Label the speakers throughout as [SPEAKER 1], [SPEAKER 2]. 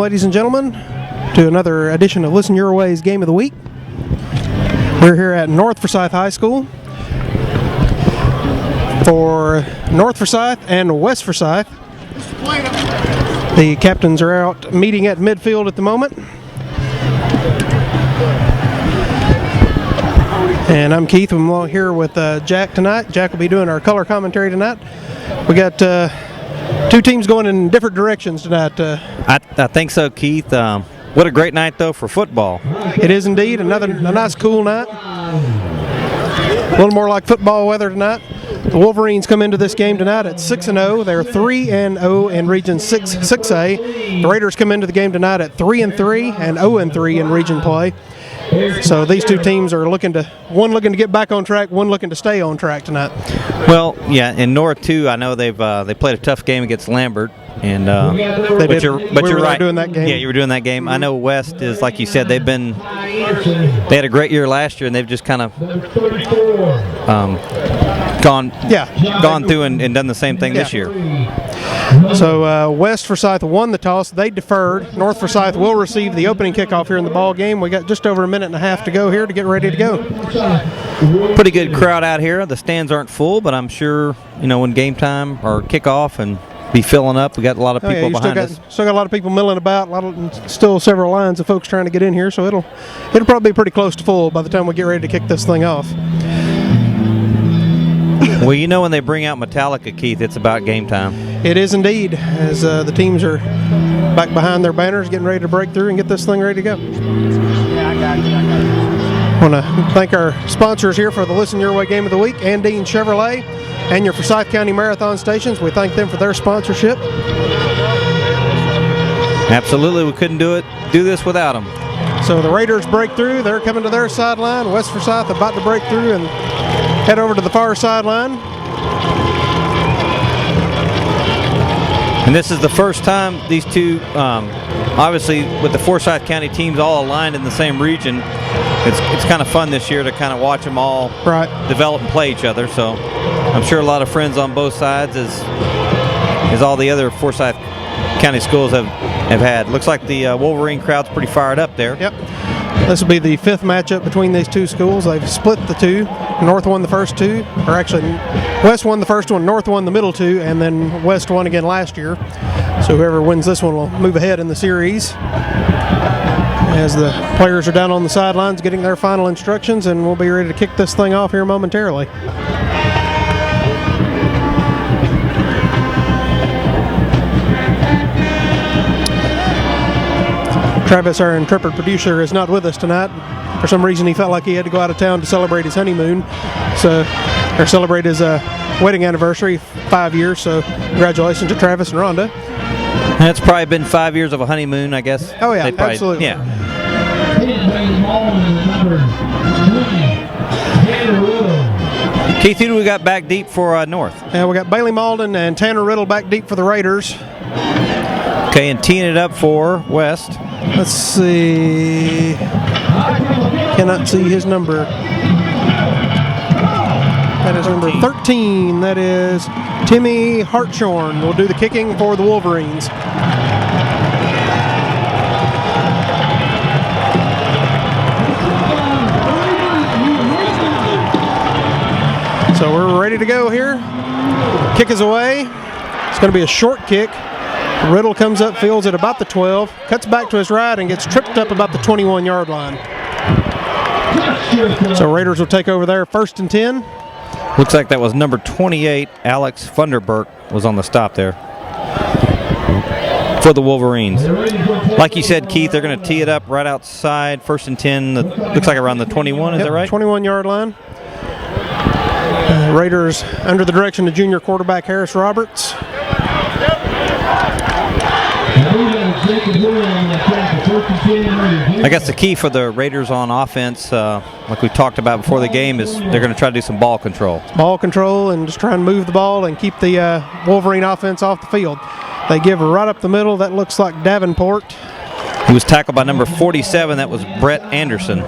[SPEAKER 1] ladies and gentlemen, to another edition of Listen Your Way's Game of the Week. We're here at North Forsyth High School for North Forsyth and West Forsyth. The captains are out meeting at midfield at the moment. And I'm Keith. I'm here with Jack tonight. Jack will be doing our color commentary tonight. We got two teams going in different directions tonight.
[SPEAKER 2] I think so, Keith. What a great night, though, for football.
[SPEAKER 1] It is indeed. A nice, cool night. A little more like football weather tonight. The Wolverines come into this game tonight at 6-0. They're 3-0 in Region 6A. The Raiders come into the game tonight at 3-3 and 0-3 in Region play. So these two teams are looking to get back on track, one looking to stay on track tonight.
[SPEAKER 2] Well, yeah, in North too, I know they played a tough game against Lambert, and you're right.
[SPEAKER 1] Doing that game.
[SPEAKER 2] Yeah, you were doing that game. Mm-hmm. I know West is, like you said, they had a great year last year, and they've just kind of gone through and done the same thing this year.
[SPEAKER 1] So West Forsyth won the toss. They deferred. North Forsyth will receive the opening kickoff here in the ball game. We got just over a minute and a half to go here to get ready to go.
[SPEAKER 2] Pretty good crowd out here. The stands aren't full, but I'm sure when game time or kickoff and be filling up. We got a lot of people behind us.
[SPEAKER 1] Still got a lot of people milling about. Still several lines of folks trying to get in here. So it'll probably be pretty close to full by the time we get ready to kick this thing off.
[SPEAKER 2] Well, when they bring out Metallica, Keith, it's about game time.
[SPEAKER 1] It is indeed, as the teams are back behind their banners, getting ready to break through and get this thing ready to go. I want to thank our sponsors here for the Listen Your Way Game of the Week, Andine Chevrolet and your Forsyth County Marathon stations. We thank them for their sponsorship.
[SPEAKER 2] Absolutely, we couldn't do this without them.
[SPEAKER 1] So the Raiders break through. They're coming to their sideline. West Forsyth about to break through and head over to the far sideline.
[SPEAKER 2] And this is the first time these two, obviously with the Forsyth County teams all aligned in the same region, it's kind of fun this year to kind of watch them all develop and play each other. So I'm sure a lot of friends on both sides as all the other Forsyth County schools have had. Looks like the Wolverine crowd's pretty fired up there.
[SPEAKER 1] Yep. This will be the fifth matchup between these two schools. They've split the two. North won the first two, or actually West won the first one, North won the middle two, and then West won again last year. So whoever wins this one will move ahead in the series. As the players are down on the sidelines getting their final instructions, and we'll be ready to kick this thing off here momentarily. Travis, our intrepid producer, is not with us tonight. For some reason, he felt like he had to go out of town to celebrate his honeymoon, or celebrate his wedding anniversary, 5 years. So, congratulations to Travis and Rhonda.
[SPEAKER 2] It's probably been 5 years of a honeymoon, I guess.
[SPEAKER 1] Oh yeah, absolutely.
[SPEAKER 2] Yeah. Keith, who do we got back deep for North?
[SPEAKER 1] Yeah, we got Bailey Malden and Tanner Riddle back deep for the Raiders.
[SPEAKER 2] Okay, and teeing it up for West.
[SPEAKER 1] Let's see. Cannot see his number. That is number 13. That is Timmy Hartshorn. Will do the kicking for the Wolverines. So we're ready to go here. Kick is away. It's going to be a short kick. Riddle comes up, fields at about the 12, cuts back to his right, and gets tripped up about the 21-yard line. So Raiders will take over there, 1st and 10.
[SPEAKER 2] Looks like that was number 28, Alex Funderburk, was on the stop there for the Wolverines. Like you said, Keith, they're going to tee it up right outside, 1st and 10. Looks like around the 21, is that right?
[SPEAKER 1] 21-yard line. Raiders under the direction of junior quarterback Harris Roberts.
[SPEAKER 2] I guess the key for the Raiders on offense, like we talked about before the game, is they're going to try to do some ball control.
[SPEAKER 1] Ball control and just try and move the ball and keep the Wolverine offense off the field. They give her right up the middle. That looks like Davenport.
[SPEAKER 2] He was tackled by number 47. That was Brett Anderson,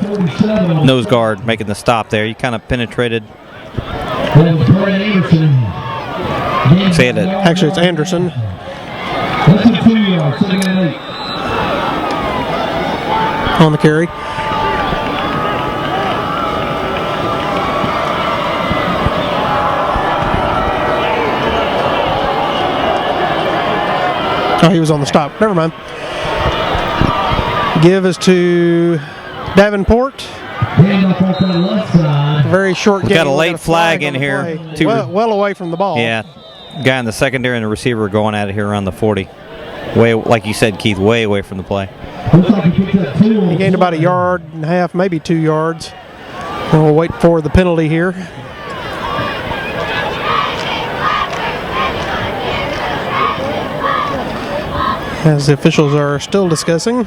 [SPEAKER 2] nose guard, making the stop there. He kind of penetrated.
[SPEAKER 1] Say it. Actually, it's Anderson. on the carry. Oh, he was on the stop. Never mind. Give is to Davenport. Very short game.
[SPEAKER 2] Got a late flag in here.
[SPEAKER 1] Well away from the ball.
[SPEAKER 2] Yeah. Guy in the secondary and the receiver going at it here around the 40. Way, like you said, Keith, way away from the play.
[SPEAKER 1] He gained about 1.5 yards, maybe 2 yards. We'll wait for the penalty here. As the officials are still discussing.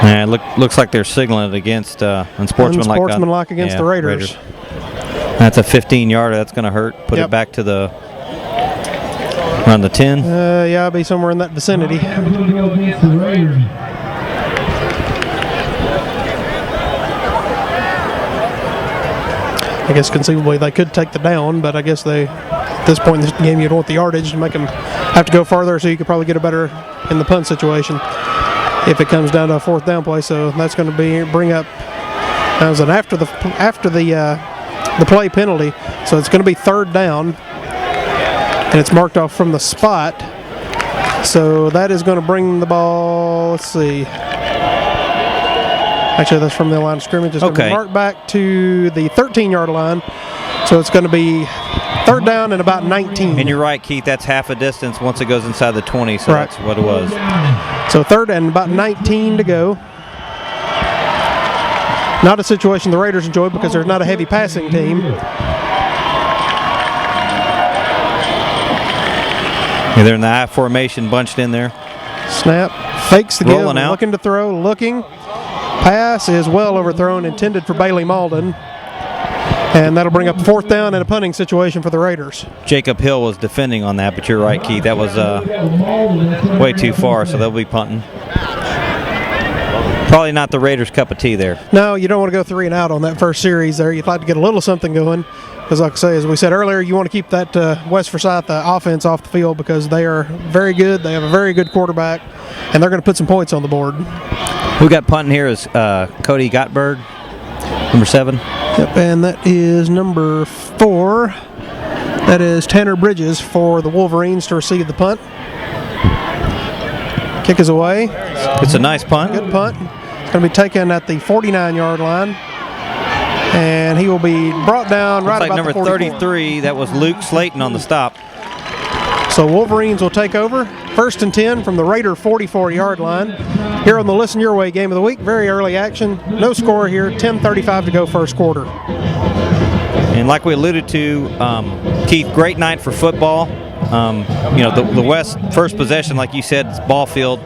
[SPEAKER 2] Yeah, looks like they're signaling it against
[SPEAKER 1] unsportsmanlike against the Raiders.
[SPEAKER 2] That's a 15-yarder. That's going to hurt. Put it back to the around the 10.
[SPEAKER 1] Yeah, I'll be somewhere in that vicinity. I guess conceivably they could take the down, but I guess at this point in this game you'd want the yardage to make them have to go farther, so you could probably get a better in the punt situation if it comes down to a 4th down play. So that's going to bring up as an after the play penalty. So it's going to be 3rd down, and it's marked off from the spot. So that is going to bring the ball. Let's see. Actually, that's from the line of scrimmage. It's going to be marked back to the 13-yard line. So it's going to be 3rd down and about 19.
[SPEAKER 2] And you're right, Keith. That's half a distance once it goes inside the 20. So that's what it was.
[SPEAKER 1] So 3rd and about 19 to go. Not a situation the Raiders enjoy because they're not a heavy passing team.
[SPEAKER 2] Yeah, they're in the I formation, bunched in there.
[SPEAKER 1] Snap, fakes the give,
[SPEAKER 2] out.
[SPEAKER 1] looking to throw, looking. Pass is well overthrown, intended for Bailey Malden. And that'll bring up 4th down and a punting situation for the Raiders.
[SPEAKER 2] Jacob Hill was defending on that, but you're right, Keith. That was way too far, so they'll be punting. Probably not the Raiders' cup of tea there.
[SPEAKER 1] No, you don't want to go 3 and out on that first series there. You'd like to get a little something going. Because like I say, as we said earlier, you want to keep that West Forsyth offense off the field because they are very good. They have a very good quarterback, and they're going to put some points on the board.
[SPEAKER 2] Who got punting here is Cody Gottberg, number 7.
[SPEAKER 1] Yep, and that is number 4. That is Tanner Bridges for the Wolverines to receive the punt. Kick is away.
[SPEAKER 2] It's a nice punt.
[SPEAKER 1] Good punt. It's going to be taken at the 49-yard line. And he will be brought down right about
[SPEAKER 2] number
[SPEAKER 1] the 44.
[SPEAKER 2] 33. That was Luke Slayton on the stop.
[SPEAKER 1] So Wolverines will take over. 1st and 10 from the Raider 44-yard line. Here on the Listen Your Way Game of the Week. Very early action. No score here. 10:35 to go first quarter.
[SPEAKER 2] And like we alluded to, Keith, great night for football. The West first possession, like you said, is ball field.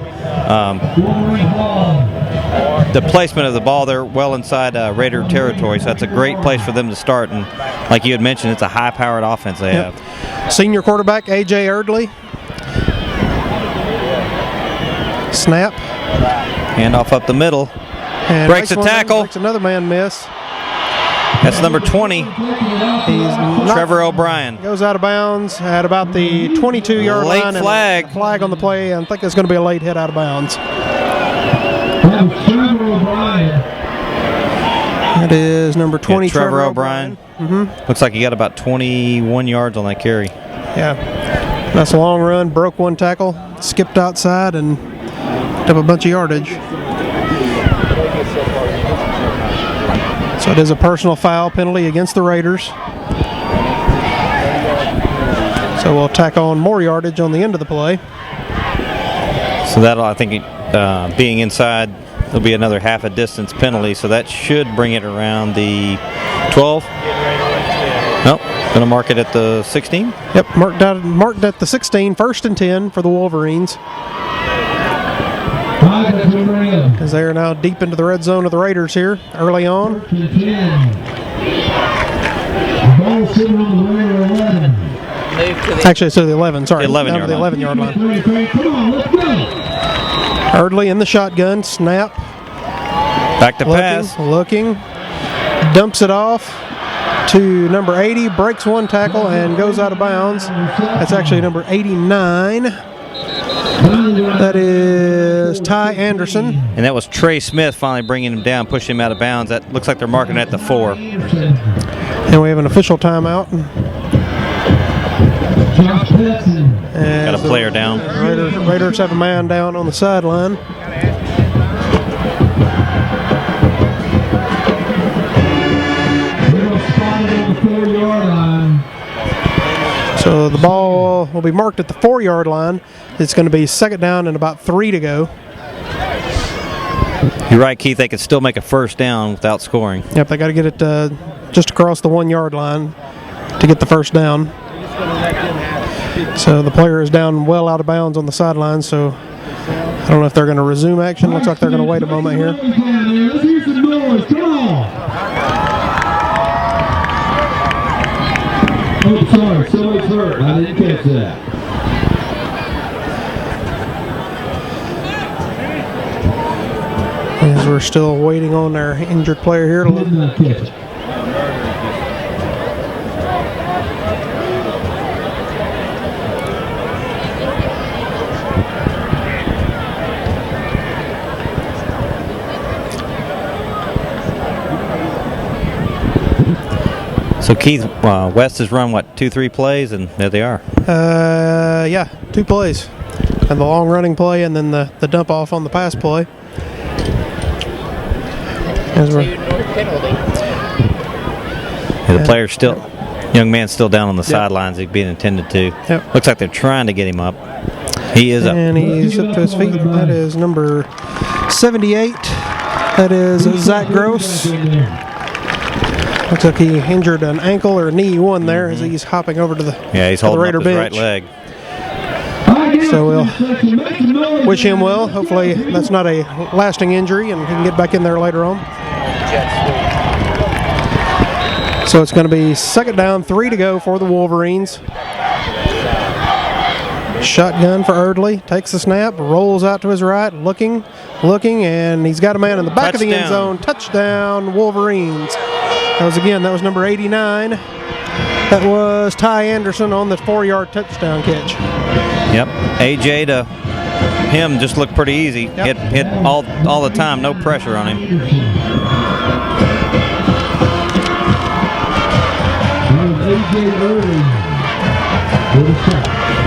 [SPEAKER 2] The placement of the ball, they're well inside Raider territory, so that's a great place for them to start. And like you had mentioned, it's a high-powered offense they have.
[SPEAKER 1] Senior quarterback A.J. Erdley. Snap.
[SPEAKER 2] Handoff up the middle.
[SPEAKER 1] And
[SPEAKER 2] breaks a tackle.
[SPEAKER 1] Makes another man miss.
[SPEAKER 2] That's number 20. Trevor O'Brien.
[SPEAKER 1] Goes out of bounds at about the 22-yard line.
[SPEAKER 2] Late flag.
[SPEAKER 1] And flag on the play. I think it's going to be a late hit out of bounds. That is number 20,
[SPEAKER 2] Trevor O'Brien. Looks like he got about 21 yards on that carry.
[SPEAKER 1] Yeah. That's a long run. Broke one tackle. Skipped outside and picked up a bunch of yardage. So it is a personal foul penalty against the Raiders. So we'll tack on more yardage on the end of the play.
[SPEAKER 2] So that'll, I think, being inside, there'll be another half a distance penalty. So that should bring it around the 12. Nope. Going to mark it at the 16.
[SPEAKER 1] Yep. Marked at the 16. 1st and 10 for the Wolverines. As they are now deep into the red zone of the Raiders here early on. Actually, it's to the 11. Sorry,
[SPEAKER 2] 11-yard
[SPEAKER 1] the 11-yard line. Erdley in the shotgun. Snap.
[SPEAKER 2] Back to pass.
[SPEAKER 1] Looking. Dumps it off. to number 80, breaks one tackle and goes out of bounds. That's actually number 89. That is Ty Anderson.
[SPEAKER 2] And that was Trey Smith finally bringing him down, pushing him out of bounds. That looks like they're marking at the 4.
[SPEAKER 1] And we have an official timeout.
[SPEAKER 2] Got a player down.
[SPEAKER 1] Raiders have a man down on the sideline. So the ball will be marked at the 4-yard line. It's going to be second down and about 3 to go.
[SPEAKER 2] You're right, Keith. They could still make a first down without scoring.
[SPEAKER 1] Yep, they got to get it just across the 1-yard line to get the first down. So the player is down well out of bounds on the sideline, so I don't know if they're going to resume action. Looks like they're going to wait a moment here.
[SPEAKER 3] Oh, sorry, somebody's hurt. I didn't catch that.
[SPEAKER 1] As we're still waiting on our injured player here.
[SPEAKER 3] Did not catch it.
[SPEAKER 2] So Keith, West has run, 2-3 plays, and there they are.
[SPEAKER 1] Yeah, 2 plays. And the long running play and then the dump off on the pass play.
[SPEAKER 2] The player's still, young man's still down on the sidelines. He's being intended to.
[SPEAKER 1] Yep.
[SPEAKER 2] Looks like they're trying to get him up. He is up.
[SPEAKER 1] And he's up to his feet. That is number 78. That is Zach Gross. Looks like he injured an ankle or a knee one there as he's hopping over to the
[SPEAKER 2] he's holding
[SPEAKER 1] Raider
[SPEAKER 2] up his
[SPEAKER 1] bench.
[SPEAKER 2] right leg.
[SPEAKER 1] So we'll wish him well. Hopefully that's not a lasting injury and he can get back in there later on. So it's going to be second down, 3 to go for the Wolverines. Shotgun for Erdley, takes the snap, rolls out to his right, looking, and he's got a man in the back of the end zone. Touchdown, Wolverines. That was number 89. That was Ty Anderson on the 4-yard touchdown catch.
[SPEAKER 2] Yep, AJ to him just looked pretty easy.
[SPEAKER 1] Yep.
[SPEAKER 2] Hit all the time, no pressure on him.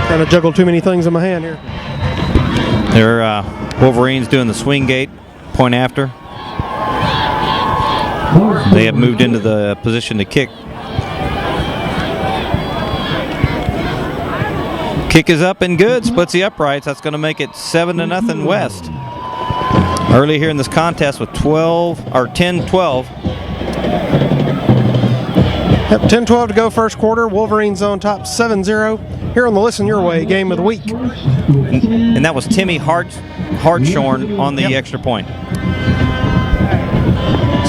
[SPEAKER 1] Trying to juggle too many things in my hand here.
[SPEAKER 2] They're Wolverines doing the swing gate, point after. They have moved into the position to kick. Kick is up and good, splits the uprights. That's going to make it 7-0 West. Early here in this contest with 10-12.
[SPEAKER 1] Yep, 10-12 to go first quarter. Wolverines on top 7-0. Here on the Listen Your Way game of the week.
[SPEAKER 2] And that was Timmy Hartshorn on the extra point.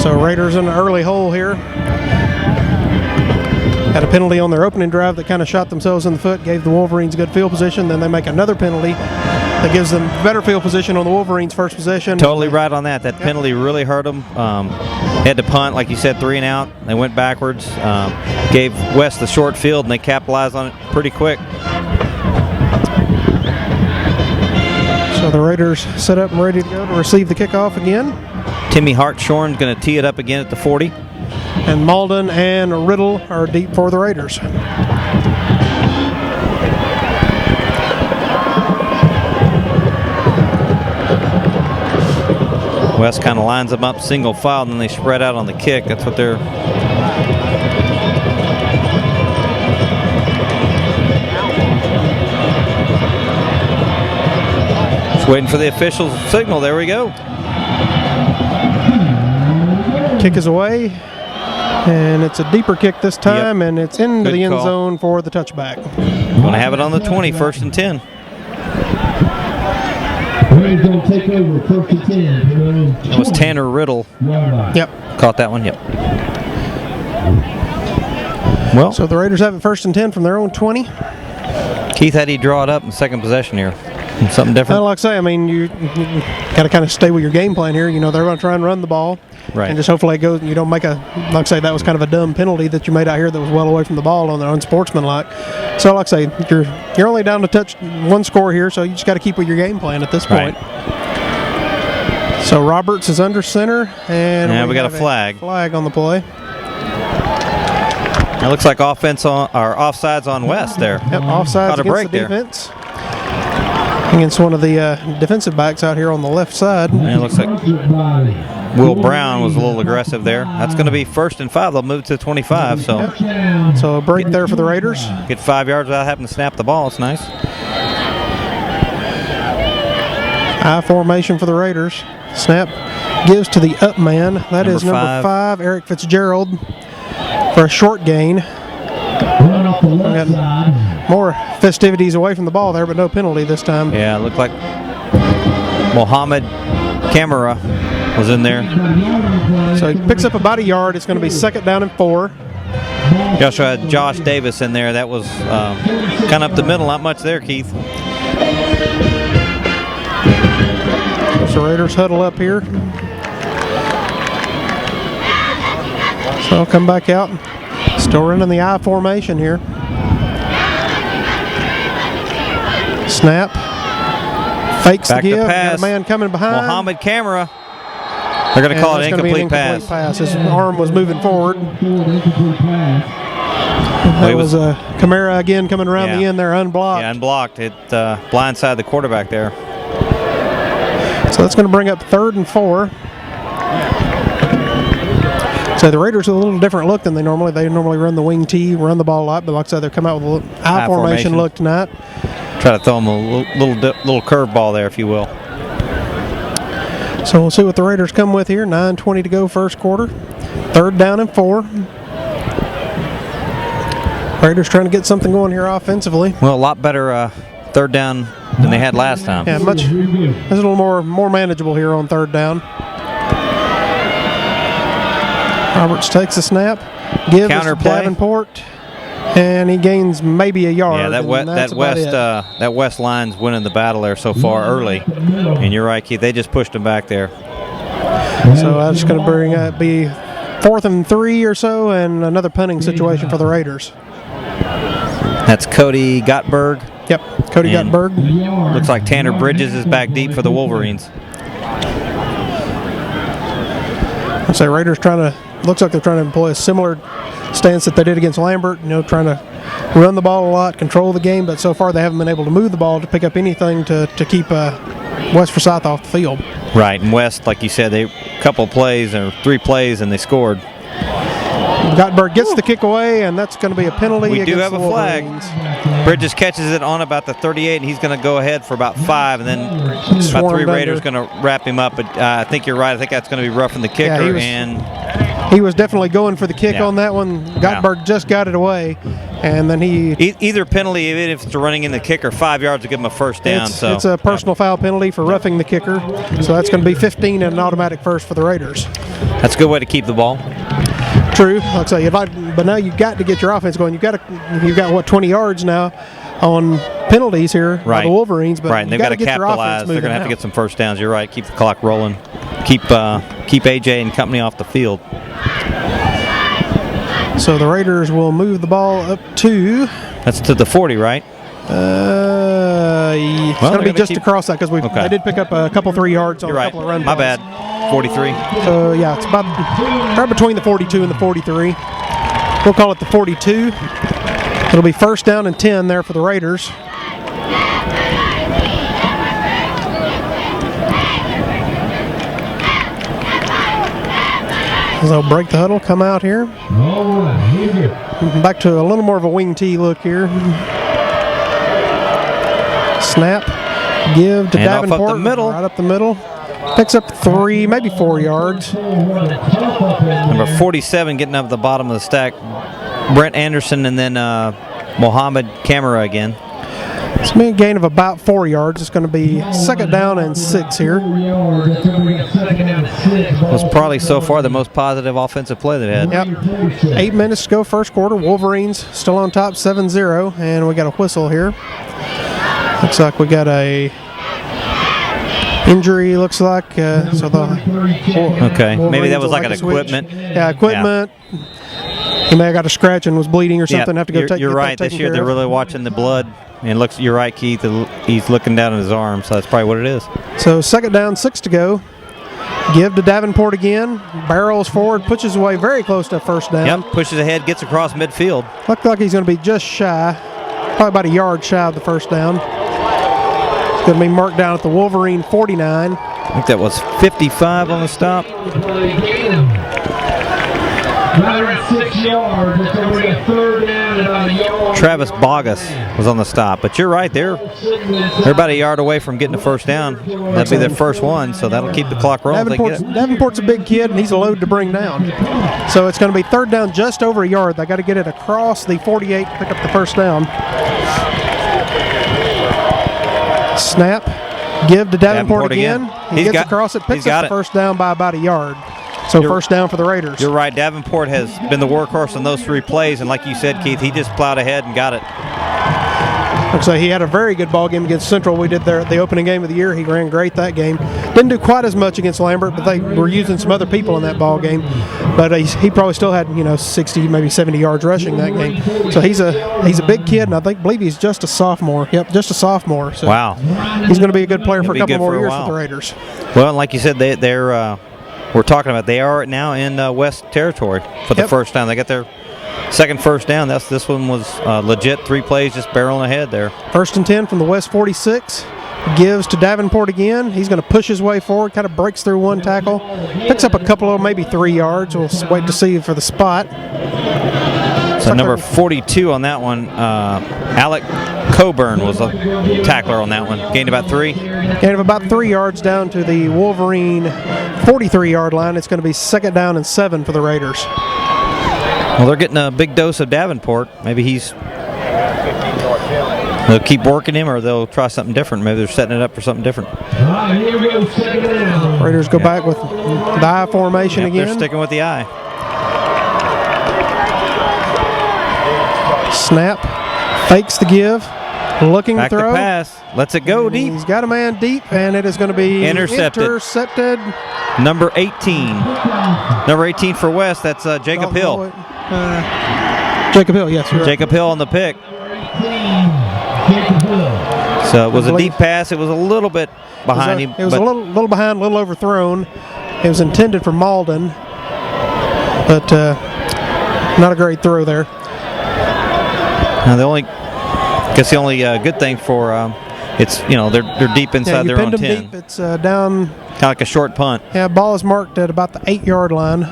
[SPEAKER 1] So Raiders in an early hole here. Had a penalty on their opening drive that kind of shot themselves in the foot, gave the Wolverines good field position. Then they make another penalty that gives them better field position on the Wolverines' first possession.
[SPEAKER 2] Totally right on that. That penalty really hurt them. Had to punt, like you said, 3 and out. They went backwards. Gave West the short field, and they capitalized on it pretty quick.
[SPEAKER 1] So the Raiders set up and ready to go to receive the kickoff again.
[SPEAKER 2] Timmy Hartshorn's going to tee it up again at the 40.
[SPEAKER 1] And Malden and Riddle are deep for the Raiders.
[SPEAKER 2] West kind of lines them up single file, and then they spread out on the kick. That's what they're... Just waiting for the official signal. There we go.
[SPEAKER 1] Kick is away, and it's a deeper kick this time, and it's into
[SPEAKER 2] Good
[SPEAKER 1] the end
[SPEAKER 2] call.
[SPEAKER 1] zone for the touchback.
[SPEAKER 2] Going to have it on the 20, 1st and 10.
[SPEAKER 3] Raiders going to take over, 1st and 10.
[SPEAKER 2] That was Tanner Riddle.
[SPEAKER 1] Yep.
[SPEAKER 2] Caught that one, yep. Well,
[SPEAKER 1] So the Raiders have it 1st and 10 from their own 20.
[SPEAKER 2] Keith, had he draw it up in second possession here? Something different.
[SPEAKER 1] Like I say, I mean, you got to kind of stay with your game plan here. You know, they're going to try and run the ball.
[SPEAKER 2] Right.
[SPEAKER 1] And just hopefully it goes, you don't make a, like I say, that was kind of a dumb penalty that you made out here that was well away from the ball on the unsportsmanlike. So, like I say, you're only down to touch one score here, so you just got to keep with your game plan at this point.
[SPEAKER 2] Right.
[SPEAKER 1] So, Roberts is under center, and
[SPEAKER 2] we got a flag.
[SPEAKER 1] Flag on the play.
[SPEAKER 2] It looks like offense on or offsides on West there.
[SPEAKER 1] Yep, offsides
[SPEAKER 2] Caught a
[SPEAKER 1] against
[SPEAKER 2] break
[SPEAKER 1] the
[SPEAKER 2] there.
[SPEAKER 1] defense. Against one of the defensive backs out here on the left side.
[SPEAKER 2] And it looks like Will Brown was a little aggressive there. That's going to be 1st and 5. They'll move to 25. So,
[SPEAKER 1] So a break there for the Raiders.
[SPEAKER 2] get 5 yards without having to snap the ball. It's nice.
[SPEAKER 1] I formation for the Raiders. Snap gives to the up man. That is number 5, Eric Fitzgerald, for a short gain. Got more festivities away from the ball there, but no penalty this time.
[SPEAKER 2] Yeah, it looked like Mohammed Camera was in there.
[SPEAKER 1] So he picks up about a yard. It's going to be 2nd down and 4.
[SPEAKER 2] You also had Josh Davis in there. That was kind of up the middle. Not much there, Keith.
[SPEAKER 1] So Raiders huddle up here. So I'll come back out. Still running the I formation here. Snap. Fakes
[SPEAKER 2] Back
[SPEAKER 1] the
[SPEAKER 2] to
[SPEAKER 1] give.
[SPEAKER 2] pass.
[SPEAKER 1] Got a man coming behind.
[SPEAKER 2] Mohammed Camera. They're going to call it
[SPEAKER 1] That's gonna be an
[SPEAKER 2] incomplete pass.
[SPEAKER 1] His arm was moving forward. That was Kamara again coming around the end there, unblocked.
[SPEAKER 2] Yeah, unblocked. It blindsided the quarterback there.
[SPEAKER 1] So that's going to bring up 3rd and 4. So the Raiders are a little different look than they normally run the wing T, run the ball a lot, but like I said, they've come out with a I formation look tonight.
[SPEAKER 2] Try to throw them a little curveball there, if you will.
[SPEAKER 1] So we'll see what the Raiders come with here. 9:20 to go, first quarter. 3rd down and 4. Raiders trying to get something going here offensively.
[SPEAKER 2] Well, a lot better 3rd down than they had last time.
[SPEAKER 1] Yeah, it's a little more manageable here on 3rd down. Roberts takes a snap, gives to Davenport, and he gains maybe a yard.
[SPEAKER 2] Yeah, that West line's winning the battle there so far early. And you're right, Keith. They just pushed him back there.
[SPEAKER 1] So that's just going to be 4th and 3 or so, and another punting situation for the Raiders.
[SPEAKER 2] That's Cody Gottberg.
[SPEAKER 1] Yep, Cody Gottberg.
[SPEAKER 2] Looks like Tanner Bridges is back deep for the Wolverines.
[SPEAKER 1] So Raiders looks like they're trying to employ a similar stance that they did against Lambert, trying to run the ball a lot, control the game, but so far they haven't been able to move the ball to pick up anything to keep West Forsyth off the field.
[SPEAKER 2] Right, and West, like you said, they couple plays or 3 plays and they scored.
[SPEAKER 1] Gottberg gets the kick away, and that's going to be a penalty.
[SPEAKER 2] We do have
[SPEAKER 1] the
[SPEAKER 2] a flag. Bridges catches it on about the 38, and he's going to go ahead for about 5, and then about 3 Raiders going to wrap him up. But I think you're right. I think that's going to be roughing the kicker.
[SPEAKER 1] He was definitely going for the kick on that one. Gottberg just got it away, and then he...
[SPEAKER 2] Either penalty, even if it's running in the kicker, 5 yards to give him a first down.
[SPEAKER 1] It's a personal foul penalty for roughing the kicker, so that's going to be 15 and an automatic first for the Raiders.
[SPEAKER 2] That's a good way to keep the ball.
[SPEAKER 1] True, like I say, but now you've got to get your offense going. You've got what, 20 yards now on penalties here by the Wolverines, but
[SPEAKER 2] and they've got to capitalize. They're going to have to get some first downs. You're right. Keep the clock rolling. Keep AJ and company off the field.
[SPEAKER 1] So the Raiders will move the ball up to...
[SPEAKER 2] That's to the 40, right?
[SPEAKER 1] It's going to be just across that because they did pick up a couple 3 yards on a couple of run balls.
[SPEAKER 2] My bad. 43.
[SPEAKER 1] So yeah, it's about right between the 42 and the 43. We'll call it the 42. It'll be 1st down and 10 there for the Raiders. They'll break the huddle, come out here. Back to a little more of a wing T look here. Snap, give to Davenport, right up the middle. Picks up 3, maybe 4 yards.
[SPEAKER 2] Number 47 getting up at the bottom of the stack. Brent Anderson and then Mohammed Camera again.
[SPEAKER 1] It's a gain of about 4 yards. It's going to be 2nd down and 6 here.
[SPEAKER 2] Was probably so far the most positive offensive play they've had.
[SPEAKER 1] Yep. 8 minutes to go, first quarter. Wolverines still on top, 7-0, and we got a whistle here. Looks like we got a Injury looks like so the
[SPEAKER 2] Okay, maybe that
[SPEAKER 1] Wolverines
[SPEAKER 2] was like an
[SPEAKER 1] a switch.
[SPEAKER 2] equipment.
[SPEAKER 1] Yeah, equipment. He may have got a scratch and was bleeding or something. Have to go
[SPEAKER 2] you're,
[SPEAKER 1] take.
[SPEAKER 2] You're
[SPEAKER 1] get
[SPEAKER 2] right.
[SPEAKER 1] that
[SPEAKER 2] This
[SPEAKER 1] taken
[SPEAKER 2] year
[SPEAKER 1] care
[SPEAKER 2] they're
[SPEAKER 1] of.
[SPEAKER 2] really watching the blood. And looks, you're right, Keith. He's looking down at his arm, so that's probably what it is.
[SPEAKER 1] So 2nd down, 6 to go. Give to Davenport again. Barrels forward, pushes away very close to 1st down.
[SPEAKER 2] Yep, pushes ahead, gets across midfield.
[SPEAKER 1] Looked like he's going to be just shy, probably about a yard shy of the 1st down. It's going to be marked down at the Wolverine 49.
[SPEAKER 2] I think that was 55 on the stop.
[SPEAKER 3] 6 yards. It's going to be a 3rd down and about a yard.
[SPEAKER 2] Travis Bogus was on the stop, but you're right, they're about a yard away from getting the 1st down. That'll be their first one, so that'll keep the clock rolling. If they get it.
[SPEAKER 1] Davenport's a big kid, and he's a load to bring down. So it's going to be 3rd down just over a yard. They got to get it across the 48 to pick up the 1st down. Snap. Give to Davenport again. He gets across it, picks up the 1st down by about a yard. So 1st down for the Raiders.
[SPEAKER 2] You're right. Davenport has been the workhorse on those 3 plays, and like you said, Keith, he just plowed ahead and got it.
[SPEAKER 1] So he had a very good ball game against Central. We did the opening game of the year. He ran great that game. Didn't do quite as much against Lambert, but they were using some other people in that ball game. But he probably still had 60, maybe 70 yards rushing that game. So he's a big kid, and believe he's just a sophomore. Yep, just a sophomore. So
[SPEAKER 2] wow,
[SPEAKER 1] he's going to be a good player for a couple more years with the Raiders.
[SPEAKER 2] Well, like you said, they're we're talking about they are now in West Territory for the first time. They got their second 1st down. This one was legit. 3 plays just barreling ahead there.
[SPEAKER 1] 1st and 10 from the West 46. Gives to Davenport again. He's going to push his way forward, kind of breaks through 1 tackle. Picks up a couple of maybe 3 yards. We'll wait to see for the spot.
[SPEAKER 2] So number 42 on that one, Alec Coburn was a tackler on that one. Gained about 3.
[SPEAKER 1] Gained about 3 yards down to the Wolverine 43-yard line. It's going to be 2nd down and 7 for the Raiders.
[SPEAKER 2] Well, they're getting a big dose of Davenport. Maybe they'll keep working him, or they'll try something different. Maybe they're setting it up for something different.
[SPEAKER 3] Here we go, 2nd down.
[SPEAKER 1] Raiders go back with the I formation again.
[SPEAKER 2] They're sticking with the I.
[SPEAKER 1] Snap. Fakes the give. Looking
[SPEAKER 2] back
[SPEAKER 1] to throw.
[SPEAKER 2] The pass. Lets it go deep.
[SPEAKER 1] He's got a man deep, and it is going to be intercepted.
[SPEAKER 2] Number 18. Number 18 for West. That's Jacob Hill.
[SPEAKER 1] Jacob Hill, yes. Right.
[SPEAKER 2] Jacob Hill on the pick. So it was a deep pass. It was a little bit behind him.
[SPEAKER 1] It was a little behind, a little overthrown. It was intended for Malden, but not a great throw there.
[SPEAKER 2] Now the only good thing for it's they're deep inside their own 10.
[SPEAKER 1] Deep. It's down.
[SPEAKER 2] Kind of like a short punt.
[SPEAKER 1] Yeah, ball is marked at about the 8-yard line.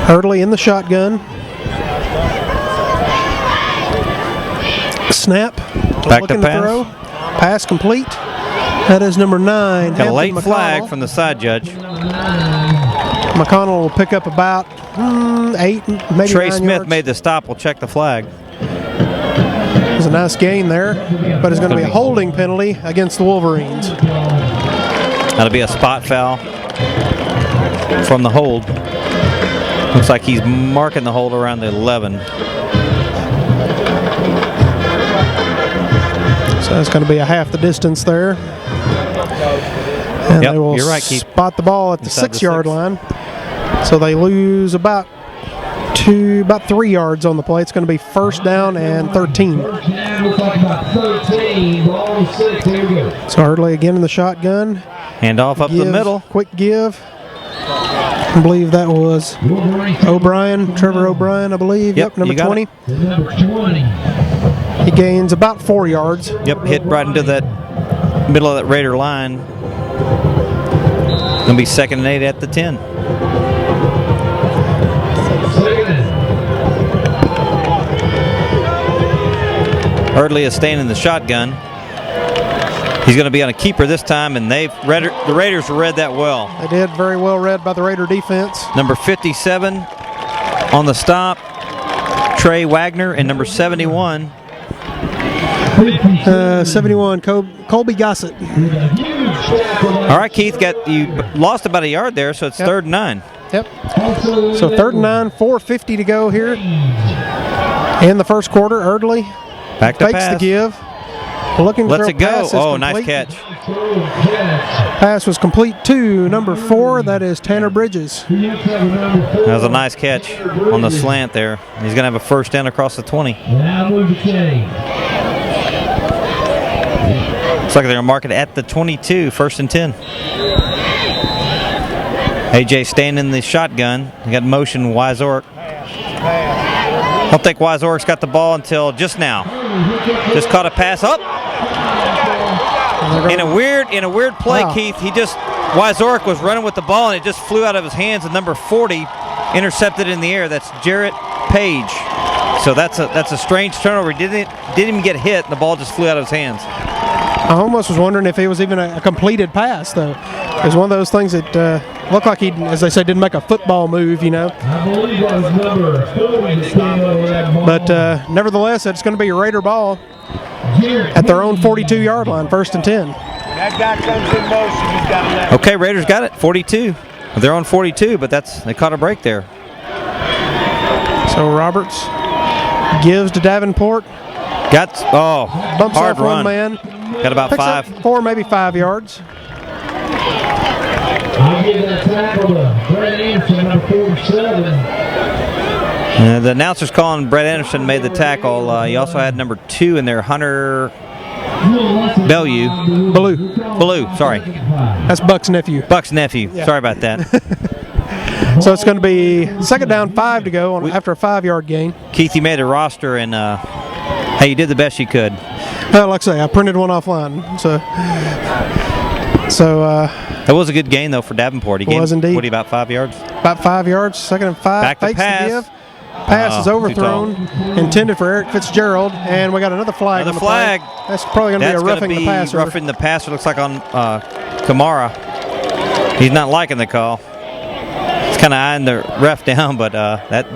[SPEAKER 1] Hurley in the shotgun. Snap.
[SPEAKER 2] Back
[SPEAKER 1] looking
[SPEAKER 2] to pass.
[SPEAKER 1] throw. Pass complete. That is number 9.
[SPEAKER 2] Got a late flag from the side judge.
[SPEAKER 1] McConnell will pick up about 8, maybe
[SPEAKER 2] Trey
[SPEAKER 1] 9
[SPEAKER 2] Smith
[SPEAKER 1] yards.
[SPEAKER 2] made the stop. We'll check the flag.
[SPEAKER 1] It was a nice gain there, but it's going to be a holding penalty against the Wolverines.
[SPEAKER 2] That'll be a spot foul from the hold. Looks like he's marking the hold around the 11.
[SPEAKER 1] So that's going to be a half the distance there. And
[SPEAKER 2] yep,
[SPEAKER 1] they will
[SPEAKER 2] you're right, Keith.
[SPEAKER 1] spot the ball at the
[SPEAKER 2] Inside
[SPEAKER 1] 6-yard
[SPEAKER 2] the 6.
[SPEAKER 1] line. So they lose about 3 yards on the play. It's going to be 1st down and 13. So Hurley again in the shotgun.
[SPEAKER 2] Hand off up the middle.
[SPEAKER 1] Quick give. I believe that was O'Brien, Trevor O'Brien, I believe.
[SPEAKER 2] Yep,
[SPEAKER 1] number 20.
[SPEAKER 3] Number 20.
[SPEAKER 1] He gains about 4 yards.
[SPEAKER 2] Yep, hit right into that middle of that Raider line. Going to be 2nd and 8 at the 10. Hurdley is staying in the shotgun. He's going to be on a keeper this time, and the Raiders read that well.
[SPEAKER 1] They did, very well read by the Raider defense.
[SPEAKER 2] Number 57 on the stop, Trey Wagner, and number 71.
[SPEAKER 1] 71, Colby Gossett.
[SPEAKER 2] All right, Keith, you lost about a yard there, so it's 3rd and 9.
[SPEAKER 1] Yep. So 3rd and 9, 4:50 to go here in the first quarter. Erdley
[SPEAKER 2] Back to
[SPEAKER 1] fakes
[SPEAKER 2] pass.
[SPEAKER 1] the give. Looking to
[SPEAKER 2] Lets
[SPEAKER 1] throw
[SPEAKER 2] it go.
[SPEAKER 1] pass.
[SPEAKER 2] Oh,
[SPEAKER 1] It's
[SPEAKER 2] nice
[SPEAKER 1] complete.
[SPEAKER 2] catch.
[SPEAKER 1] Pass was complete to number 4. That is Tanner Bridges.
[SPEAKER 2] That was a nice catch on the slant there. He's going to have a first down across the 20.
[SPEAKER 3] Now move the chain.
[SPEAKER 2] Looks like they're going to mark it at the 22, 1st and 10. AJ staying in the shotgun. He got motion Wyzork. I don't think Wyzork's got the ball until just now. Just caught a pass up. In a weird play,
[SPEAKER 1] Wow.
[SPEAKER 2] Keith, Wyzork was running with the ball and it just flew out of his hands, and number 40 intercepted in the air. That's Jarrett Page. So that's a strange turnover. He didn't even get hit, and the ball just flew out of his hands.
[SPEAKER 1] I almost was wondering if it was even a completed pass, though. It was one of those things that looked like he, as they say, didn't make a football move, you know.
[SPEAKER 3] I believe that was number 40 that came over that ball.
[SPEAKER 1] But nevertheless, it's going to be a Raider ball at their own 42-yard line, 1st and 10.
[SPEAKER 4] That guy comes in motion, he's got to let
[SPEAKER 2] Okay, Raiders got it, 42. They're on 42, but they caught a break there.
[SPEAKER 1] So Roberts gives to Davenport.
[SPEAKER 2] Bumps
[SPEAKER 1] Bumps
[SPEAKER 2] hard
[SPEAKER 1] off
[SPEAKER 2] run.
[SPEAKER 1] one man.
[SPEAKER 2] Got about
[SPEAKER 1] Picks
[SPEAKER 2] 5.
[SPEAKER 1] up 4, maybe 5 yards.
[SPEAKER 3] I give that tackle to Brett Anderson, number 47.
[SPEAKER 2] The announcer's calling Brett Anderson made the tackle. He also had number 2 in there, Hunter Ballou, sorry.
[SPEAKER 1] That's Buck's nephew.
[SPEAKER 2] Buck's nephew.
[SPEAKER 1] Yeah.
[SPEAKER 2] Sorry about that.
[SPEAKER 1] So it's going to be 2nd down, 5 to go after a 5-yard gain.
[SPEAKER 2] Keith, you made a roster, and hey, you did the best you could.
[SPEAKER 1] Like I say, I printed one offline. So
[SPEAKER 2] That was a good gain, though, for Davenport. He gained,
[SPEAKER 1] was indeed.
[SPEAKER 2] What, about 5 yards?
[SPEAKER 1] about 5 yards, 2nd and 5.
[SPEAKER 2] Back to
[SPEAKER 1] Fakes
[SPEAKER 2] pass.
[SPEAKER 1] the give. Pass is
[SPEAKER 2] too
[SPEAKER 1] overthrown, intended for Eric Fitzgerald, and we got another flag.
[SPEAKER 2] Another
[SPEAKER 1] on the play.
[SPEAKER 2] flag.
[SPEAKER 1] That's probably going to be a
[SPEAKER 2] That's going
[SPEAKER 1] roughing
[SPEAKER 2] to
[SPEAKER 1] the
[SPEAKER 2] be
[SPEAKER 1] passer.
[SPEAKER 2] roughing the passer. Looks like on Kamara. He's not liking the call. He's kind of eyeing the ref down, but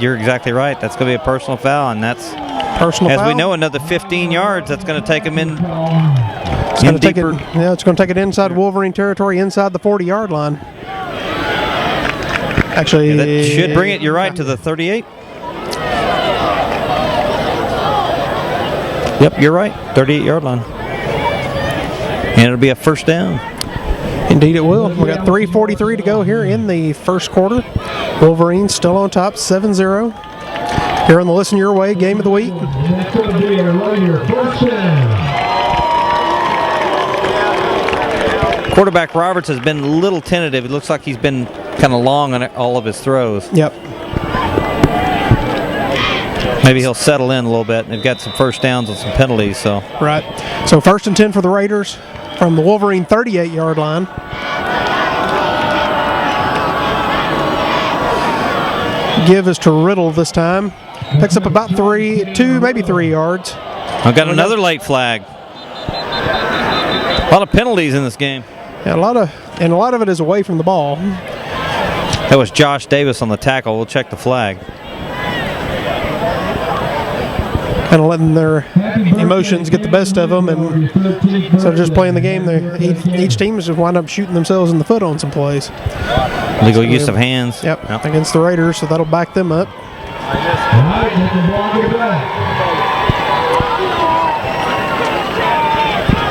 [SPEAKER 2] you're exactly right. That's going to be a personal foul, and that's,
[SPEAKER 1] Personal
[SPEAKER 2] as
[SPEAKER 1] foul.
[SPEAKER 2] we know, another 15 yards. That's going to take him in.
[SPEAKER 1] It's going to take it. Yeah, it's going to take it inside Wolverine territory, inside the 40-yard line. Actually,
[SPEAKER 2] That should bring it. You're right, to the 38. Yep, you're right. 38-yard line. And it'll be a first down.
[SPEAKER 1] Indeed, it will. We got 3:43 to go here in the first quarter. Wolverines still on top, 7-0. Here on the Listen Your Way game of the week.
[SPEAKER 3] That's going to be a Raider first down.
[SPEAKER 2] Quarterback Roberts has been a little tentative. It looks like he's been kind of long on all of his throws.
[SPEAKER 1] Yep.
[SPEAKER 2] Maybe he'll settle in a little bit. They've got some first downs and some penalties. So
[SPEAKER 1] Right. So 1st and 10 for the Raiders from the Wolverine 38-yard line. Give is to Riddle this time. Picks up about 2, maybe 3 yards.
[SPEAKER 2] I've got another late flag. A lot of penalties in this game.
[SPEAKER 1] Yeah, a lot of it is away from the ball.
[SPEAKER 2] That was Josh Davis on the tackle. We'll check the flag.
[SPEAKER 1] Kind of letting their emotions get the best of them, and instead of just playing the game, each team is just wind up shooting themselves in the foot on some plays.
[SPEAKER 2] Legal use of hands.
[SPEAKER 1] Yep, against the Raiders, so that'll back them up.
[SPEAKER 3] All right, let the ball get back.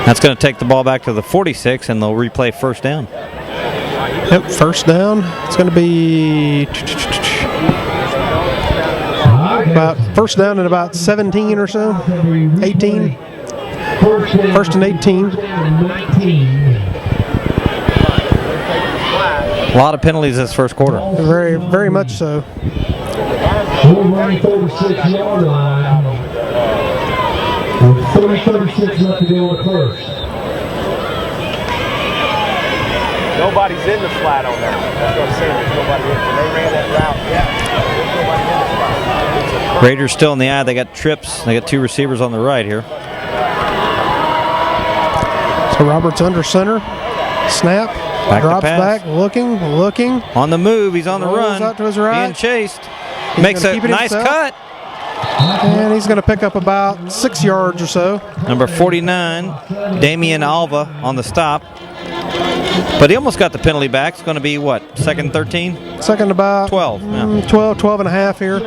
[SPEAKER 2] That's going to take the ball back to the 46, and they'll replay first down.
[SPEAKER 1] Yep, first down. It's going to be about first down at about 17 or so, 18. First and 18.
[SPEAKER 2] A lot of penalties this first quarter.
[SPEAKER 1] Very, very much so.
[SPEAKER 3] Wolverine 36-yard line. With 36 left to go in the first.
[SPEAKER 4] Nobody's in the flat on that. That's what I'm saying. There's nobody in. When they ran that route, there's nobody in the flat.
[SPEAKER 2] Raiders still in the eye. They got trips. They got 2 receivers on the right here.
[SPEAKER 1] So Roberts under center. Snap.
[SPEAKER 2] Back to
[SPEAKER 1] drops
[SPEAKER 2] pass.
[SPEAKER 1] back. Looking.
[SPEAKER 2] On the move. He's on the
[SPEAKER 1] Rolls
[SPEAKER 2] run.
[SPEAKER 1] out to his right.
[SPEAKER 2] Being chased.
[SPEAKER 1] He's
[SPEAKER 2] Makes
[SPEAKER 1] gonna
[SPEAKER 2] a
[SPEAKER 1] keep it
[SPEAKER 2] nice
[SPEAKER 1] himself.
[SPEAKER 2] cut.
[SPEAKER 1] And he's going to pick up about 6 yards or so.
[SPEAKER 2] Number 49, Damian Alva on the stop. But he almost got the penalty back. It's going to be what, 2nd 13?
[SPEAKER 1] Second about
[SPEAKER 2] 12. Yeah.
[SPEAKER 1] 12 and a half here.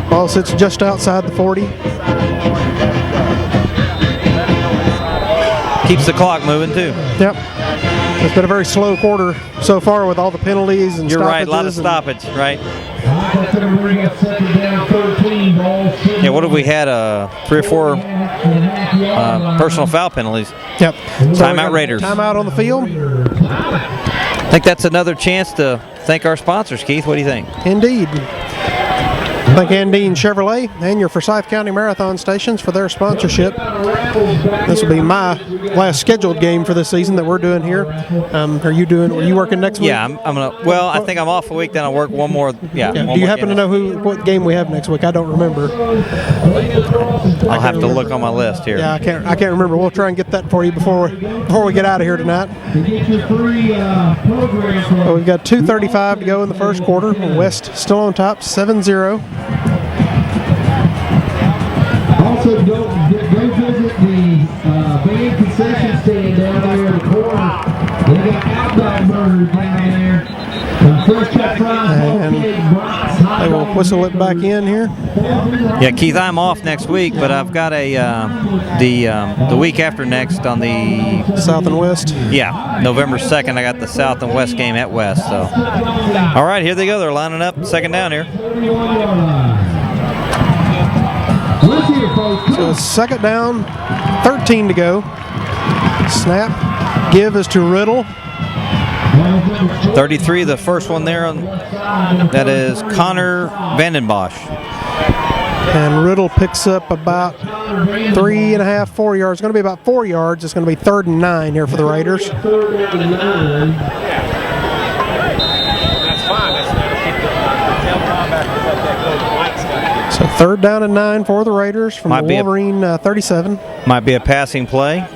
[SPEAKER 1] Ball sits just outside the 40.
[SPEAKER 2] Keeps the clock moving too.
[SPEAKER 1] Yep. It's been a very slow quarter so far with all the penalties and
[SPEAKER 2] You're right, a lot of stoppage, right? Yeah, what have we had? 3 or 4 personal foul penalties.
[SPEAKER 1] Yep.
[SPEAKER 2] Timeout Raiders.
[SPEAKER 1] Timeout on the field.
[SPEAKER 2] I think that's another chance to thank our sponsors, Keith. What do you think?
[SPEAKER 1] Indeed. Thank Andine Chevrolet and your Forsyth County Marathon stations for their sponsorship. This will be my last scheduled game for this season that we're doing here. Are you working next week?
[SPEAKER 2] Yeah, I'm gonna. Well, I think I'm off a week. Then I'll work one more. Yeah.
[SPEAKER 1] Do you happen to know what game we have next week? I don't remember.
[SPEAKER 2] I'll have to look on my list here.
[SPEAKER 1] Yeah, I can't remember. We'll try and get that for you before we get out of here tonight. Well, we've got 2:35 to go in the first quarter. West still on top, 7-0.
[SPEAKER 3] Also, go visit the band concession stand down there in the corner. They got outback burgers down there. Fresh cut fries,
[SPEAKER 1] And they will whistle it back in here.
[SPEAKER 2] Yeah, Keith, I'm off next week, but I've got the week after next on the
[SPEAKER 1] South and West.
[SPEAKER 2] Yeah, November 2nd. I got the South and West game at West. So, all right, here they go. They're lining up. Second down here.
[SPEAKER 1] So second down, 13 to go. Snap. Give is to Riddle.
[SPEAKER 2] 33, the first one there. That is Connor Vandenbosch.
[SPEAKER 1] And Riddle picks up about 3.5, 4 yards. It's going to be about 4 yards. It's going to be 3rd and 9 here for the Raiders.
[SPEAKER 4] That's fine. That'll keep the tail linebackers up that goes Mike's got.
[SPEAKER 1] So 3rd down and 9 for the Raiders from the Wolverine 37.
[SPEAKER 2] Might be a passing play.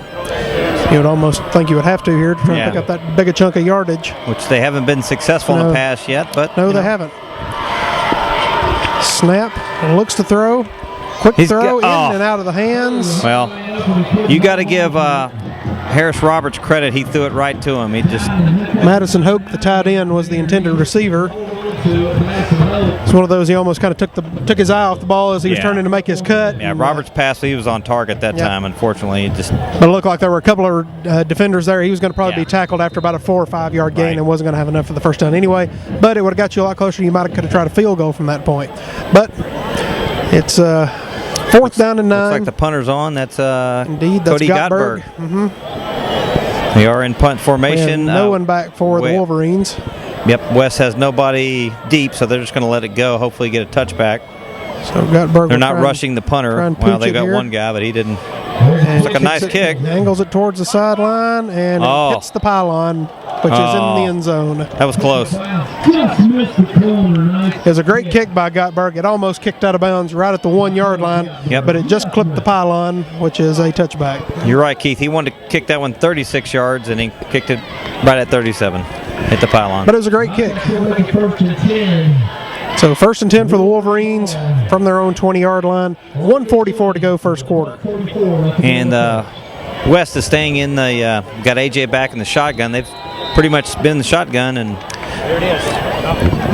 [SPEAKER 1] You would almost think you would have to here to try and pick up that big a chunk of yardage.
[SPEAKER 2] Which they haven't been successful in the pass yet, but
[SPEAKER 1] no, they haven't. Snap, looks to throw. Quick throw in and out of the hands.
[SPEAKER 2] Well, you got to give Harris Roberts credit. He threw it right to him. He just
[SPEAKER 1] Madison Hoke, the tight end, was the intended receiver. It's one of those he almost kind of took his eye off the ball as he was turning to make his cut.
[SPEAKER 2] Yeah, Roberts' pass, he was on target that time. Unfortunately, but
[SPEAKER 1] it looked like there were a couple of defenders there. He was going to probably be tackled after about a 4 or 5 yard gain and wasn't going to have enough for the first down anyway. But it would have got you a lot closer. You might have could have tried a field goal from that point. But it's 4th down and 9.
[SPEAKER 2] Looks like the punter's on. That's
[SPEAKER 1] indeed, that's
[SPEAKER 2] Cody Gottberg. They are in punt formation.
[SPEAKER 1] No one back for the Wolverines.
[SPEAKER 2] Yep, West has nobody deep, so they're just going to let it go. Hopefully get a touchback.
[SPEAKER 1] So Gottberg.
[SPEAKER 2] They're not rushing the punter. Well, they got one guy, but he didn't. It's like a nice kick.
[SPEAKER 1] Angles it towards the sideline and it hits the pylon, which is in the end zone.
[SPEAKER 2] That was close.
[SPEAKER 1] It was a great kick by Gottberg. It almost kicked out of bounds right at the 1 yard line, but it just clipped the pylon, which is a touchback.
[SPEAKER 2] You're right, Keith. He wanted to kick that one 36 yards, and he kicked it right at 37. Hit the pylon.
[SPEAKER 1] But it was a great kick. So 1st and 10 for the Wolverines from their own 20-yard line. 1:44 to go first quarter.
[SPEAKER 2] And West is staying in the got AJ back in the shotgun. They've pretty much been the shotgun, and
[SPEAKER 4] there it is.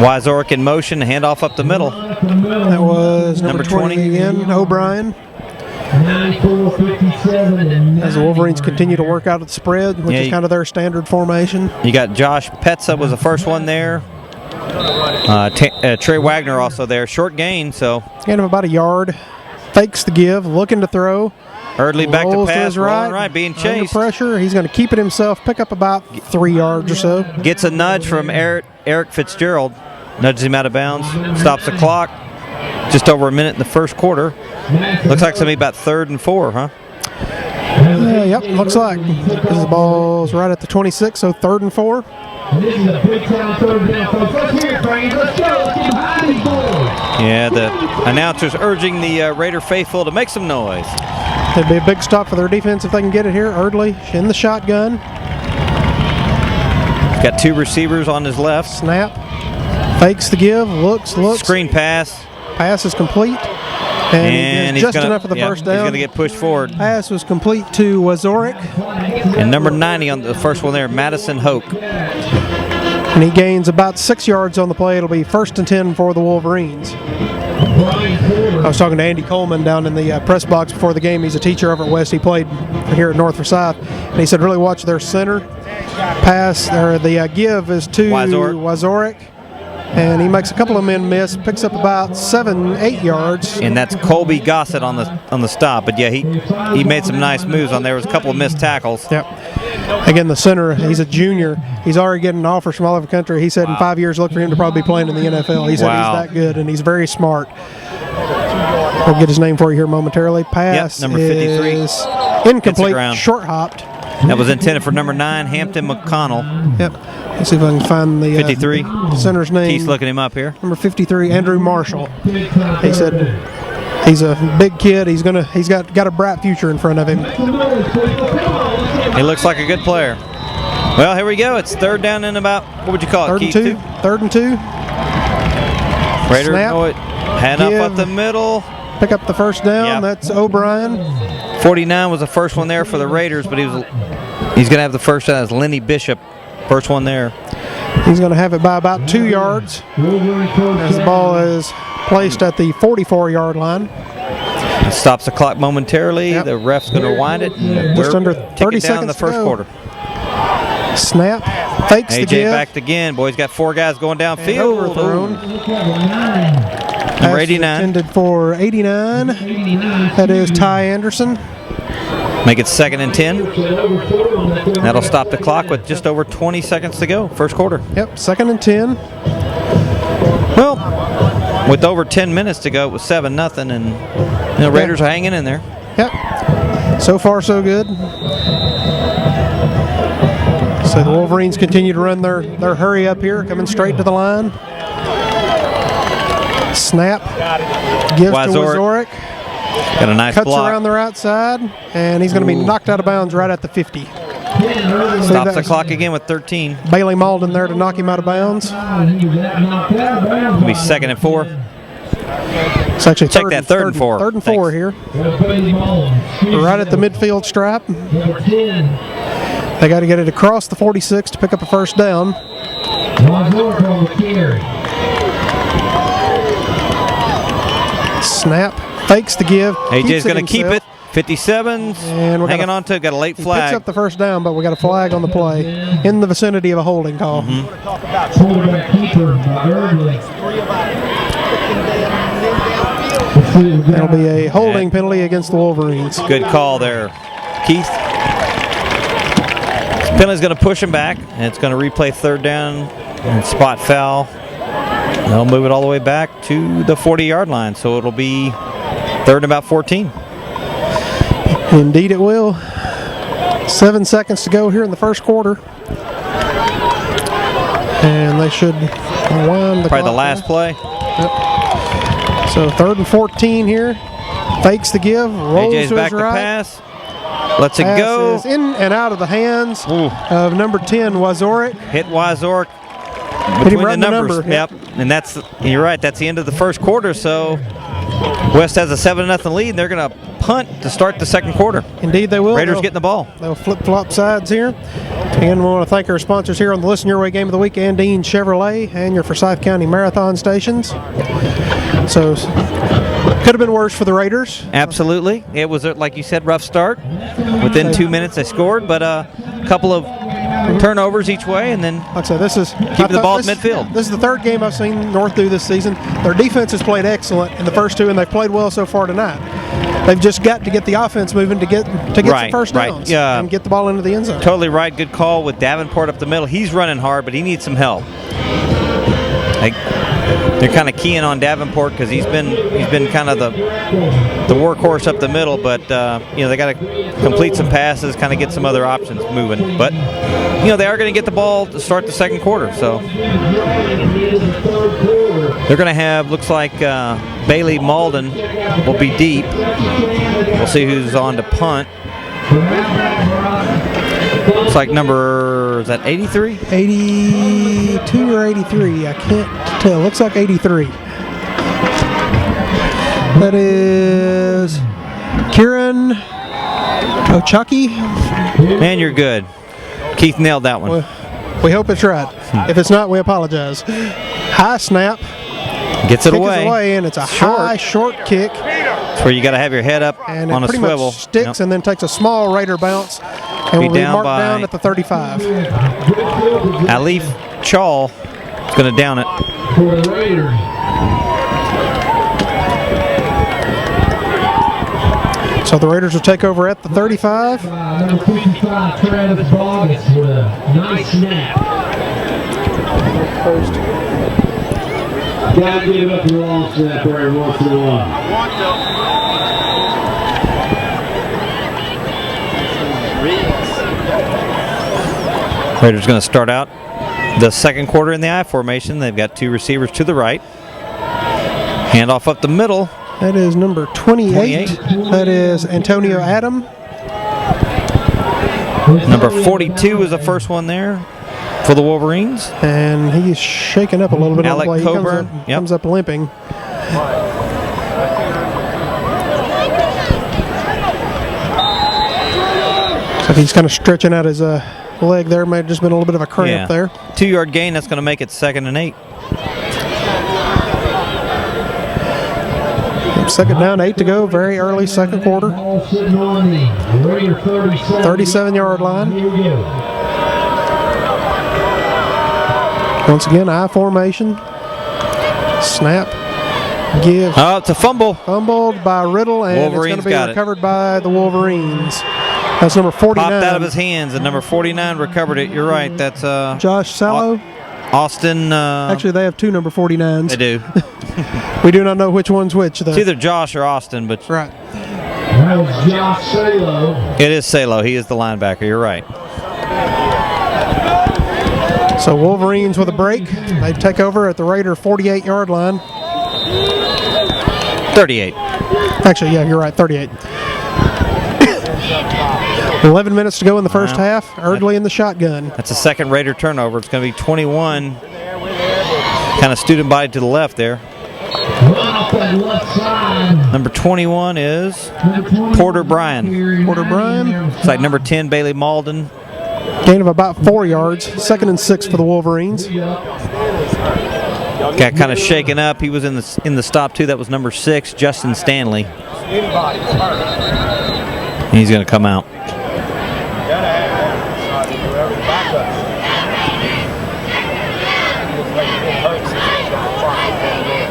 [SPEAKER 2] Wyzorek in motion, handoff up the middle.
[SPEAKER 1] That was number 20 again, O'Brien. As the Wolverines continue to work out of the spread, which is kind of their standard formation.
[SPEAKER 2] You got Josh Petza was the first one there. Trey Wagner also there. Short gain, so.
[SPEAKER 1] Gain of about a yard. Fakes the give, looking to throw.
[SPEAKER 2] Early back to pass,
[SPEAKER 1] his right,
[SPEAKER 2] being chased.
[SPEAKER 1] Under pressure, he's going to keep it himself, pick up about 3 yards or so.
[SPEAKER 2] Gets a nudge from Eric Fitzgerald. Nudges him out of bounds, stops the clock. Just over a minute in the first quarter. Looks like it's going to be about 3rd and 4, huh?
[SPEAKER 1] Yep, looks like. The ball's right at the 26, so 3rd and 4.
[SPEAKER 3] This is a big time 3rd down, folks. Let's hear it, Frank. Let's go. Let's get behind these boys.
[SPEAKER 2] Yeah, the announcers urging the Raider faithful to make some noise.
[SPEAKER 1] It'd be a big stop for their defense if they can get it here. Erdley in the shotgun.
[SPEAKER 2] He's got 2 receivers on his left.
[SPEAKER 1] Snap. Fakes the give. Looks.
[SPEAKER 2] Screen pass.
[SPEAKER 1] Pass is complete. And he's just enough of the first down.
[SPEAKER 2] He's going to get pushed forward.
[SPEAKER 1] Pass was complete to Wyzorek.
[SPEAKER 2] And number 90 on the first one there, Madison Hoke.
[SPEAKER 1] And he gains about 6 yards on the play. It'll be 1st and 10 for the Wolverines. I was talking to Andy Coleman down in the press box before the game. He's a teacher over at West. He played here at North Forsyth. And he said really watch their center pass, or the give is to Wazorek. And he makes a couple of men miss, picks up about 7-8 yards.
[SPEAKER 2] And that's Colby Gossett on the stop. But yeah, he made some nice moves on there. Was a couple of missed tackles.
[SPEAKER 1] Yep. Again, the center, he's a junior. He's already getting offers from all over the country. He said in 5 years, look for him to probably be playing in the NFL. He said he's that good, and he's very smart. We'll get his name for you here momentarily. Pass
[SPEAKER 2] number 53.
[SPEAKER 1] is incomplete, short hopped.
[SPEAKER 2] That was intended for number 9, Hampton McConnell.
[SPEAKER 1] Yep. Let's see if I can find the
[SPEAKER 2] 53
[SPEAKER 1] center's name.
[SPEAKER 2] Keith's looking him up here.
[SPEAKER 1] Number 53, Andrew Marshall. He said he's a big kid. He's got a bright future in front of him.
[SPEAKER 2] He looks like a good player. Well, here we go. It's 3rd down and about, what would you call it, Keith?
[SPEAKER 1] 3rd and 2.
[SPEAKER 2] Raiders
[SPEAKER 1] Snap.
[SPEAKER 2] know it. Hand up at the middle.
[SPEAKER 1] Pick up the first down. Yep. That's O'Brien.
[SPEAKER 2] 49 was the first one there for the Raiders, but he's going to have the first down as Lenny Bishop. First one there.
[SPEAKER 1] He's going to have it by about 2 yards as the ball is placed at the 44-yard line.
[SPEAKER 2] It stops the clock momentarily. Yep. The ref's going to wind it.
[SPEAKER 1] Just under 30 seconds
[SPEAKER 2] in the first quarter.
[SPEAKER 1] Snap. Fakes the give.
[SPEAKER 2] AJ backed again. Boy, he's got 4 guys going downfield.
[SPEAKER 1] Overthrown.
[SPEAKER 2] Number 89.
[SPEAKER 1] Intended for 89. That is Ty Anderson.
[SPEAKER 2] Make it 2nd and 10. That'll stop the clock with just over 20 seconds to go. First quarter.
[SPEAKER 1] Yep, 2nd and 10.
[SPEAKER 2] Well, with over 10 minutes to go, it was 7-0, and the Raiders are hanging in there.
[SPEAKER 1] Yep. So far, so good. So the Wolverines continue to run their hurry up here, coming straight to the line. Snap. Gives to Wazorek.
[SPEAKER 2] Got a nice
[SPEAKER 1] Cuts
[SPEAKER 2] block.
[SPEAKER 1] Around the right side, and he's going to be knocked out of bounds right at the 50.
[SPEAKER 2] Stops the clock again with 13.
[SPEAKER 1] Bailey Malden there to knock him out of bounds.
[SPEAKER 2] It'll be 2nd and 4.
[SPEAKER 1] It's actually
[SPEAKER 2] check that 3rd and 4.
[SPEAKER 1] 3rd and 4 here. Right at the midfield stripe. They got to get it across the 46 to pick up a first down. Snap. Fakes the give.
[SPEAKER 2] AJ's going to keep it. 57's and we're hanging on to it. Got a late flag.
[SPEAKER 1] Picks up the first down, but we got a flag on the play in the vicinity of a holding call. There'll be a holding penalty against the Wolverines.
[SPEAKER 2] Good call there, Keith. This penalty's going to push him back, and it's going to replay 3rd down and spot foul. They'll move it all the way back to the 40-yard line, so it'll be 3rd and about 14.
[SPEAKER 1] Indeed it will. 7 seconds to go here in the first quarter. And they should wind the
[SPEAKER 2] probably the
[SPEAKER 1] clock
[SPEAKER 2] last play.
[SPEAKER 1] Yep. So 3rd and 14 here. Fakes the give. Rolls
[SPEAKER 2] AJ's
[SPEAKER 1] to
[SPEAKER 2] back
[SPEAKER 1] his
[SPEAKER 2] to
[SPEAKER 1] right.
[SPEAKER 2] pass. Lets it go.
[SPEAKER 1] Is in and out of the hands of number 10, Wazorek.
[SPEAKER 2] Hit Wazorek between the numbers. Yep. And you're right, that's the end of the first quarter, so West has a 7-0 lead, and they're going to punt to start the second quarter.
[SPEAKER 1] Indeed they will.
[SPEAKER 2] Raiders getting the ball.
[SPEAKER 1] They'll flip-flop sides here. And we want to thank our sponsors here on the Listen Your Way Game of the Week, Andine Chevrolet and your Forsyth County Marathon stations. So could have been worse for the Raiders.
[SPEAKER 2] Absolutely. It was, like you said, rough start. Within 2 minutes they scored, but a couple of turnovers each way, and then
[SPEAKER 1] like I said, this is
[SPEAKER 2] keeping the ball at midfield.
[SPEAKER 1] This is the 3rd game I've seen North do this season. Their defense has played excellent in the first 2, and they've played well so far tonight. They've just got to get the offense moving to get some first downs and get the ball into the end zone.
[SPEAKER 2] Totally right. Good call with Davenport up the middle. He's running hard, but he needs some help. They're kind of keying on Davenport because he's been kind of the workhorse up the middle, but they got to complete some passes, kind of get some other options moving. But they are going to get the ball to start the second quarter, so they're going to have, looks like Bailey Malden will be deep. We'll see who's on to punt. Looks like number, is that 83?
[SPEAKER 1] 82 or 83, I can't tell. Looks like 83. That is Kieran Ochaki.
[SPEAKER 2] Man, you're good. Keith nailed that one.
[SPEAKER 1] We hope it's right. If it's not, we apologize. High snap.
[SPEAKER 2] Gets it
[SPEAKER 1] Kick
[SPEAKER 2] away.
[SPEAKER 1] is away, and it's a high, short kick.
[SPEAKER 2] That's where you got to have your head up
[SPEAKER 1] And
[SPEAKER 2] on
[SPEAKER 1] it
[SPEAKER 2] a
[SPEAKER 1] pretty
[SPEAKER 2] swivel.
[SPEAKER 1] much sticks and then takes a small Raider bounce. And will be
[SPEAKER 2] down
[SPEAKER 1] marked
[SPEAKER 2] by-
[SPEAKER 1] down at the 35.
[SPEAKER 2] Alif Chal is going to down it.
[SPEAKER 3] For the Raiders.
[SPEAKER 1] So the Raiders will take over at the 35.
[SPEAKER 3] Number 55, Travis Bogus with a nice snap. Gotta give up your long snap every once in a while.
[SPEAKER 2] Raiders going to start out the second quarter in the I formation. They've got two receivers to the right. Handoff up the middle.
[SPEAKER 1] That is number 28. That is Antonio Adam.
[SPEAKER 2] Number 42 is the first one there for the Wolverines.
[SPEAKER 1] And he's shaken up a little bit on the
[SPEAKER 2] Alec
[SPEAKER 1] play. He
[SPEAKER 2] Coburn,
[SPEAKER 1] comes up limping. So he's kind of stretching out his leg there. Might have just been a little bit of a cramp there.
[SPEAKER 2] 2-yard gain. That's going to make it 2nd and 8.
[SPEAKER 1] Second down, 8 to go. Very early second quarter. 37-yard line.
[SPEAKER 3] Here we go.
[SPEAKER 1] Once again, I formation. Snap. Give.
[SPEAKER 2] Oh, it's a fumble.
[SPEAKER 1] Fumbled by Riddle, and
[SPEAKER 2] Wolverines
[SPEAKER 1] it's going
[SPEAKER 2] got
[SPEAKER 1] to
[SPEAKER 2] it.
[SPEAKER 1] be recovered by the Wolverines. That's number 49.
[SPEAKER 2] Popped out of his hands, and number 49 recovered it. You're right. That's
[SPEAKER 1] Josh Sallow.
[SPEAKER 2] Austin.
[SPEAKER 1] Actually, they have two number 49s.
[SPEAKER 2] They do.
[SPEAKER 1] We do not know which one's which, though.
[SPEAKER 2] It's either Josh or Austin, but
[SPEAKER 1] Right.
[SPEAKER 3] That was Josh Salo.
[SPEAKER 2] it is Salo. He is the linebacker. You're right.
[SPEAKER 1] So Wolverines with a break. They take over at the Raider 48-yard line.
[SPEAKER 2] 38.
[SPEAKER 1] Actually, yeah, you're right, 38. 11 minutes to go in the first half. Erdley in the shotgun.
[SPEAKER 2] That's a second Raider turnover. It's going to be 21. Kind of student body to the left there.
[SPEAKER 3] Run off that left side.
[SPEAKER 2] Number 21 is
[SPEAKER 3] Number 21,
[SPEAKER 2] Porter Bryan.
[SPEAKER 1] Porter Bryan.
[SPEAKER 2] It's like number 10, Bailey Malden.
[SPEAKER 1] Gain of about 4 yards. 2nd and 6 for the Wolverines.
[SPEAKER 2] Got kind of shaken up. He was in the stop too. That was number 6, Justin Stanley. He's going to come out.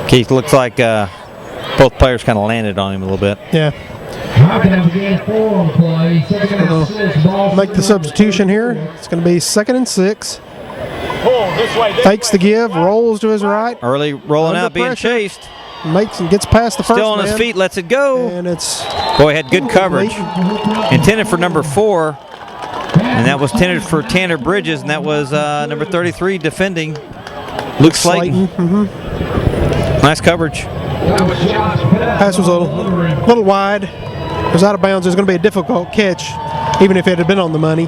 [SPEAKER 2] Keith, looks like both players kind of landed on him a little bit.
[SPEAKER 1] Yeah. Make the substitution here. It's going to be 2nd and 6. Fakes the give, rolls to his right.
[SPEAKER 2] Early rolling
[SPEAKER 1] Under
[SPEAKER 2] out, being
[SPEAKER 1] pressure.
[SPEAKER 2] chased.
[SPEAKER 1] Makes and gets past the first
[SPEAKER 2] Still on his
[SPEAKER 1] man.
[SPEAKER 2] feet, lets it go.
[SPEAKER 1] And it's
[SPEAKER 2] Boy, had good coverage. Intended for number 4. And that was intended for Tanner Bridges, and that was number 33 defending, Luke Slayton. Nice coverage.
[SPEAKER 1] Pass was a little wide. It was out of bounds. It was going to be a difficult catch, even if it had been on the money.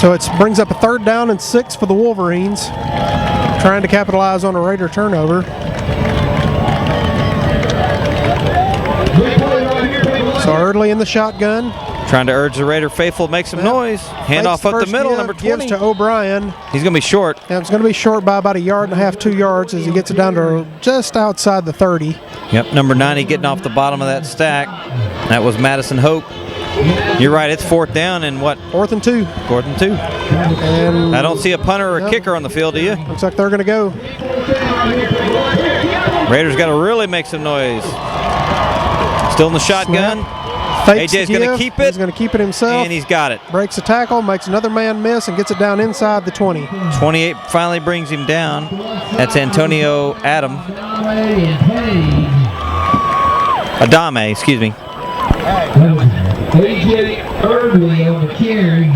[SPEAKER 1] So it brings up a 3rd down and 6 for the Wolverines, trying to capitalize on a Raider turnover. So early in the shotgun.
[SPEAKER 2] Trying to urge the Raider faithful to make some noise. Handoff up the middle, number 20.
[SPEAKER 1] Gives to O'Brien.
[SPEAKER 2] He's going to be short.
[SPEAKER 1] Yeah, it's going to be short by about 1.5 yards, 2 yards as he gets it down to just outside the 30.
[SPEAKER 2] Yep, number 90 getting off the bottom of that stack. That was Madison Hope. You're right, it's 4th down and what?
[SPEAKER 1] 4th and 2.
[SPEAKER 2] 4th and 2.
[SPEAKER 1] And
[SPEAKER 2] I don't see a punter or a kicker on the field, do you?
[SPEAKER 1] looks like they're going to go.
[SPEAKER 2] Raiders got to really make some noise. Still in the shotgun.
[SPEAKER 1] Fakes
[SPEAKER 2] AJ's
[SPEAKER 1] the
[SPEAKER 2] going to
[SPEAKER 1] give.
[SPEAKER 2] keep it.
[SPEAKER 1] He's going to keep it himself.
[SPEAKER 2] And he's got it.
[SPEAKER 1] Breaks a tackle, makes another man miss, and gets it down inside the 20.
[SPEAKER 2] 28 finally brings him down. That's Antonio Adame, excuse me.
[SPEAKER 3] AJ Erdley on the carry.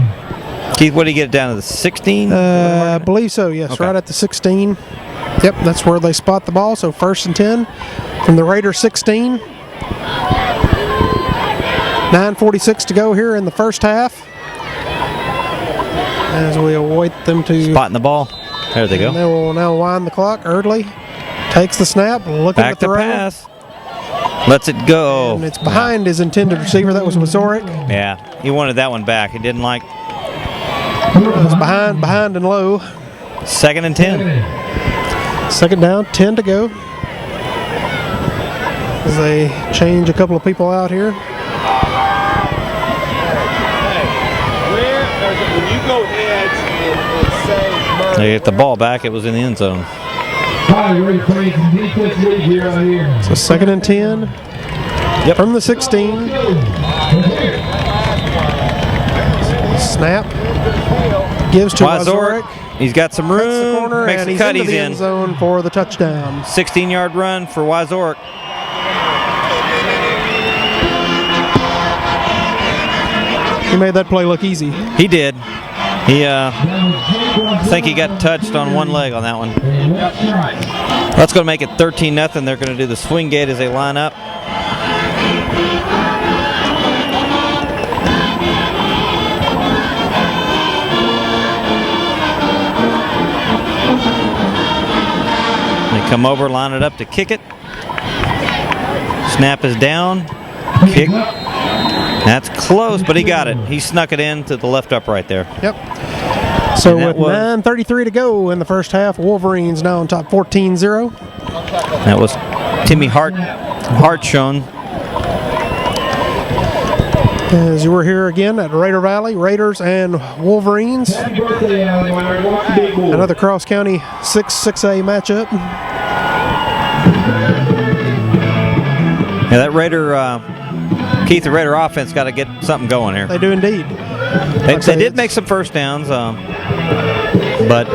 [SPEAKER 2] Keith, what did he get it down to, the 16?
[SPEAKER 1] I believe so, yes,
[SPEAKER 2] Okay.
[SPEAKER 1] right at the 16. Yep, that's where they spot the ball, so 1st and 10 from the Raider 16. 9:46 to go here in the first half. As we await them to...
[SPEAKER 2] Spotting the ball. There they
[SPEAKER 1] And
[SPEAKER 2] go.
[SPEAKER 1] they will now wind the clock. Erdley takes the snap, looking
[SPEAKER 2] Back
[SPEAKER 1] at the
[SPEAKER 2] to
[SPEAKER 1] throw.
[SPEAKER 2] pass. Lets it go.
[SPEAKER 1] And it's behind his intended receiver. That was Mazorek.
[SPEAKER 2] Yeah, he wanted that one back. He didn't like
[SPEAKER 1] It's behind and low.
[SPEAKER 2] 2nd and 10.
[SPEAKER 1] 2nd down, 10 to go. As they change a couple of people out here.
[SPEAKER 4] When you go heads and say Murray,
[SPEAKER 2] They get the ball back. It was in the end zone.
[SPEAKER 1] So 2nd and 10.
[SPEAKER 2] Yep.
[SPEAKER 1] From the 16. Snap. Gives to
[SPEAKER 2] Wyzorek. He's got some
[SPEAKER 1] Cuts the
[SPEAKER 2] room.
[SPEAKER 1] corner,
[SPEAKER 2] Makes
[SPEAKER 1] and
[SPEAKER 2] the
[SPEAKER 1] he's
[SPEAKER 2] cut.
[SPEAKER 1] into
[SPEAKER 2] He's
[SPEAKER 1] the
[SPEAKER 2] in.
[SPEAKER 1] end zone for the touchdown.
[SPEAKER 2] 16-yard run for Wyzorek.
[SPEAKER 1] He made that play look easy.
[SPEAKER 2] He did. He, I think he got touched on one leg on that one. That's going to make it 13-0. They're going to do the swing gate as they line up. They come over, line it up to kick it. Snap is down. Kick. That's close, but he got it. He snuck it in to the left upright there.
[SPEAKER 1] Yep. So
[SPEAKER 2] And that
[SPEAKER 1] with
[SPEAKER 2] was-
[SPEAKER 1] 9:33 to go in the first half, Wolverines now on top 14-0.
[SPEAKER 2] That was Timmy Hartshone.
[SPEAKER 1] As you were here again at Raider Valley, Raiders and Wolverines. Another cross-county 6A matchup.
[SPEAKER 2] Yeah, that Raider, Keith, the Raider offense got to get something going here.
[SPEAKER 1] They do indeed.
[SPEAKER 2] They did make some first downs, but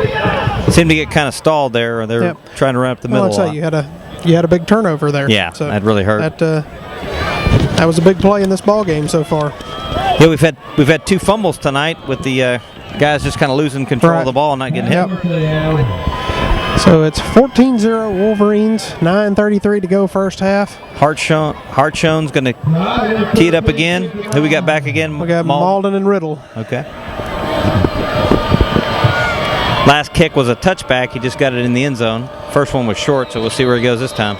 [SPEAKER 2] seemed to get kind of stalled there. They're
[SPEAKER 1] Yep.
[SPEAKER 2] trying to run up the middle.
[SPEAKER 1] Well, I'd say you had a big turnover there.
[SPEAKER 2] Yeah, that really hurt.
[SPEAKER 1] That was a big play in this ball game so far.
[SPEAKER 2] Yeah, we've had 2 fumbles tonight with the guys just kind of losing control of the ball and not getting hit.
[SPEAKER 1] Yep. So it's 14-0 Wolverines, 9:33 to go first half.
[SPEAKER 2] Hartshone's going to tee it up again. Who we got back again?
[SPEAKER 1] We got Malden and Riddle.
[SPEAKER 2] Okay. Last kick was a touchback. He just got it in the end zone. First one was short, so we'll see where he goes this time.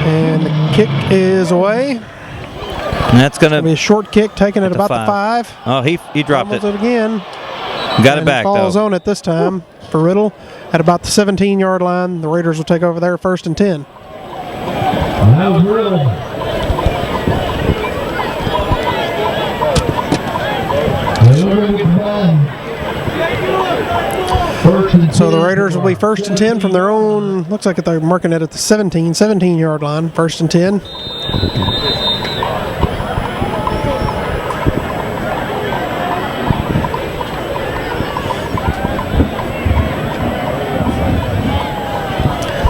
[SPEAKER 1] And the kick is away.
[SPEAKER 2] And that's going
[SPEAKER 1] It'll be
[SPEAKER 2] to
[SPEAKER 1] a short kick taken at
[SPEAKER 2] the
[SPEAKER 1] about the 5.
[SPEAKER 2] Oh, he dropped it.
[SPEAKER 1] Fumbles it again.
[SPEAKER 2] Got it
[SPEAKER 1] And
[SPEAKER 2] back,
[SPEAKER 1] falls
[SPEAKER 2] though.
[SPEAKER 1] on it this time for Riddle at about the 17-yard line. The Raiders will take over there 1st and 10. So the Raiders will be 1st and 10 from their own. Looks like they're marking it at the 17-yard line. 1st and 10.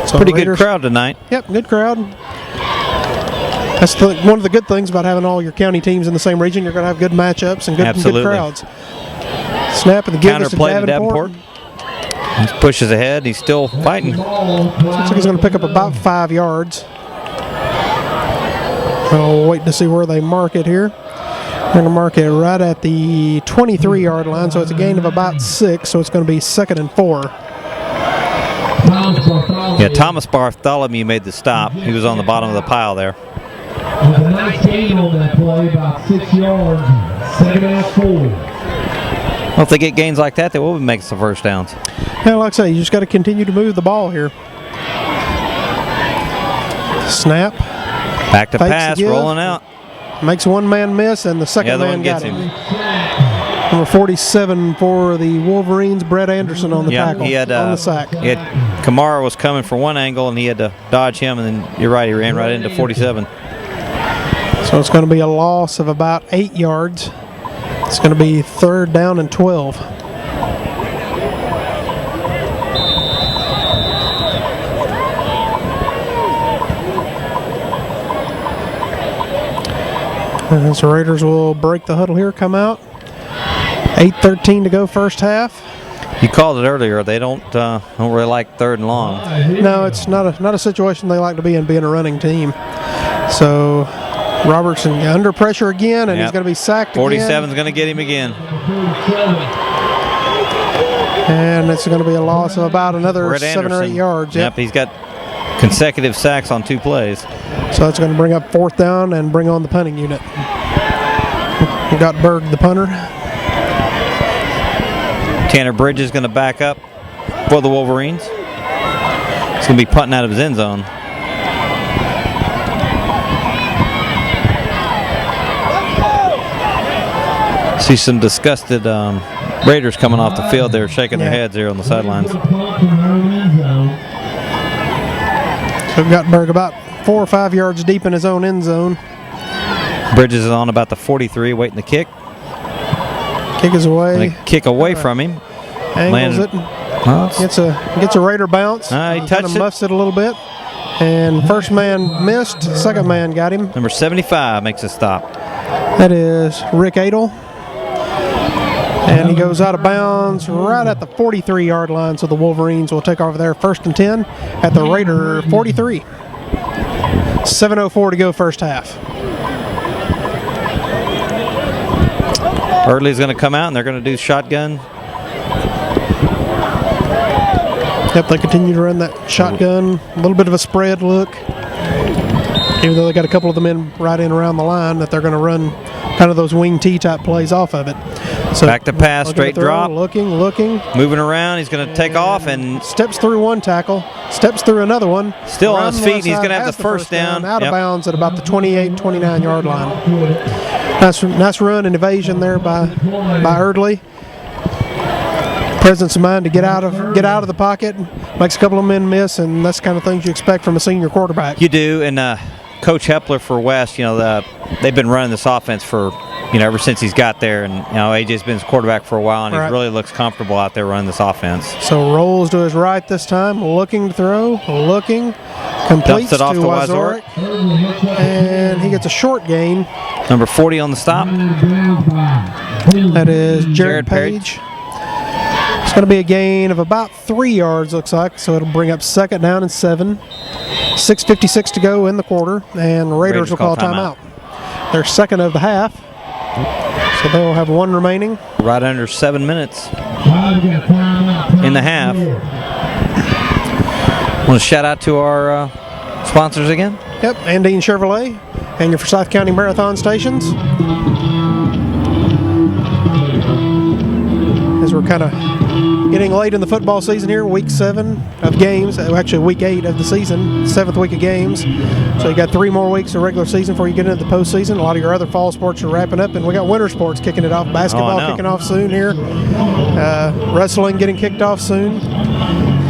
[SPEAKER 1] So
[SPEAKER 2] Pretty
[SPEAKER 1] the
[SPEAKER 2] good
[SPEAKER 1] Raiders-
[SPEAKER 2] crowd tonight.
[SPEAKER 1] Yep, good crowd. That's one of the good things about having all your county teams in the same region. You're going to have good matchups and good
[SPEAKER 2] Absolutely.
[SPEAKER 1] crowds. Snap and the give us to
[SPEAKER 2] Counterplay to
[SPEAKER 1] Davenport.
[SPEAKER 2] He pushes ahead. He's still fighting.
[SPEAKER 1] Looks like he's going to pick up about 5 yards. We'll wait to see where they mark it here. They're going to mark it right at the 23-yard line, so it's a gain of about 6, so it's going to be 2nd and 4.
[SPEAKER 2] Yeah, Thomas Bartholomew made the stop. He was on the bottom of the pile there.
[SPEAKER 3] With a nice gain on that play, about 6 yards, 2nd and 4.
[SPEAKER 2] Well, if they get gains like that, they will be making some first downs.
[SPEAKER 1] Yeah, like I say, you just got to continue to move the ball here. Snap.
[SPEAKER 2] Back to
[SPEAKER 1] Fakes
[SPEAKER 2] pass,
[SPEAKER 1] the give.
[SPEAKER 2] rolling out.
[SPEAKER 1] Makes one man miss, and the second
[SPEAKER 2] Yeah, the
[SPEAKER 1] man
[SPEAKER 2] one
[SPEAKER 1] got
[SPEAKER 2] gets
[SPEAKER 1] him.
[SPEAKER 2] him.
[SPEAKER 1] Number 47 for the Wolverines, Brett Anderson on the
[SPEAKER 2] Yeah,
[SPEAKER 1] tackle,
[SPEAKER 2] he had
[SPEAKER 1] on the sack.
[SPEAKER 2] Kamara was coming for one angle, and he had to dodge him, and then you're right, he ran right into 47.
[SPEAKER 1] So it's going to be a loss of about 8 yards. It's going to be 3rd down and 12. And so Raiders will break the huddle here, come out. 8:13 to go first half.
[SPEAKER 2] You called it earlier. They don't really like 3rd and long.
[SPEAKER 1] No, it's not a situation they like to be in, being a running team. So Robertson under pressure again, and he's going to be sacked
[SPEAKER 2] 47's
[SPEAKER 1] again.
[SPEAKER 2] going to get him again.
[SPEAKER 1] And it's going to be a loss of about another
[SPEAKER 2] Brett
[SPEAKER 1] 7 or 8
[SPEAKER 2] Anderson.
[SPEAKER 1] yards.
[SPEAKER 2] Yep, he's got consecutive sacks on 2 plays.
[SPEAKER 1] So that's going to bring up 4th down and bring on the punting unit. We got Berg, the punter.
[SPEAKER 2] Tanner Bridges going to back up for the Wolverines. He's going to be punting out of his end zone. See some disgusted Raiders coming off the field. They're shaking their heads here on the sidelines.
[SPEAKER 1] So Guttenberg about 4 or 5 yards deep in his own end zone.
[SPEAKER 2] Bridges is on about the 43, waiting to kick.
[SPEAKER 1] Kick is away.
[SPEAKER 2] Kick away from him.
[SPEAKER 1] Angles it.
[SPEAKER 2] Well,
[SPEAKER 1] Gets a Raider bounce.
[SPEAKER 2] He
[SPEAKER 1] Kind
[SPEAKER 2] touched
[SPEAKER 1] of
[SPEAKER 2] it.
[SPEAKER 1] muffs it a little bit. And first man missed. Second man got him.
[SPEAKER 2] Number 75 makes a stop.
[SPEAKER 1] That is Rick Adel. And he goes out of bounds right at the 43-yard line, so the Wolverines will take over there 1st and 10 at the Raider 43. 7:04 to go first half.
[SPEAKER 2] Early's going to come out, and they're going to do shotgun.
[SPEAKER 1] Yep, they continue to run that shotgun. A little bit of a spread look. Even though they got a couple of the men right in around the line, that they're going to run kind of those wing T type plays off of it. So
[SPEAKER 2] Back to pass, straight drop.
[SPEAKER 1] Looking.
[SPEAKER 2] Moving around, he's going to take off and
[SPEAKER 1] steps through one tackle, steps through another one.
[SPEAKER 2] Still on his
[SPEAKER 1] around
[SPEAKER 2] feet,
[SPEAKER 1] one
[SPEAKER 2] and he's
[SPEAKER 1] side,
[SPEAKER 2] going to have
[SPEAKER 1] has
[SPEAKER 2] the first down.
[SPEAKER 1] Out of bounds at about the 28, 29-yard line. Nice run and evasion there by Erdley. Presence of mind to get out of the pocket, makes a couple of men miss, and that's the kind of things you expect from a senior quarterback.
[SPEAKER 2] You do, and Coach Hepler for West, they've been running this offense for, ever since he's got there, and AJ's been his quarterback for a while, and he really looks comfortable out there running this offense.
[SPEAKER 1] So rolls to his right this time, looking to throw, completes
[SPEAKER 2] Dumps it off
[SPEAKER 1] to
[SPEAKER 2] to
[SPEAKER 1] Wazorek, and he gets a short gain.
[SPEAKER 2] Number 40 on the stop.
[SPEAKER 1] That is Jared Page. It's going to be a gain of about 3 yards, looks like, so it'll bring up 2nd down and 7. 6:56 to go in the quarter, and Raiders will call timeout. Their second of the half, so they'll have one remaining.
[SPEAKER 2] Right under 7 minutes in the half. Want to shout out to our sponsors again?
[SPEAKER 1] Yep, Andine Chevrolet and your Forsyth County Marathon stations. As we're kind of getting late in the football season here, week 7 of games, actually week 8 of the season, 7th week of games. So you got 3 more weeks of regular season before you get into the postseason. A lot of your other fall sports are wrapping up, and we got winter sports kicking it off. Basketball kicking off soon here. Wrestling getting kicked off soon.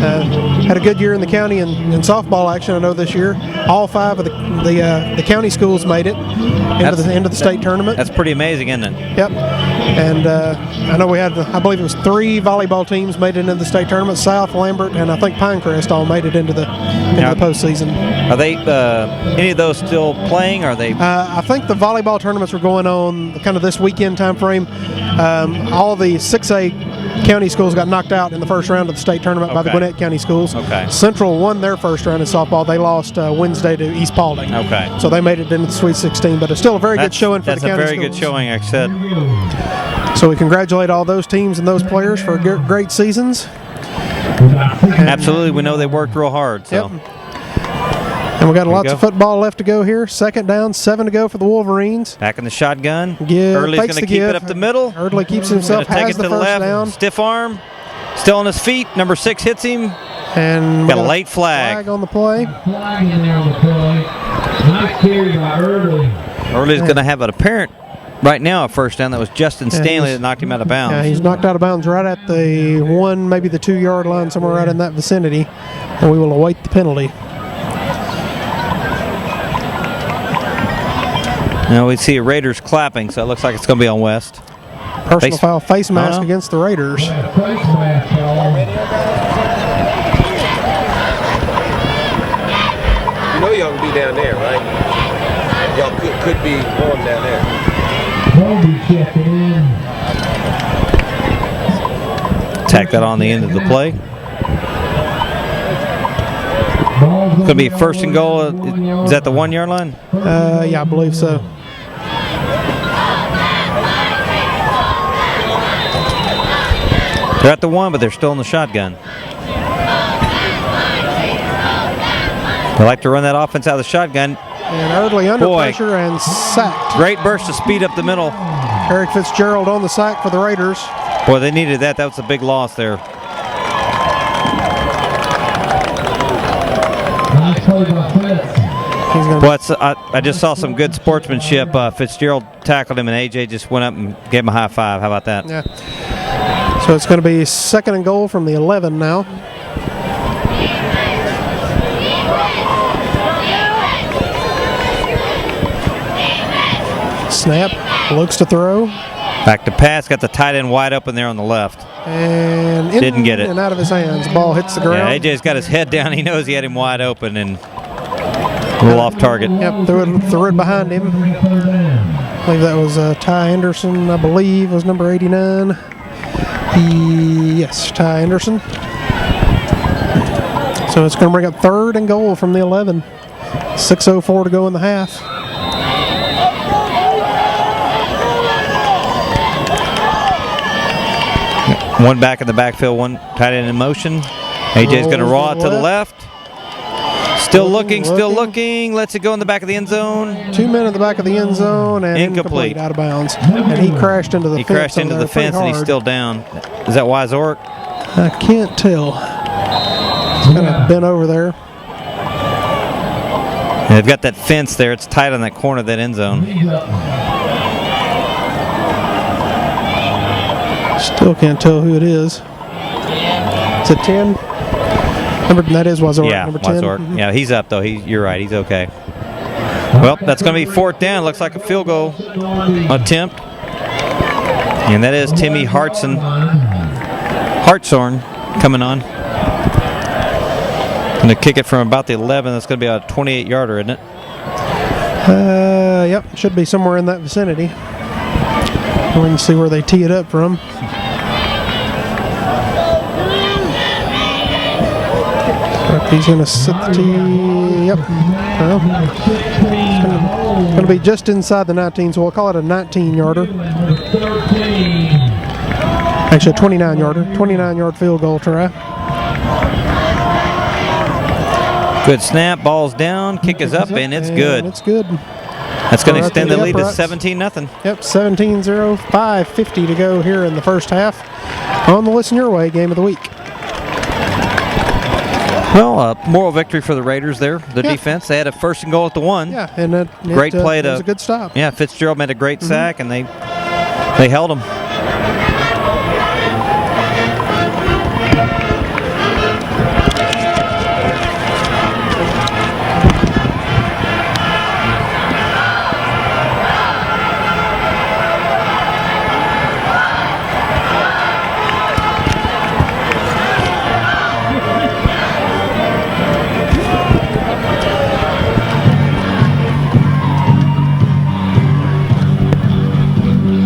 [SPEAKER 1] Had a good year in the county in softball action, I know, this year. All 5 of the county schools made it into the state tournament.
[SPEAKER 2] That's pretty amazing, isn't it?
[SPEAKER 1] Yep. And I know we had, I believe it was 3 volleyball teams made it into the state tournament. South, Lambert, and I think Pinecrest all made it into the postseason.
[SPEAKER 2] Are they any of those still playing? Are they?
[SPEAKER 1] I think the volleyball tournaments were going on kind of this weekend time frame. All the 6A county schools got knocked out in the first round of the state tournament by the Gwinnett County schools.
[SPEAKER 2] Okay.
[SPEAKER 1] Central won their first round in softball. They lost Wednesday to East Paulding.
[SPEAKER 2] Okay.
[SPEAKER 1] So they made it into the Sweet 16, but it's still a very good showing for the county schools.
[SPEAKER 2] That's a very good showing, like I said.
[SPEAKER 1] So we congratulate all those teams and those players for great seasons.
[SPEAKER 2] Absolutely. We know they worked real hard. So.
[SPEAKER 1] Yep. And we got lots of football left to go here. 2nd down, 7 to go for the Wolverines.
[SPEAKER 2] Back in the shotgun.
[SPEAKER 1] Early's
[SPEAKER 2] going to keep it up the middle.
[SPEAKER 1] Early keeps himself,
[SPEAKER 2] take it
[SPEAKER 1] the
[SPEAKER 2] to the
[SPEAKER 1] first
[SPEAKER 2] left.
[SPEAKER 1] down.
[SPEAKER 2] Stiff arm. Still on his feet. Number 6 hits him.
[SPEAKER 1] And
[SPEAKER 2] got a late flag
[SPEAKER 1] on the play.
[SPEAKER 3] Flag in there on the play. Nice carry by Early.
[SPEAKER 2] Early's going to have an apparent right now a first down. That was Justin Stanley that knocked him out of bounds.
[SPEAKER 1] Yeah, he's knocked out of bounds right at the 1, maybe the 2-yard line, somewhere right in that vicinity. And we will await the penalty.
[SPEAKER 2] Now we see Raiders clapping, so it looks like it's going to be on West.
[SPEAKER 1] Personal foul, face mask against the Raiders.
[SPEAKER 3] Face mask,
[SPEAKER 4] You know y'all can be down there, right? Y'all could be going down there.
[SPEAKER 2] Tack that on the end of the play. It's going to be 1st and goal. Is that the 1-yard line?
[SPEAKER 1] Yeah, I believe so.
[SPEAKER 2] They're at the 1, but they're still in the shotgun. They like to run that offense out of the shotgun.
[SPEAKER 1] And Eardley under pressure and sacked.
[SPEAKER 2] Great burst to speed up the middle.
[SPEAKER 1] Eric Fitzgerald on the sack for the Raiders.
[SPEAKER 2] Boy, they needed that. That was a big loss there.
[SPEAKER 3] Nice play by Fitz.
[SPEAKER 2] Well, I just saw some good sportsmanship. Fitzgerald tackled him, and AJ just went up and gave him a high five. How about that?
[SPEAKER 1] Yeah. So it's going to be 2nd and goal from the 11 now. Snap, looks to throw.
[SPEAKER 2] Back to pass, got the tight end wide open there on the left.
[SPEAKER 1] And
[SPEAKER 2] didn't get it.
[SPEAKER 1] And out of his hands. Ball hits the ground.
[SPEAKER 2] Yeah, AJ's got his head down. He knows he had him wide open and a little off target.
[SPEAKER 1] Yep, threw it behind him. I believe that was Ty Anderson, I believe, was number 89. Yes, Ty Anderson. So it's going to bring up 3rd and goal from the 11. 6:04 to go in the half.
[SPEAKER 2] One back in the backfield, one tight end in motion. AJ's going to roll out to the left. Still looking. Lets it go in the back of the end zone.
[SPEAKER 1] 2 men in the back of the end zone and incomplete, out of bounds. And he crashed into the fence.
[SPEAKER 2] He crashed into the fence and he's still down. Is that Wise Ork?
[SPEAKER 1] I can't tell. He's kind of bent over there.
[SPEAKER 2] And they've got that fence there. It's tight on that corner of that end zone.
[SPEAKER 1] Still can't tell who it is. It's a 10. That is Wazork,
[SPEAKER 2] yeah,
[SPEAKER 1] number 10.
[SPEAKER 2] Wazork. Yeah, he's up, though. You're right. He's okay. Well, that's going to be 4th down. Looks like a field goal attempt. And that is Timmy Hartsorn coming on. Going to kick it from about the 11. That's going to be a 28-yarder, isn't it?
[SPEAKER 1] Yep. Should be somewhere in that vicinity. We can see where they tee it up from. He's going to set the tee. Yep. Well, it's going to be just inside the 19, so we'll call it a 19-yarder. Actually, a 29-yarder. 29-yard field goal try.
[SPEAKER 2] Good snap. Ball's down. Kick is up, and it's good.
[SPEAKER 1] It's good.
[SPEAKER 2] That's going to extend the lead to 17-0.
[SPEAKER 1] Yep, 17-0. 5:50 to go here in the first half on the Listen Your Way Game of the Week.
[SPEAKER 2] Well, moral victory for the Raiders there. The defense, they had a 1st and goal at the 1.
[SPEAKER 1] Yeah, and
[SPEAKER 2] great play.
[SPEAKER 1] It was a good stop.
[SPEAKER 2] Yeah, Fitzgerald made a great sack, and they held him.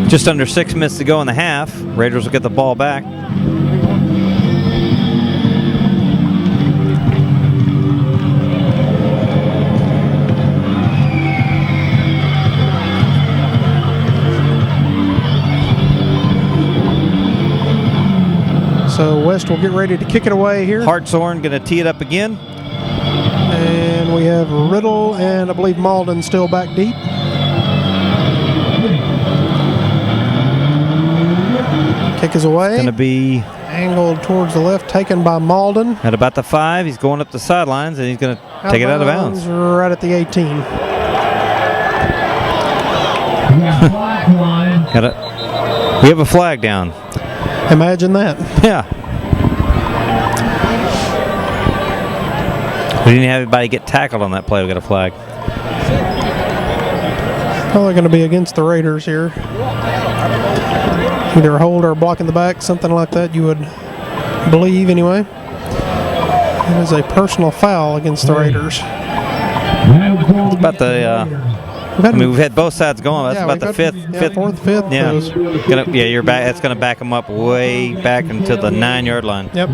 [SPEAKER 2] Just under 6 minutes to go in the half. Raiders will get the ball back.
[SPEAKER 1] So West will get ready to kick it away here.
[SPEAKER 2] Hartsorn going to tee it up again.
[SPEAKER 1] And we have Riddle and I believe Malden still back deep. Kick is away.
[SPEAKER 2] It's going to be
[SPEAKER 1] angled towards the left, taken by Malden.
[SPEAKER 2] At about the 5, he's going up the sidelines, and he's going to take it out of bounds.
[SPEAKER 1] Right at the 18.
[SPEAKER 2] We have a flag down.
[SPEAKER 1] Imagine that.
[SPEAKER 2] Yeah. We didn't have anybody get tackled on that play. We got a flag.
[SPEAKER 1] Probably going to be against the Raiders here. Either a hold or a block in the back, something like that, you would believe anyway. It is a personal foul against the Raiders.
[SPEAKER 2] It's about the, we've had both sides going. That's about the fifth.
[SPEAKER 1] Fourth, fifth.
[SPEAKER 2] Yeah, you're back. That's going to back them up way back into the 9-yard line.
[SPEAKER 1] Yep.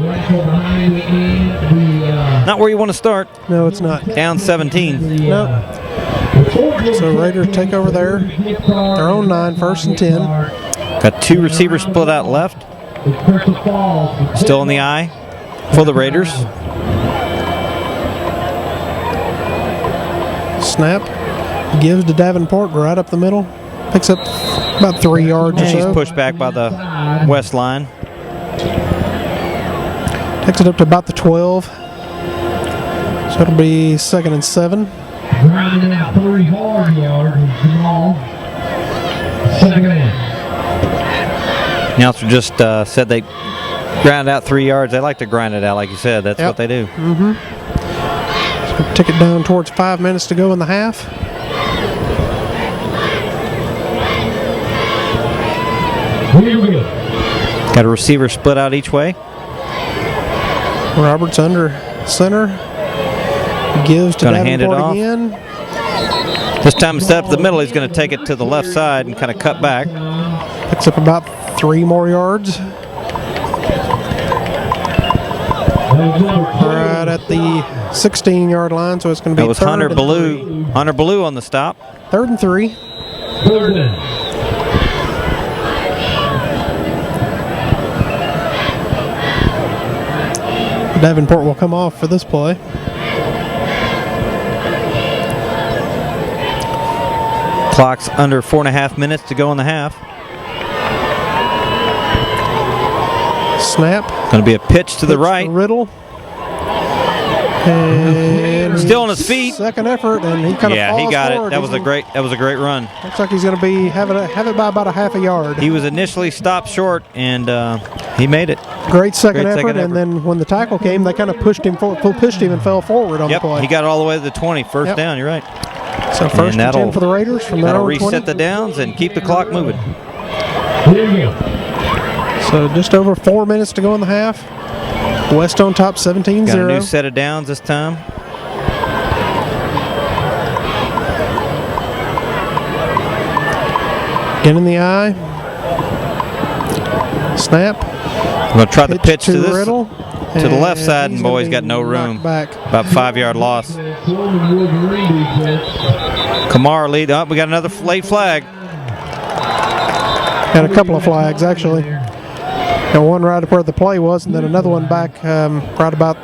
[SPEAKER 2] Not where you want to start.
[SPEAKER 1] No, it's not.
[SPEAKER 2] Down 17.
[SPEAKER 1] Nope. So Raiders take over their own 9, 1st and 10.
[SPEAKER 2] Got 2 receivers split out left. Still in the eye for the Raiders.
[SPEAKER 1] Snap. Gives to Davenport right up the middle. Picks up About 3 yards or
[SPEAKER 2] And he's
[SPEAKER 1] so.
[SPEAKER 2] pushed back by the west line.
[SPEAKER 1] Takes it up to about the 12. So it'll be 2nd and 7.
[SPEAKER 3] Grounding out 3 hard yards is Jamal. 2nd and.
[SPEAKER 2] Announcer just said they ground out 3 yards. They like to grind it out, like you said. That's what they do.
[SPEAKER 1] So take it down towards 5 minutes to go in the half.
[SPEAKER 3] Here we go.
[SPEAKER 2] Got a receiver split out each way.
[SPEAKER 1] Roberts under center. Gives to
[SPEAKER 2] Gonna hand it
[SPEAKER 1] Davenport
[SPEAKER 2] off.
[SPEAKER 1] again.
[SPEAKER 2] This time instead of the middle, he's going to take it to the left side and kind of cut back.
[SPEAKER 1] Picks up about 3 more yards. Right at the 16-yard line, so it's going to be
[SPEAKER 2] That was
[SPEAKER 1] 3rd
[SPEAKER 2] Hunter
[SPEAKER 1] and
[SPEAKER 2] Ballou.
[SPEAKER 1] 3.
[SPEAKER 2] Hunter Ballou on the stop.
[SPEAKER 1] 3rd and 3.
[SPEAKER 3] 3rd and.
[SPEAKER 1] Davenport will come off for this play.
[SPEAKER 2] Clock's under 4.5 minutes to go in the half.
[SPEAKER 1] Snap.
[SPEAKER 2] Going to be a pitch to the
[SPEAKER 1] Pitch
[SPEAKER 2] right.
[SPEAKER 1] Riddle. And
[SPEAKER 2] Still on his feet.
[SPEAKER 1] Second effort, and he kind of
[SPEAKER 2] Yeah,
[SPEAKER 1] falls
[SPEAKER 2] he got
[SPEAKER 1] forward.
[SPEAKER 2] it. That was a great run.
[SPEAKER 1] Looks like he's going to be have it by about a half a yard.
[SPEAKER 2] He was initially stopped short, and he made it.
[SPEAKER 1] Great second
[SPEAKER 2] Great
[SPEAKER 1] effort,
[SPEAKER 2] second
[SPEAKER 1] and then when the tackle came, they kind of pushed him and fell forward on
[SPEAKER 2] Yep,
[SPEAKER 1] the play.
[SPEAKER 2] he got all the way to the 20. First
[SPEAKER 1] Yep.
[SPEAKER 2] down, you're right.
[SPEAKER 1] So first and
[SPEAKER 2] that'll-
[SPEAKER 1] 10 for the Raiders from their
[SPEAKER 2] That'll
[SPEAKER 1] own
[SPEAKER 2] reset
[SPEAKER 1] 20.
[SPEAKER 2] the downs and keep the clock moving.
[SPEAKER 3] Here we go.
[SPEAKER 1] So just over 4 minutes to go in the half. West on top, 17-0.
[SPEAKER 2] Got a new set of downs this time.
[SPEAKER 1] Get in the eye. Snap.
[SPEAKER 2] I'm going to try the pitch to this
[SPEAKER 1] Riddle.
[SPEAKER 2] to the left
[SPEAKER 1] And
[SPEAKER 2] side,
[SPEAKER 1] he's
[SPEAKER 2] and
[SPEAKER 1] gonna
[SPEAKER 2] boy's
[SPEAKER 1] be
[SPEAKER 2] got no room.
[SPEAKER 1] knocked back.
[SPEAKER 2] About 5-yard loss.
[SPEAKER 3] Wolverine defense.
[SPEAKER 2] Kamar lead up. We got another late flag.
[SPEAKER 1] Had a couple of flags, actually. And one right up where the play was, and then another one back right about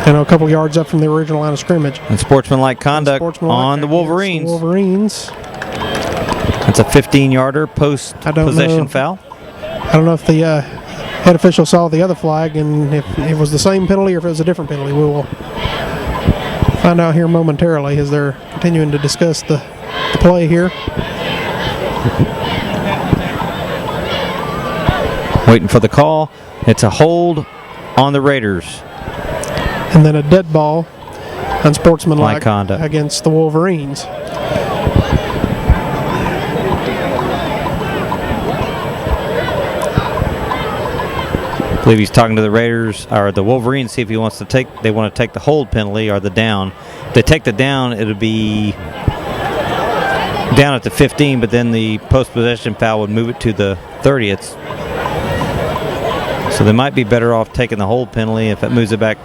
[SPEAKER 1] a couple yards up from the original line of scrimmage.
[SPEAKER 2] And sportsmanlike conduct
[SPEAKER 1] Sportsmanlike
[SPEAKER 2] on the
[SPEAKER 1] against
[SPEAKER 2] Wolverines.
[SPEAKER 1] the Wolverines.
[SPEAKER 2] It's a 15-yarder
[SPEAKER 1] I don't
[SPEAKER 2] post-possession
[SPEAKER 1] know.
[SPEAKER 2] foul.
[SPEAKER 1] I don't know if the head official saw the other flag and if it was the same penalty or if it was a different penalty. We will find out here momentarily as they're continuing to discuss the play here.
[SPEAKER 2] Waiting for the call. It's a hold on the Raiders.
[SPEAKER 1] And then a dead ball, unsportsmanlike
[SPEAKER 2] Like conduct.
[SPEAKER 1] against the Wolverines.
[SPEAKER 2] I believe he's talking to the Raiders or the Wolverines, see if he wants to take. They want to take the hold penalty or the down. If they take the down, it'll be down at the 15, but then the post-possession foul would move it to the 30th. So they might be better off taking the hold penalty if it moves it back.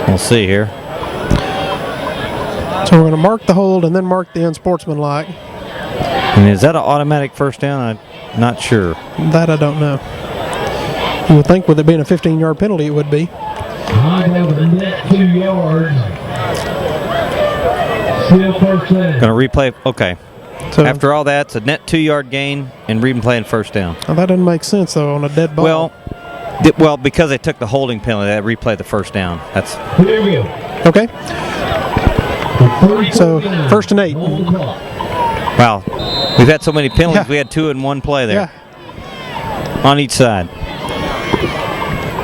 [SPEAKER 2] We'll see here.
[SPEAKER 1] So we're going to mark the hold and then mark the unsportsmanlike.
[SPEAKER 2] And is that an automatic first down? I'm not sure.
[SPEAKER 1] That I don't know. You would think with it being a 15-yard penalty, it would be.
[SPEAKER 3] I have a net 2 yards. Still first down.
[SPEAKER 2] Going to replay. Okay.
[SPEAKER 1] So
[SPEAKER 2] After all that, it's a net 2-yard gain and replaying first down.
[SPEAKER 1] well, that doesn't make sense though on a dead ball.
[SPEAKER 2] Well, because they took the holding penalty, they replayed the first down. That's
[SPEAKER 3] Here we go.
[SPEAKER 1] Okay. So 1st and 8.
[SPEAKER 2] wow. We've had so many penalties.
[SPEAKER 1] Yeah.
[SPEAKER 2] We had 2 in one play there
[SPEAKER 1] Yeah.
[SPEAKER 2] on each side.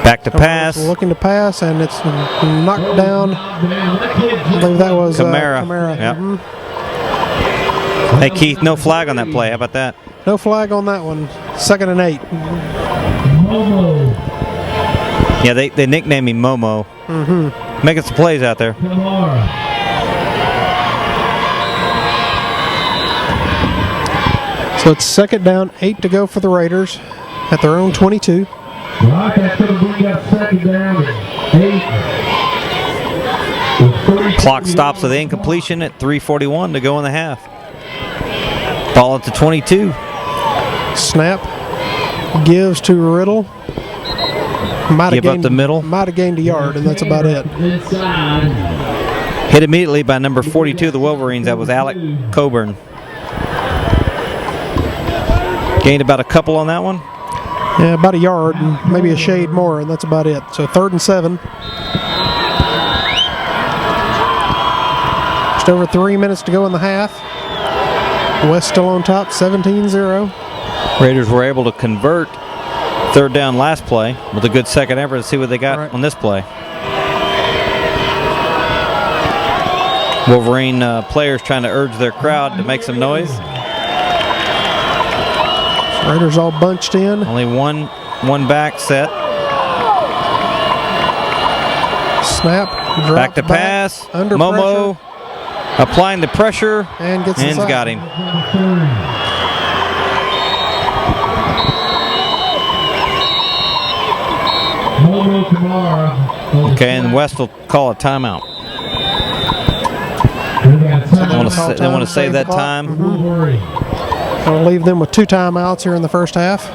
[SPEAKER 2] Back to pass.
[SPEAKER 1] Looking to pass, and it's knocked down. I believe that was
[SPEAKER 2] Kamara.
[SPEAKER 1] Kamara.
[SPEAKER 2] Yep.
[SPEAKER 1] Mhm.
[SPEAKER 2] Hey Keith, no flag on that play. How about that?
[SPEAKER 1] No flag on that one. 2nd and 8.
[SPEAKER 3] Momo.
[SPEAKER 2] Yeah, they nicknamed me Momo.
[SPEAKER 1] Mm-hmm.
[SPEAKER 2] Making some plays out there.
[SPEAKER 3] Kamara.
[SPEAKER 1] So it's 2nd down, 8 to go for the Raiders at their own 22.
[SPEAKER 3] Right, that's going to bring up 2nd down and 8.
[SPEAKER 2] Clock stops with the incompletion at 3:41 to go in the half. Ball at the 22.
[SPEAKER 1] Snap. Gives to Riddle. Might
[SPEAKER 2] Give up the middle.
[SPEAKER 1] Might have gained a yard, and that's about it.
[SPEAKER 3] Inside.
[SPEAKER 2] Hit immediately by number 42 of the Wolverines. That was Alec Coburn. Gained about a couple on that one.
[SPEAKER 1] Yeah, about a yard, and maybe a shade more, and that's about it. So 3rd and 7. Just over 3 minutes to go in the half. West still on top, 17-0.
[SPEAKER 2] Raiders were able to convert 3rd down last play with a good second effort. Let's see what they got on this play. Wolverine players trying to urge their crowd to make some noise.
[SPEAKER 1] Raiders all bunched in.
[SPEAKER 2] Only one back set.
[SPEAKER 1] Snap.
[SPEAKER 2] Back to pass.
[SPEAKER 1] Under
[SPEAKER 2] Momo
[SPEAKER 1] pressure.
[SPEAKER 2] applying the pressure.
[SPEAKER 1] And gets
[SPEAKER 2] and
[SPEAKER 1] inside.
[SPEAKER 2] got him. Okay, and West will call a timeout. They want to save that time.
[SPEAKER 1] I'll leave them with 2 timeouts here in the first half.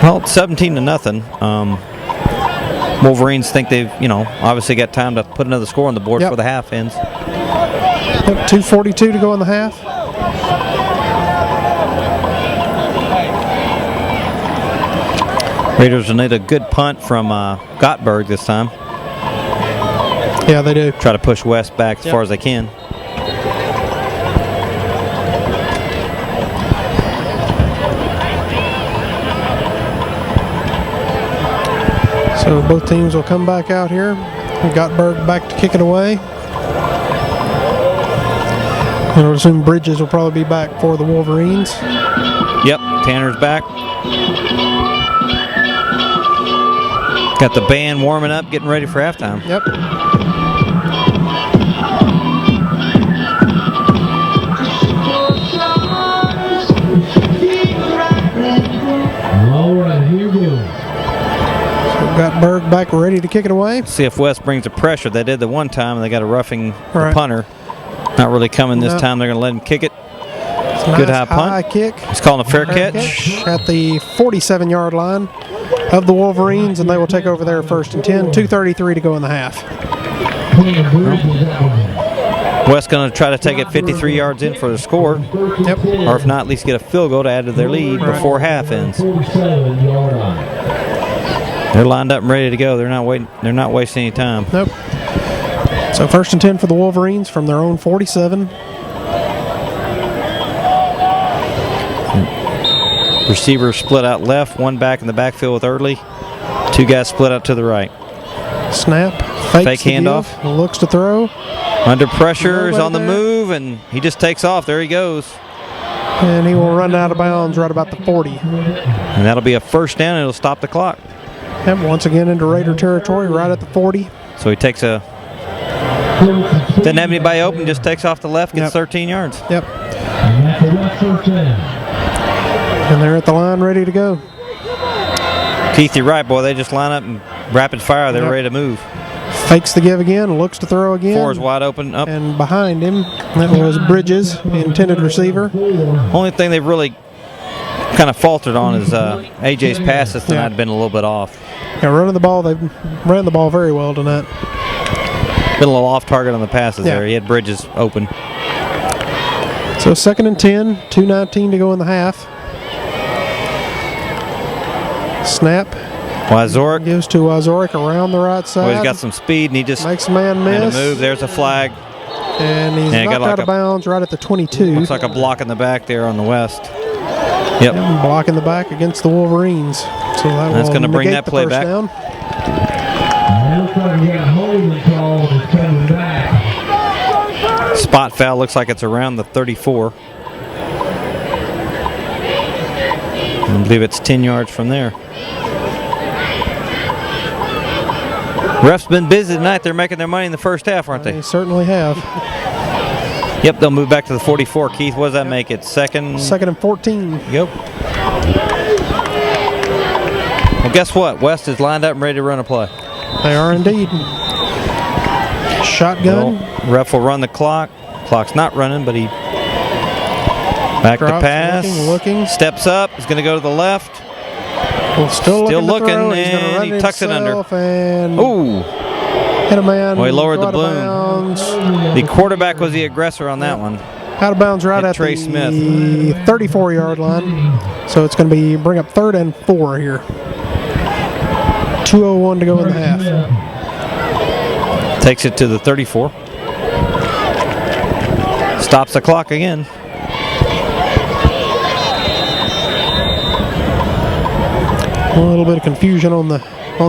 [SPEAKER 2] Well, it's 17-0. Wolverines think they've, obviously got time to put another score on the board for the half ends.
[SPEAKER 1] Yep, 2:42 to go in the half.
[SPEAKER 2] Raiders will need a good punt from Gottberg this time.
[SPEAKER 1] Yeah, they do.
[SPEAKER 2] Try to push West back as far as they can.
[SPEAKER 1] So both teams will come back out here. Gottberg back to kick it away. And I would assume Bridges will probably be back for the Wolverines.
[SPEAKER 2] Yep, Tanner's back. Got the band warming up, getting ready for halftime.
[SPEAKER 1] Yep.
[SPEAKER 3] All right, here we go.
[SPEAKER 1] Got Berg back ready to kick it away.
[SPEAKER 2] See if West brings the pressure. They did the one time, and they got a roughing the
[SPEAKER 1] Right.
[SPEAKER 2] punter. Not really coming this time. They're going to let him kick it.
[SPEAKER 1] It's a
[SPEAKER 2] Good
[SPEAKER 1] nice
[SPEAKER 2] high punt.
[SPEAKER 1] kick.
[SPEAKER 2] He's calling a fair catch.
[SPEAKER 1] At the 47-yard line of the Wolverines, and they will take over there 1st and 10. 2:33 to go in the half.
[SPEAKER 2] West going to try to take it 53 yards in for the score.
[SPEAKER 1] Yep.
[SPEAKER 2] Or if not, at least get a field goal to add to their lead before half ends. They're lined up and ready to go. They're not waiting. They're not wasting any time.
[SPEAKER 1] Nope. So 1st and 10 for the Wolverines from their own 47.
[SPEAKER 2] Receivers split out left, one back in the backfield with Early. 2 guys split out to the right.
[SPEAKER 1] Snap. Fakes
[SPEAKER 2] Fake handoff.
[SPEAKER 1] give, looks to throw.
[SPEAKER 2] Under pressure, is on the
[SPEAKER 1] there.
[SPEAKER 2] move, and he just takes off. There he goes.
[SPEAKER 1] And he will run out of bounds right about the 40.
[SPEAKER 2] And that'll be a 1st down, and it'll stop the clock.
[SPEAKER 1] Yep, once again into Raider territory, right at the 40.
[SPEAKER 2] So he takes a... Doesn't have anybody open, just takes off the left, gets 13 yards.
[SPEAKER 1] Yep. And they're at the line ready to go.
[SPEAKER 2] Keith, you're right, boy. They just line up and rapid fire. They're ready to move.
[SPEAKER 1] Fakes the give again, looks to throw again.
[SPEAKER 2] 4 is wide open, up.
[SPEAKER 1] And behind him, that was Bridges, the intended receiver.
[SPEAKER 2] Only thing they've really kind of faltered on is AJ's passes tonight have been a little bit off.
[SPEAKER 1] Yeah, running the ball, they've ran the ball very well tonight.
[SPEAKER 2] Been a little off target on the passes there. He had Bridges open.
[SPEAKER 1] So 2nd and 10, 2:19 to go in the half. Snap.
[SPEAKER 2] Wazorek
[SPEAKER 1] Gives to Wazorek around the right side.
[SPEAKER 2] Well, he's got some speed, and he just
[SPEAKER 1] makes a man
[SPEAKER 2] made a
[SPEAKER 1] miss.
[SPEAKER 2] move. There's a flag.
[SPEAKER 1] And he's knocked out of bounds right at the 22.
[SPEAKER 2] Looks like a block in the back there on the West. Yep.
[SPEAKER 1] And blocking the back against the Wolverines. So
[SPEAKER 2] that's going to bring that play back.
[SPEAKER 1] Down.
[SPEAKER 3] Looks like we got a holding call that's coming back.
[SPEAKER 2] Spot foul looks like it's around the 34. I believe it's 10 yards from there. Refs been busy tonight. They're making their money in the first half, aren't they?
[SPEAKER 1] They certainly have.
[SPEAKER 2] Yep, they'll move back to the 44. Keith, what does that make it? 2nd?
[SPEAKER 1] 2nd and 14.
[SPEAKER 2] Yep. Well, guess what? West is lined up and ready to run a play.
[SPEAKER 1] They are indeed. Shotgun.
[SPEAKER 2] Well, ref will run the clock. Clock's not running, but he back to pass.
[SPEAKER 1] Looking.
[SPEAKER 2] Steps up. He's going to go to the left.
[SPEAKER 1] Well, still looking,
[SPEAKER 2] and
[SPEAKER 1] he
[SPEAKER 2] tucks it under.
[SPEAKER 1] And
[SPEAKER 2] Ooh.
[SPEAKER 1] Hit a man.
[SPEAKER 2] Well, he lowered the
[SPEAKER 1] out of
[SPEAKER 2] balloon.
[SPEAKER 1] bounds.
[SPEAKER 2] The quarterback was the aggressor on that one.
[SPEAKER 1] Out of bounds right
[SPEAKER 2] Hit
[SPEAKER 1] at
[SPEAKER 2] Trey
[SPEAKER 1] the
[SPEAKER 2] Smith.
[SPEAKER 1] 34-yard line. So it's going to be bring up 3rd and 4 here. 2:01 to go in the half.
[SPEAKER 2] Takes it to the 34. Stops the clock again.
[SPEAKER 1] A little bit of confusion on the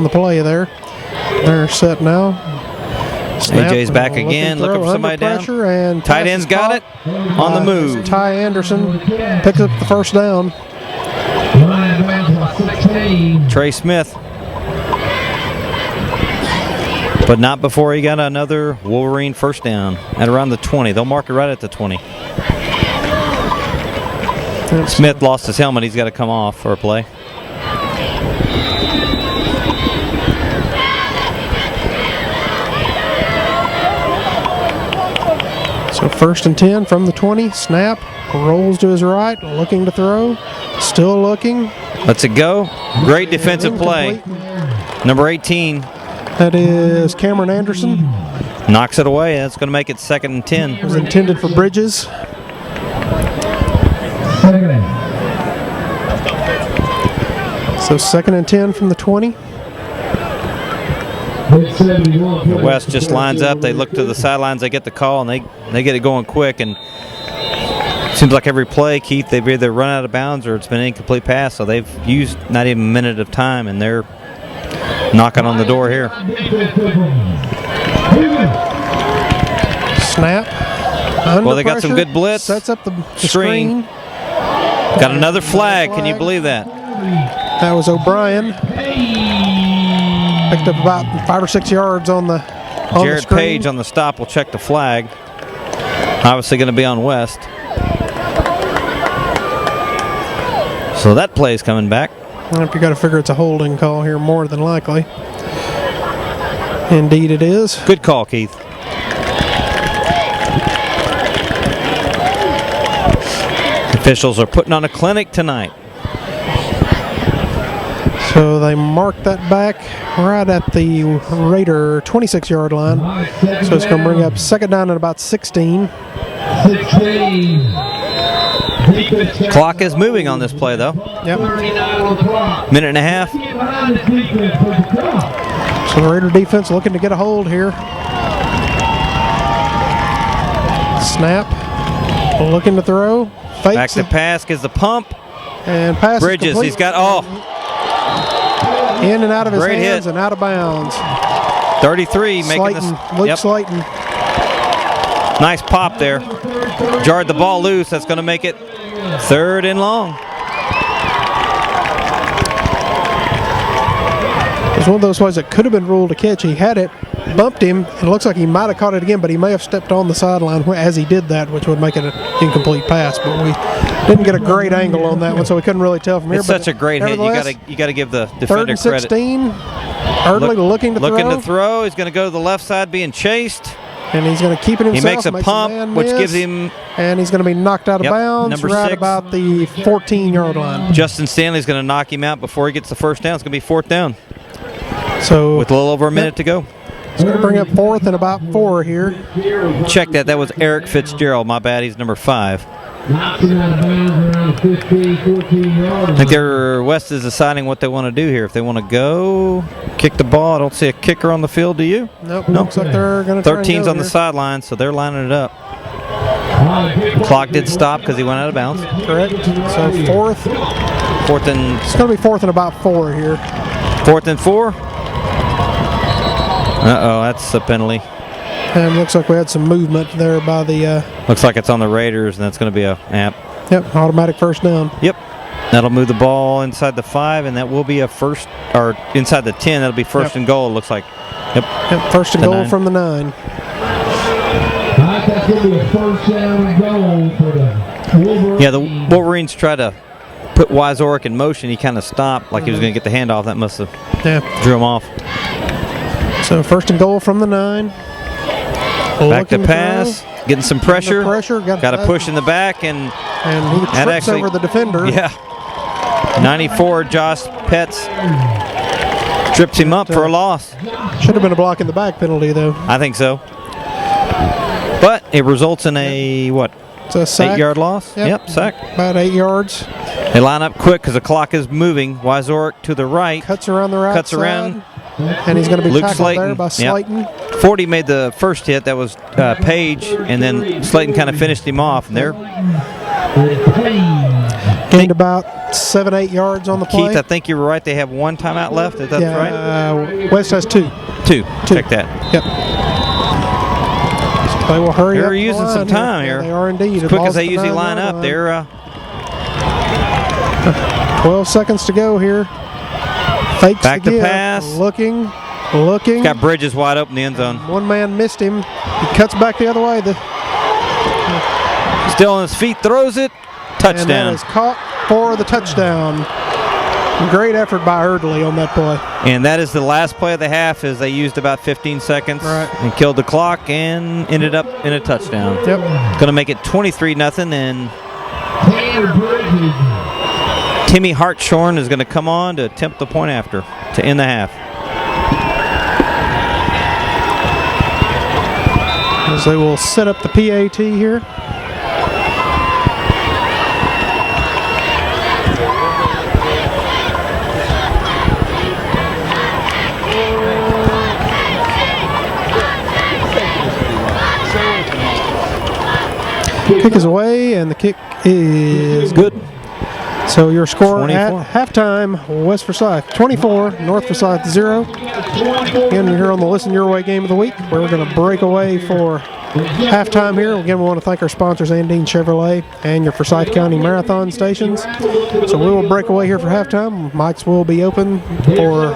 [SPEAKER 1] play there. They're set now. Snap,
[SPEAKER 2] AJ's back again, looking for somebody down.
[SPEAKER 1] And
[SPEAKER 2] Tight end's got it on the move.
[SPEAKER 1] Ty Anderson picks up the first down.
[SPEAKER 2] Trey Smith. But not before he got another Wolverine first down at around the 20. They'll mark it right at the 20. Smith lost his helmet. He's got to come off for a play.
[SPEAKER 1] So 1st and 10 from the 20. Snap. Rolls to his right. Looking to throw. Still looking.
[SPEAKER 2] Lets it go. Great defensive play. Number 18.
[SPEAKER 1] That is Cameron Anderson.
[SPEAKER 2] Knocks it away. That's going to make it 2nd and 10.
[SPEAKER 1] It was intended for Bridges. So 2nd and 10 from the 20.
[SPEAKER 2] West just lines up. They look to the sidelines. They get the call, and they get it going quick. And it seems like every play, Keith, they've either run out of bounds or it's been an incomplete pass. So they've used not even a minute of time, and they're knocking on the door here.
[SPEAKER 1] Snap.
[SPEAKER 2] Well, they got some good blitz.
[SPEAKER 1] Sets up the
[SPEAKER 2] Screen. Got another flag. Can you believe that?
[SPEAKER 1] That was O'Brien. Picked up about 5 or 6 yards on the
[SPEAKER 2] Jared
[SPEAKER 1] screen.
[SPEAKER 2] Page on the stop will check the flag. Obviously going to be on West. So that play's coming back.
[SPEAKER 1] You got to figure it's a holding call here more than likely. Indeed it is.
[SPEAKER 2] Good call, Keith. Officials are putting on a clinic tonight.
[SPEAKER 1] So they mark that back right at the Raider 26-yard line. So it's going to bring up 2nd down at about 16.
[SPEAKER 2] Clock is moving on this play, though.
[SPEAKER 1] Yep.
[SPEAKER 2] Minute and a half.
[SPEAKER 1] So the Raider defense looking to get a hold here. Snap. Looking to throw. Fakes
[SPEAKER 2] Back to pass, gives the pump.
[SPEAKER 1] And pass
[SPEAKER 2] Bridges,
[SPEAKER 1] complete.
[SPEAKER 2] he's got,
[SPEAKER 1] in and out of his
[SPEAKER 2] Great
[SPEAKER 1] hands
[SPEAKER 2] hit.
[SPEAKER 1] and out of bounds.
[SPEAKER 2] 33 making
[SPEAKER 1] Slayton,
[SPEAKER 2] this.
[SPEAKER 1] Luke Slayton.
[SPEAKER 2] Nice pop there. Jarred the ball loose. That's going to make it 3rd and long.
[SPEAKER 1] It was one of those plays that could have been ruled a catch. He had it, bumped him, and it looks like he might have caught it again, but he may have stepped on the sideline as he did that, which would make it an incomplete pass. But we didn't get a great angle on that one, so we couldn't really tell from here.
[SPEAKER 2] It's such a great hit. You got to give the defender
[SPEAKER 1] 3rd and
[SPEAKER 2] credit.
[SPEAKER 1] 16. Early looking to throw.
[SPEAKER 2] He's going to go to the left side, being chased.
[SPEAKER 1] And he's going to keep it himself.
[SPEAKER 2] He makes a pump, which gives him.
[SPEAKER 1] And he's going to be knocked out of bounds
[SPEAKER 2] number
[SPEAKER 1] right
[SPEAKER 2] 6.
[SPEAKER 1] about the 14-yard line.
[SPEAKER 2] Justin Stanley's going to knock him out before he gets the first down. It's going to be 4th down.
[SPEAKER 1] So
[SPEAKER 2] with a little over a minute to go.
[SPEAKER 1] It's going to bring up 4th and about 4 here.
[SPEAKER 2] Check that. That was Eric Fitzgerald. My bad. He's number 5. I think West is deciding what they want to do here. If they want to go kick the ball. I don't see a kicker on the field. Do you?
[SPEAKER 1] Nope. Looks like they're going to
[SPEAKER 2] 13's on the sideline, so they're lining it up. The clock did stop because he went out of bounds.
[SPEAKER 1] Correct. So 4th and... It's going to be 4th and about 4 here.
[SPEAKER 2] 4th and 4. Uh-oh, that's a penalty.
[SPEAKER 1] And looks like we had some movement there by the...
[SPEAKER 2] looks like it's on the Raiders, and that's going to be a amp.
[SPEAKER 1] Yep, automatic first down.
[SPEAKER 2] Yep. That'll move the ball inside the 5, and that will be a first, or inside the 10. That'll be first and goal, it looks like. Yep.
[SPEAKER 1] First and goal 9. From the 9.
[SPEAKER 3] That's going to be a first down and goal for the Wolverines.
[SPEAKER 2] Yeah, the Wolverines try to put Wyzorek in motion. He kind of stopped like he was going to get the handoff. That must have drew him off.
[SPEAKER 1] So 1st and goal from the 9.
[SPEAKER 2] Back to pass, getting some pressure. Got a push in the back, and
[SPEAKER 1] he trips over the defender.
[SPEAKER 2] Yeah. 94, Josh Petz. Trips him up for a loss.
[SPEAKER 1] Should have been a block in the back penalty, though.
[SPEAKER 2] I think so. But it results in a, what?
[SPEAKER 1] It's a sack.
[SPEAKER 2] 8-yard loss? Yep, sack.
[SPEAKER 1] About 8 yards.
[SPEAKER 2] They line up quick because the clock is moving. Wyzorek to the right.
[SPEAKER 1] Cuts around the right
[SPEAKER 2] Cuts
[SPEAKER 1] side.
[SPEAKER 2] around.
[SPEAKER 1] And he's going to be
[SPEAKER 2] Luke
[SPEAKER 1] tackled
[SPEAKER 2] Slayton.
[SPEAKER 1] there by Slayton.
[SPEAKER 2] Yep. 40 made the first hit. That was Page. And then Slayton kind of finished him off. And there,
[SPEAKER 1] Gained about 7-8 yards on the play.
[SPEAKER 2] Keith, I think you were right. They have one timeout left. Is that right?
[SPEAKER 1] West has 2.
[SPEAKER 2] Two. Check that.
[SPEAKER 1] Yep. So they will hurry up.
[SPEAKER 2] They're using some time here.
[SPEAKER 1] They are indeed.
[SPEAKER 2] As quick as they usually line up. They're
[SPEAKER 1] 12 seconds to go here. Fakes
[SPEAKER 2] back
[SPEAKER 1] the
[SPEAKER 2] to
[SPEAKER 1] give.
[SPEAKER 2] pass.
[SPEAKER 1] Looking.
[SPEAKER 2] Got Bridges wide open in the end zone.
[SPEAKER 1] One man missed him. He cuts back the other way.
[SPEAKER 2] Still on his feet, throws it. Touchdown.
[SPEAKER 1] And that is caught for the touchdown. Great effort by Erdley on that play.
[SPEAKER 2] And that is the last play of the half, as they used about 15 seconds and killed the clock and ended up in a touchdown.
[SPEAKER 1] Yep.
[SPEAKER 2] Going to make it 23-0, and Timmy Hartshorn is going to come on to attempt the point after to end the half.
[SPEAKER 1] As they will set up the PAT here. Kick is away, and the kick is good. So your score
[SPEAKER 2] 24.
[SPEAKER 1] at halftime, West Forsyth 24, North Forsyth 0. Again, you're here on the Listen Your Way Game of the Week, where we're going to break away for halftime here. Again, we want to thank our sponsors, Andine Chevrolet and your Forsyth County Marathon stations. So we will break away here for halftime. Mics will be open for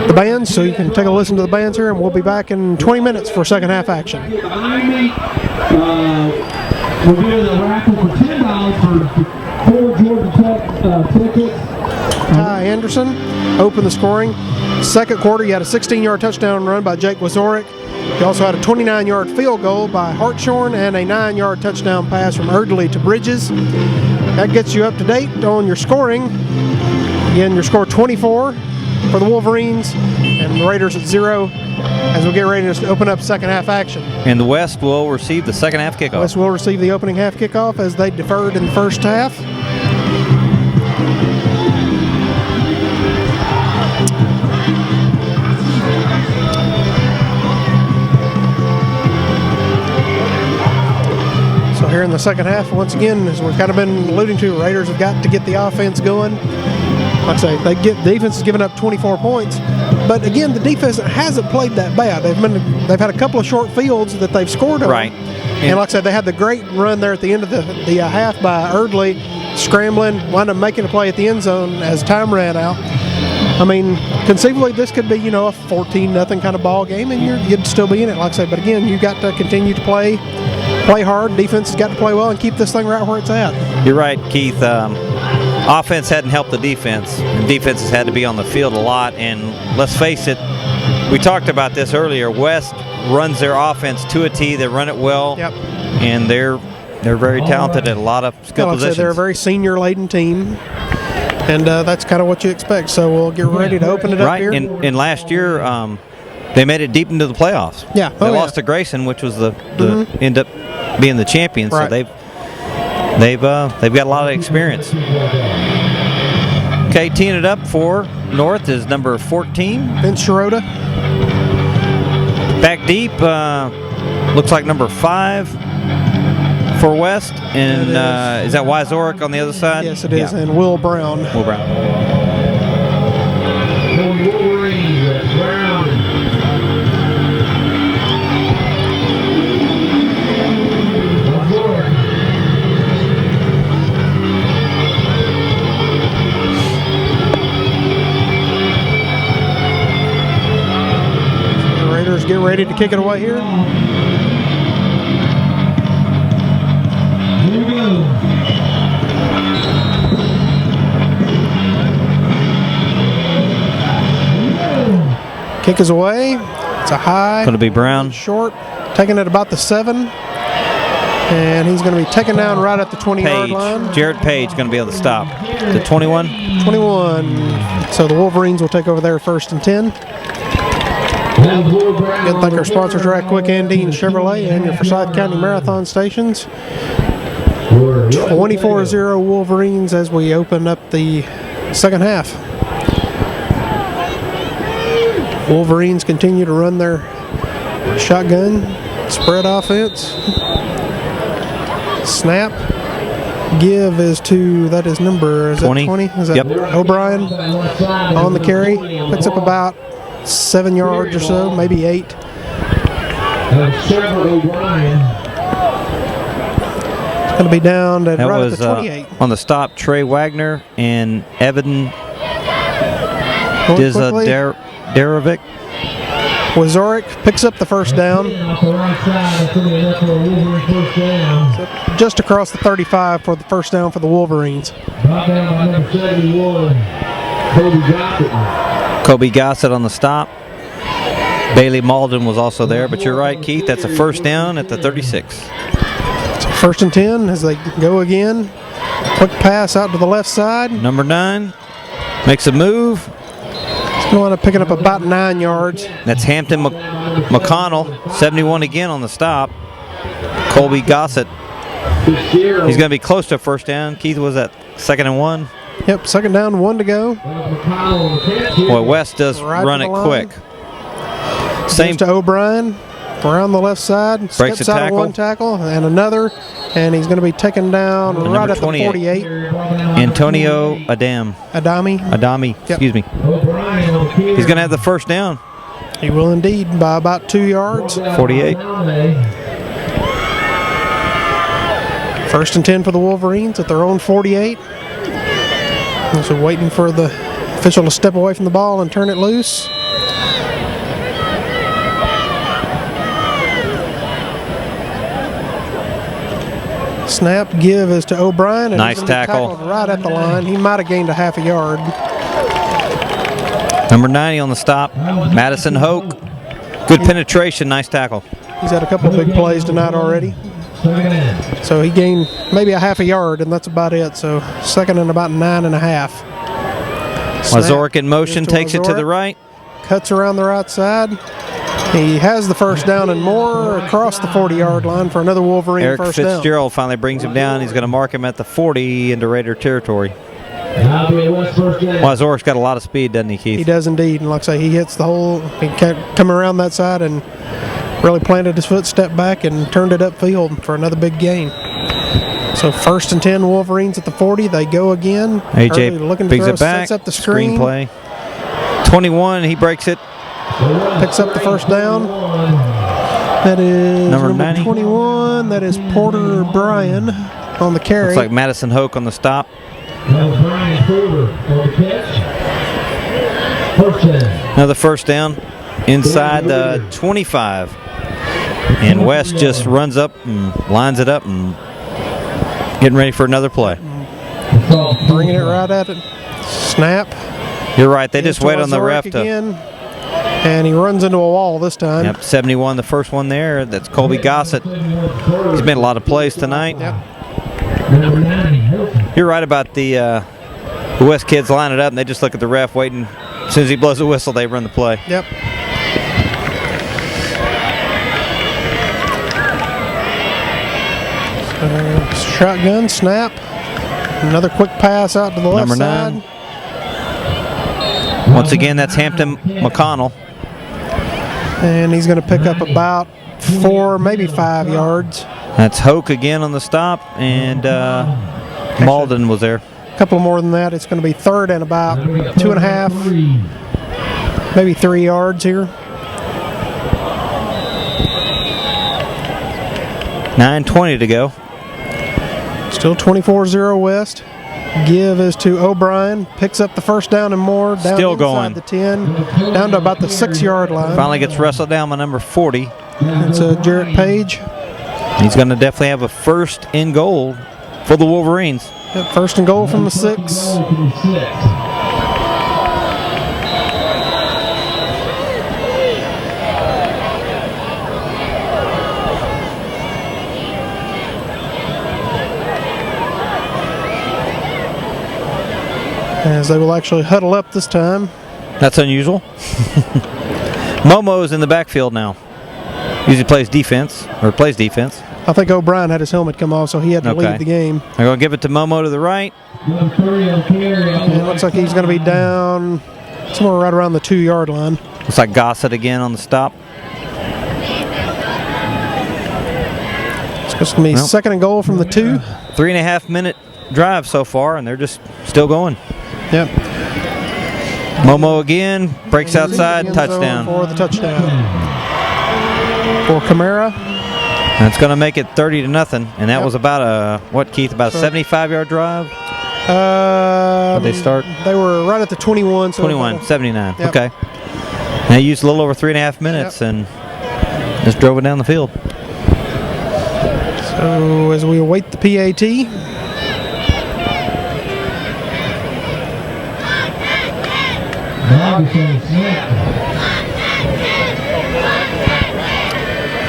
[SPEAKER 1] the bands, so you can take a listen to the bands here, and we'll be back in 20 minutes for second half action.
[SPEAKER 3] We're doing a raffle for $10 for 4 Georgia Tech tickets.
[SPEAKER 1] Ty Anderson opened the scoring. Second quarter, you had a 16-yard touchdown run by Jake Wazorek. You also had a 29-yard field goal by Hartshorn and a 9-yard touchdown pass from Erdley to Bridges. That gets you up to date on your scoring. Again, your score 24 for the Wolverines and the Raiders at 0 as we get ready to open up second half action.
[SPEAKER 2] And the West will receive the second half kickoff.
[SPEAKER 1] West will receive the opening half kickoff as they deferred in the first half. So here in the second half, once again, as we've kind of been alluding to, Raiders have got to get the offense going. Like I say, defense has given up 24 points, but again, the defense hasn't played that bad. They've had a couple of short fields that they've scored on.
[SPEAKER 2] Right.
[SPEAKER 1] And like I said, they had the great run there at the end of the half by Erdley, scrambling, wound up making a play at the end zone as time ran out. I mean, conceivably, this could be, a 14-0 kind of ball game, and you'd still be in it, like I say. But again, you've got to continue to play hard. Defense has got to play well and keep this thing right where it's at.
[SPEAKER 2] You're right, Keith. Offense hadn't helped the defense, and defense has had to be on the field a lot. And let's face it, we talked about this earlier. West runs their offense to a T. They run it well, and they're very talented at a lot of skill positions.
[SPEAKER 1] They're a very senior-laden team, and that's kind of what you expect. So we'll get ready to open it up here.
[SPEAKER 2] And last year, they made it deep into the playoffs.
[SPEAKER 1] Yeah,
[SPEAKER 2] they lost to Grayson, which was the end up being the champions.
[SPEAKER 1] Right.
[SPEAKER 2] So they've got a lot of experience. Okay, teeing it up for North is number 14.
[SPEAKER 1] Vince Schroeder.
[SPEAKER 2] Back deep, looks like number 5 for West. And is that Wyzorek on the other side?
[SPEAKER 1] Yes, it is. And Will Brown.
[SPEAKER 2] Will Brown.
[SPEAKER 3] Wolverines, Brown.
[SPEAKER 1] Get ready to kick it away here.
[SPEAKER 3] Here we go.
[SPEAKER 1] Kick is away. It's a high.
[SPEAKER 2] Going to be Brown.
[SPEAKER 1] Short. Taking it about the 7. And he's going to be taken down right at the 20-yard line.
[SPEAKER 2] Jarrett Page going to be able to stop. The 21?
[SPEAKER 1] 21. So the Wolverines will take over there 1st and 10. Again, thank our sponsors, Rack Quick and Dean Chevrolet, and your Forsyth County Marathon stations. 24-0 Wolverines as we open up the second half. Wolverines continue to run their shotgun spread offense. Snap. Give is to, that is number, is
[SPEAKER 2] 20.
[SPEAKER 1] That 20? Is that O'Brien on the carry? Picks up about 7 yards or so, maybe 8. It's going to be down at right at the 28.
[SPEAKER 2] On the stop, Trey Wagner and Evan Derovic.
[SPEAKER 1] Wazorek picks up the first down. So just across the 35 for the first down for the Wolverines.
[SPEAKER 2] Kobe Gossett on the stop. Bailey Malden was also there, but you're right, Keith. That's a first down at the 36.
[SPEAKER 1] So 1st and 10 as they go again. Quick pass out to the left side.
[SPEAKER 2] Number 9 makes a move.
[SPEAKER 1] He's going to pick up about 9 yards.
[SPEAKER 2] That's Hampton McConnell, 71 again on the stop. Colby Gossett. He's going to be close to a first down. Keith, was that 2nd and 1?
[SPEAKER 1] Yep, 2nd down, 1 to go.
[SPEAKER 2] Boy, West does
[SPEAKER 1] Right
[SPEAKER 2] run it quick.
[SPEAKER 1] Same to O'Brien around the left side.
[SPEAKER 2] Breaks
[SPEAKER 1] Steps
[SPEAKER 2] a
[SPEAKER 1] out
[SPEAKER 2] tackle.
[SPEAKER 1] of one tackle and another, and he's going to be taken down right at the 48.
[SPEAKER 2] Antonio Adami,
[SPEAKER 1] Yep.
[SPEAKER 2] excuse me. He's going to have the first down.
[SPEAKER 1] He will indeed by about 2 yards.
[SPEAKER 2] 48.
[SPEAKER 1] 1st and 10 for the Wolverines at their own 48. So waiting for the official to step away from the ball and turn it loose. Snap, give is to O'Brien. And
[SPEAKER 2] Nice
[SPEAKER 1] he's gonna be
[SPEAKER 2] tackle.
[SPEAKER 1] tackled right at the line. He might have gained a half a yard.
[SPEAKER 2] Number 90 on the stop, Madison Hoke. Good penetration, nice tackle.
[SPEAKER 1] He's had a couple of big plays tonight already. So he gained maybe a half a yard, and that's about it. So 2nd and about 9.5.
[SPEAKER 2] Mazorek in motion, takes it to the right.
[SPEAKER 1] Cuts around the right side. He has the first down and more across the 40-yard line for another Wolverine
[SPEAKER 2] Eric
[SPEAKER 1] first down.
[SPEAKER 2] Fitzgerald finally brings him down. He's going to mark him at the 40 into Raider territory. Mazorek's got a lot of speed, doesn't he, Keith?
[SPEAKER 1] He does indeed. And like I say, he hits the hole. He kept coming around that side and really planted his foot, stepped back, and turned it upfield for another big gain. So 1st and 10 Wolverines at the 40. They go again.
[SPEAKER 2] AJ
[SPEAKER 1] looking to
[SPEAKER 2] brings
[SPEAKER 1] throw,
[SPEAKER 2] it back.
[SPEAKER 1] sets up the screen.
[SPEAKER 2] Screenplay. 21, he breaks it.
[SPEAKER 1] Picks up the first down. That is number
[SPEAKER 2] 90.
[SPEAKER 1] 21. That is Porter Bryan on the carry.
[SPEAKER 2] Looks like Madison Hoke on the stop. Another first down inside the 25. And West just runs up and lines it up and getting ready for another play.
[SPEAKER 1] Bringing it right at it. Snap.
[SPEAKER 2] You're right. They just wait on the ref to.
[SPEAKER 1] Again. And he runs into a wall this time.
[SPEAKER 2] Yep, 71, the first one there. That's Colby Gossett. He's made a lot of plays tonight.
[SPEAKER 1] Yep.
[SPEAKER 2] You're right about the West kids line it up, and they just look at the ref waiting. As soon as he blows the whistle, they run the play.
[SPEAKER 1] Yep. Shotgun, snap. Another quick pass out to the left
[SPEAKER 2] Number
[SPEAKER 1] side.
[SPEAKER 2] 9. Once again, that's Hampton McConnell.
[SPEAKER 1] And he's going to pick up about 4, maybe 5 yards.
[SPEAKER 2] That's Hoke again on the stop, and Malden was there.
[SPEAKER 1] A couple more than that. It's going to be 3rd and about 2.5, maybe 3 yards here.
[SPEAKER 2] 9:20 to go.
[SPEAKER 1] Still 24-0 West. Give is to O'Brien. Picks up the first down and more. Down
[SPEAKER 2] Still
[SPEAKER 1] inside
[SPEAKER 2] going.
[SPEAKER 1] the 10. Down to about the 6-yard line.
[SPEAKER 2] Finally gets wrestled down by number 40.
[SPEAKER 1] It's Jarrett Page.
[SPEAKER 2] He's going to definitely have a 1st and goal for the Wolverines.
[SPEAKER 1] Yep, 1st and goal from the 6. as they will actually huddle up this time.
[SPEAKER 2] That's unusual. Momo's in the backfield now. Usually plays defense.
[SPEAKER 1] I think O'Brien had his helmet come off, so he had to leave the game.
[SPEAKER 2] They're going to give it to Momo to the right.
[SPEAKER 1] It looks like he's going to be down somewhere right around the 2-yard line.
[SPEAKER 2] Looks like Gossett again on the stop.
[SPEAKER 1] It's going to be second and goal from the 2.
[SPEAKER 2] 3.5-minute drive so far, and they're just still going.
[SPEAKER 1] Yep.
[SPEAKER 2] Momo again, breaks outside, touchdown.
[SPEAKER 1] For the touchdown. For Camara.
[SPEAKER 2] And it's going to make it 30-0, and that was about a 75-yard drive? Did they start?
[SPEAKER 1] They were right at the 21. So
[SPEAKER 2] 21, 79.
[SPEAKER 1] Yep.
[SPEAKER 2] Okay. And they used a little over 3.5 minutes and just drove it down the field.
[SPEAKER 1] So as we await the PAT.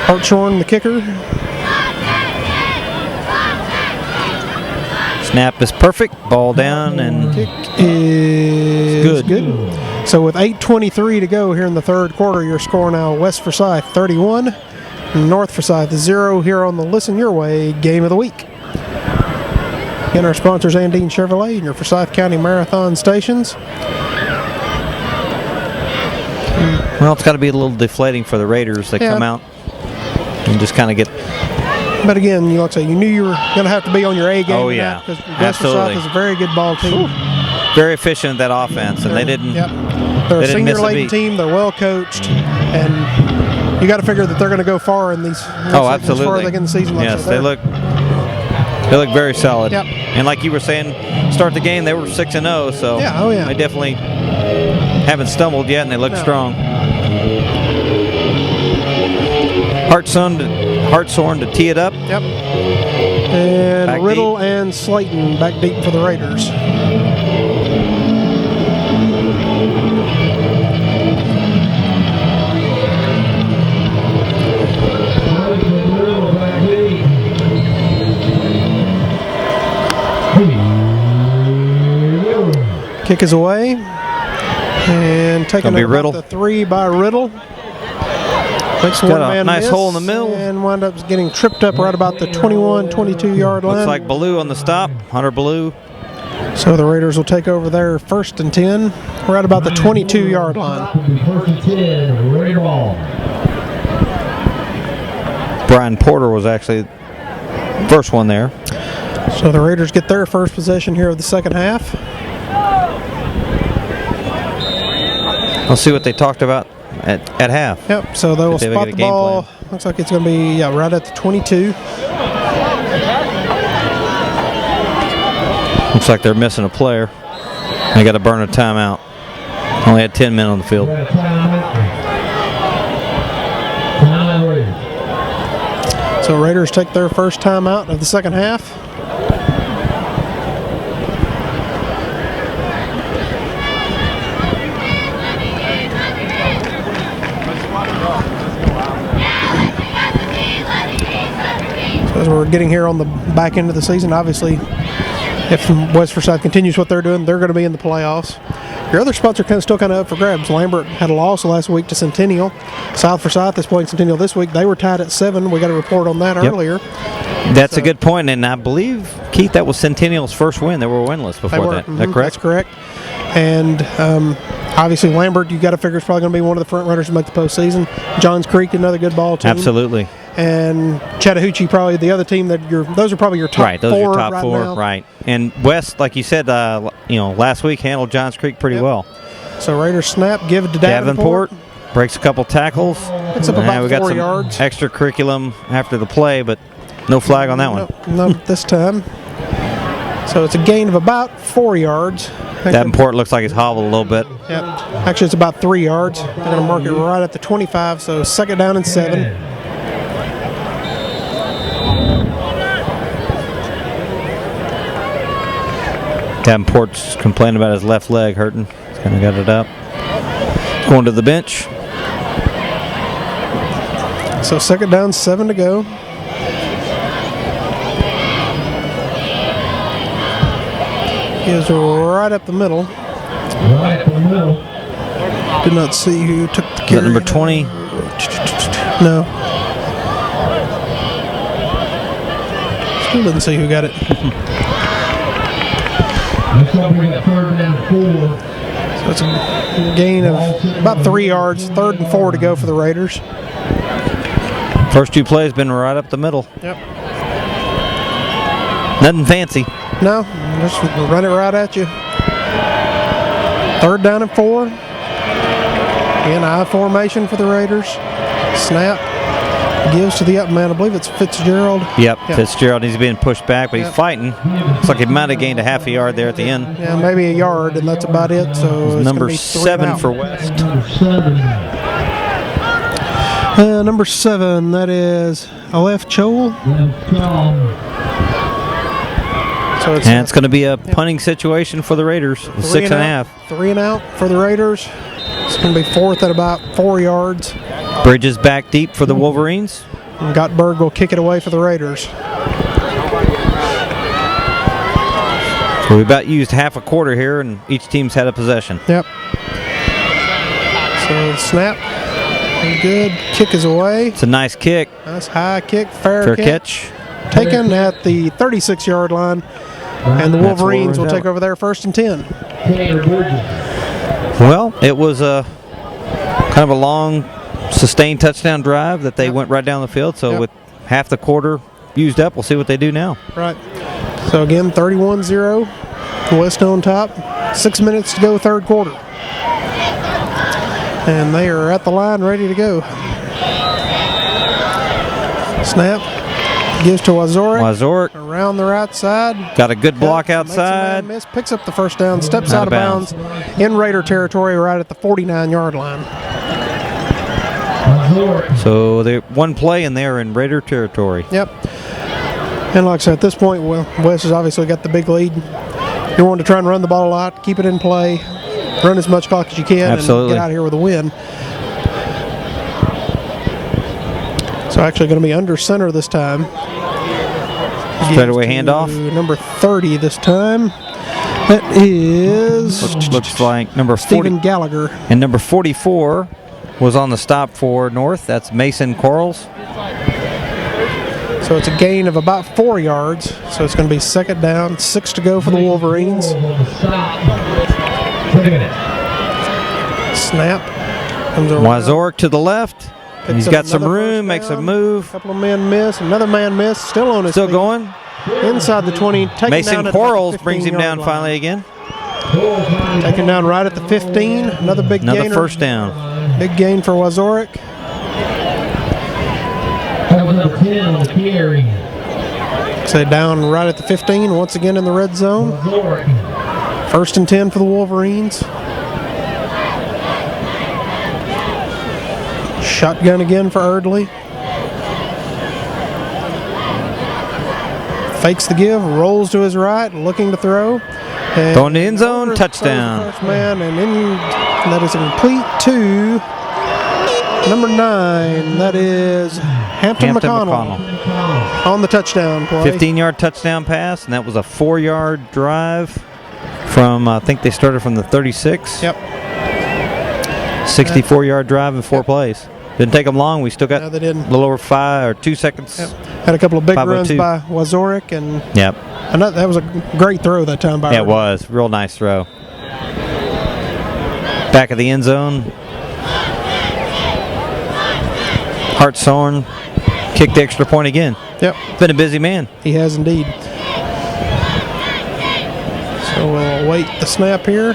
[SPEAKER 1] Hartshorn, the kicker.
[SPEAKER 2] Snap is perfect. Ball down and
[SPEAKER 1] kick is good. So with 8:23 to go here in the third quarter, your score now: West Forsyth 31, North Forsyth 0 here on the Listen Your Way Game of the Week. Again, our sponsors, Andine Chevrolet and your Forsyth County Marathon stations.
[SPEAKER 2] Well, it's got to be a little deflating for the Raiders. They come out and just kind of get.
[SPEAKER 1] But again, you knew you were going to have to be on your A game.
[SPEAKER 2] Oh yeah,
[SPEAKER 1] because West Forsyth is a very good ball team.
[SPEAKER 2] Very efficient at that offense, and they didn't.
[SPEAKER 1] They're a senior-laden team. They're well coached, and you got to figure that they're going to go far in these.
[SPEAKER 2] Absolutely.
[SPEAKER 1] As far as they get in the season.
[SPEAKER 2] Yes, they look very solid.
[SPEAKER 1] Yep.
[SPEAKER 2] And like you were saying, start the game they were 6-0, so they definitely haven't stumbled yet, and they look strong. Hartshorn to tee it up.
[SPEAKER 1] Yep. And back Riddle deep. And Slayton back deep for the Raiders. Kick is away. And taken up the 3 by Riddle. Makes one man
[SPEAKER 2] nice hole in the middle.
[SPEAKER 1] And wound up getting tripped up right about the 21, 22-yard line.
[SPEAKER 2] Looks like Ballou on the stop. Hunter Ballou.
[SPEAKER 1] So the Raiders will take over there 1st and 10. Right about the 22-yard line.
[SPEAKER 3] 1st and 10, Raider ball.
[SPEAKER 2] Brian Porter was actually first one there.
[SPEAKER 1] So the Raiders get their first possession here of the second half.
[SPEAKER 2] Let's see what they talked about at half.
[SPEAKER 1] Yep, so they will spot the ball. Looks like it's going to be right at the 22.
[SPEAKER 2] Looks like they're missing a player. They got to burn a timeout. Only had 10 men on the field.
[SPEAKER 1] So Raiders take their first timeout of the second half. As we're getting here on the back end of the season, obviously, if West Forsyth continues what they're doing, they're going to be in the playoffs. Your other spots are still kind of up for grabs. Lambert had a loss last week to Centennial. South Forsyth is playing Centennial this week. They were tied at 7. We got a report on that earlier.
[SPEAKER 2] That's a good point, and I believe, Keith, that was Centennial's first win. They were winless before that. Is that correct?
[SPEAKER 1] That's correct. And obviously, Lambert, you got to figure, is probably going to be one of the front runners to make the postseason. Johns Creek, another good ball team.
[SPEAKER 2] Absolutely.
[SPEAKER 1] And Chattahoochee, probably the other team that those are probably your top 4
[SPEAKER 2] right, those are your top
[SPEAKER 1] right
[SPEAKER 2] 4,
[SPEAKER 1] now.
[SPEAKER 2] right. And West, like you said, last week handled Johns Creek pretty well.
[SPEAKER 1] So Raiders snap, give it to Davenport.
[SPEAKER 2] Breaks a couple tackles.
[SPEAKER 1] It's up about 4
[SPEAKER 2] got some
[SPEAKER 1] yards.
[SPEAKER 2] Extra curriculum after the play, but no flag on that one.
[SPEAKER 1] Not this time. So it's a gain of about 4 yards.
[SPEAKER 2] Davenport looks like he's hobbled a little bit.
[SPEAKER 1] Yep. Actually, it's about 3 yards. They're going to mark it right at the 25, so 2nd down and 7.
[SPEAKER 2] Davenport's complaining about his left leg hurting. He's kind of got it up. Going to the bench.
[SPEAKER 1] So 2nd down, 7 to go. Gives right up the middle.
[SPEAKER 3] Right up the middle.
[SPEAKER 1] Did not see who took the
[SPEAKER 2] Is that
[SPEAKER 1] carry.
[SPEAKER 2] number 20?
[SPEAKER 1] No. Still didn't see who got it.
[SPEAKER 3] That's going to bring up 3rd down 4.
[SPEAKER 1] So it's a gain of about 3 yards. 3rd and 4 to go for the Raiders.
[SPEAKER 2] First 2 plays been right up the middle.
[SPEAKER 1] Yep.
[SPEAKER 2] Nothing fancy.
[SPEAKER 1] No, just run it right at you. 3rd down and 4. Again, I formation for the Raiders. Snap. Gives to the up man. I believe it's Fitzgerald.
[SPEAKER 2] Yep, Fitzgerald. He's being pushed back, but he's
[SPEAKER 1] Yep.
[SPEAKER 2] fighting. Looks like he might have gained a half a yard there at the end.
[SPEAKER 1] Yeah, maybe a yard, and that's about it. So it's
[SPEAKER 2] Number
[SPEAKER 1] gonna be 3
[SPEAKER 2] 7
[SPEAKER 1] out.
[SPEAKER 2] for West.
[SPEAKER 3] Number 7.
[SPEAKER 1] Number 7, that is Aleph Chol. So it's
[SPEAKER 2] And it's going to be a punting situation for the Raiders. 6.5.
[SPEAKER 1] 3 and out for the Raiders. It's going to be 4th at about 4 yards.
[SPEAKER 2] Bridges back deep for the Wolverines.
[SPEAKER 1] And Gottberg will kick it away for the Raiders.
[SPEAKER 2] So we about used half a quarter here, and each team's had a possession.
[SPEAKER 1] Yep. So snap. Good. Kick is away.
[SPEAKER 2] It's a nice kick.
[SPEAKER 1] Nice high kick. Fair
[SPEAKER 2] catch.
[SPEAKER 1] Taken at the 36-yard line. And the Wolverines will take over there 1st and 10.
[SPEAKER 2] Well, it was a kind of a long, sustained touchdown drive that they went right down the field. So with half the quarter used up, we'll see what they do now.
[SPEAKER 1] Right. So again, 31-0. West on top. 6 minutes to go, 3rd quarter. And they are at the line, ready to go. Snap. Gives to Wazorek. Around the right side.
[SPEAKER 2] Got a good block
[SPEAKER 1] Makes a
[SPEAKER 2] outside.
[SPEAKER 1] man miss, picks up the 1st down, steps out of bounds in Raider territory right at the 49-yard line.
[SPEAKER 2] So they one play and they're in Raider territory.
[SPEAKER 1] Yep. And like I said, at this point, well, West has obviously got the big lead. You want to try and run the ball a lot, keep it in play, run as much clock as you can,
[SPEAKER 2] Absolutely.
[SPEAKER 1] and get out of here with a win. So actually going to be under center this time.
[SPEAKER 2] Straightaway handoff.
[SPEAKER 1] Number 30 this time. That is
[SPEAKER 2] Looks like number 40.
[SPEAKER 1] Stephen Gallagher.
[SPEAKER 2] And number 44 was on the stop for North. That's Mason Quarles.
[SPEAKER 1] So it's a gain of about 4 yards. So it's going to be 2nd down, 6 to go for the Wolverines. Snap. Comes around.
[SPEAKER 2] Wazorek to the left. He's
[SPEAKER 1] Picks
[SPEAKER 2] got
[SPEAKER 1] up
[SPEAKER 2] some
[SPEAKER 1] another
[SPEAKER 2] room,
[SPEAKER 1] first
[SPEAKER 2] makes a
[SPEAKER 1] down.
[SPEAKER 2] move.
[SPEAKER 1] Couple of men miss. Another man miss. Still on his
[SPEAKER 2] Still
[SPEAKER 1] feet.
[SPEAKER 2] going.
[SPEAKER 1] Inside the 20. Taken
[SPEAKER 2] Mason
[SPEAKER 1] down at
[SPEAKER 2] Quarles
[SPEAKER 1] the
[SPEAKER 2] brings him
[SPEAKER 1] 15-yard
[SPEAKER 2] down
[SPEAKER 1] line.
[SPEAKER 2] finally again.
[SPEAKER 1] Taken down right at the 15. Another big
[SPEAKER 2] Another
[SPEAKER 1] gainer.
[SPEAKER 2] 1st down.
[SPEAKER 1] Big gain for Wazorek.
[SPEAKER 3] Number 10 on the carry.
[SPEAKER 1] So down right at the 15. Once again in the red zone. 1st and 10 for the Wolverines. Shotgun again for Erdley. Fakes the give, rolls to his right, looking to throw. And
[SPEAKER 2] Throwing the end zone, touchdown.
[SPEAKER 1] First man, and that is complete to number 9. That is Hampton McConnell on the touchdown play.
[SPEAKER 2] 15-yard touchdown pass, and that was a 4-yard drive from, I think they started from the 36.
[SPEAKER 1] Yep.
[SPEAKER 2] 64-yard drive in 4 plays. Didn't take them long. We still got
[SPEAKER 1] No, they didn't.
[SPEAKER 2] a little over 5 or 2 seconds.
[SPEAKER 1] Yep. Had a couple of big
[SPEAKER 2] 502.
[SPEAKER 1] runs by Wazorek, and
[SPEAKER 2] Yep.
[SPEAKER 1] that was a great throw that time by
[SPEAKER 2] Yeah, it
[SPEAKER 1] Erdley.
[SPEAKER 2] was. Real nice throw. Back of the end zone. Hartshorn kicked the extra point again.
[SPEAKER 1] Yep.
[SPEAKER 2] Been a busy man.
[SPEAKER 1] He has indeed. So we'll await the snap here.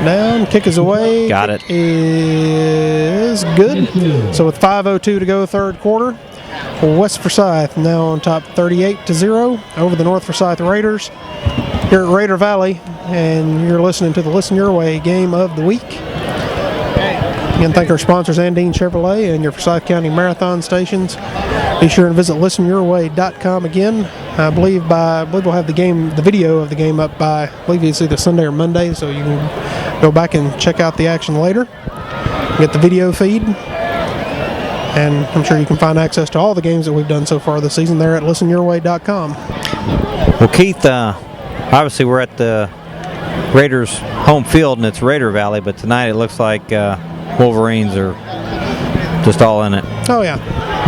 [SPEAKER 1] Down, kick is away.
[SPEAKER 2] Got
[SPEAKER 1] Kick
[SPEAKER 2] it.
[SPEAKER 1] Is good. So with 5:02 to go, 3rd quarter, West Forsyth now on top 38-0 over the North Forsyth Raiders here at Raider Valley, and you're listening to the Listen Your Way game of the week. Again, thank our sponsors, Andine Chevrolet and your Forsyth County Marathon stations. Be sure and visit ListenYourWay.com again. I believe we'll have the video of the game up by, I believe it's either Sunday or Monday, so you can go back and check out the action later. Get the video feed. And I'm sure you can find access to all the games that we've done so far this season there at ListenYourWay.com.
[SPEAKER 2] Well, Keith, obviously we're at the Raiders home field and it's Raider Valley, but tonight it looks like Wolverines are just all in it.
[SPEAKER 1] Oh, yeah.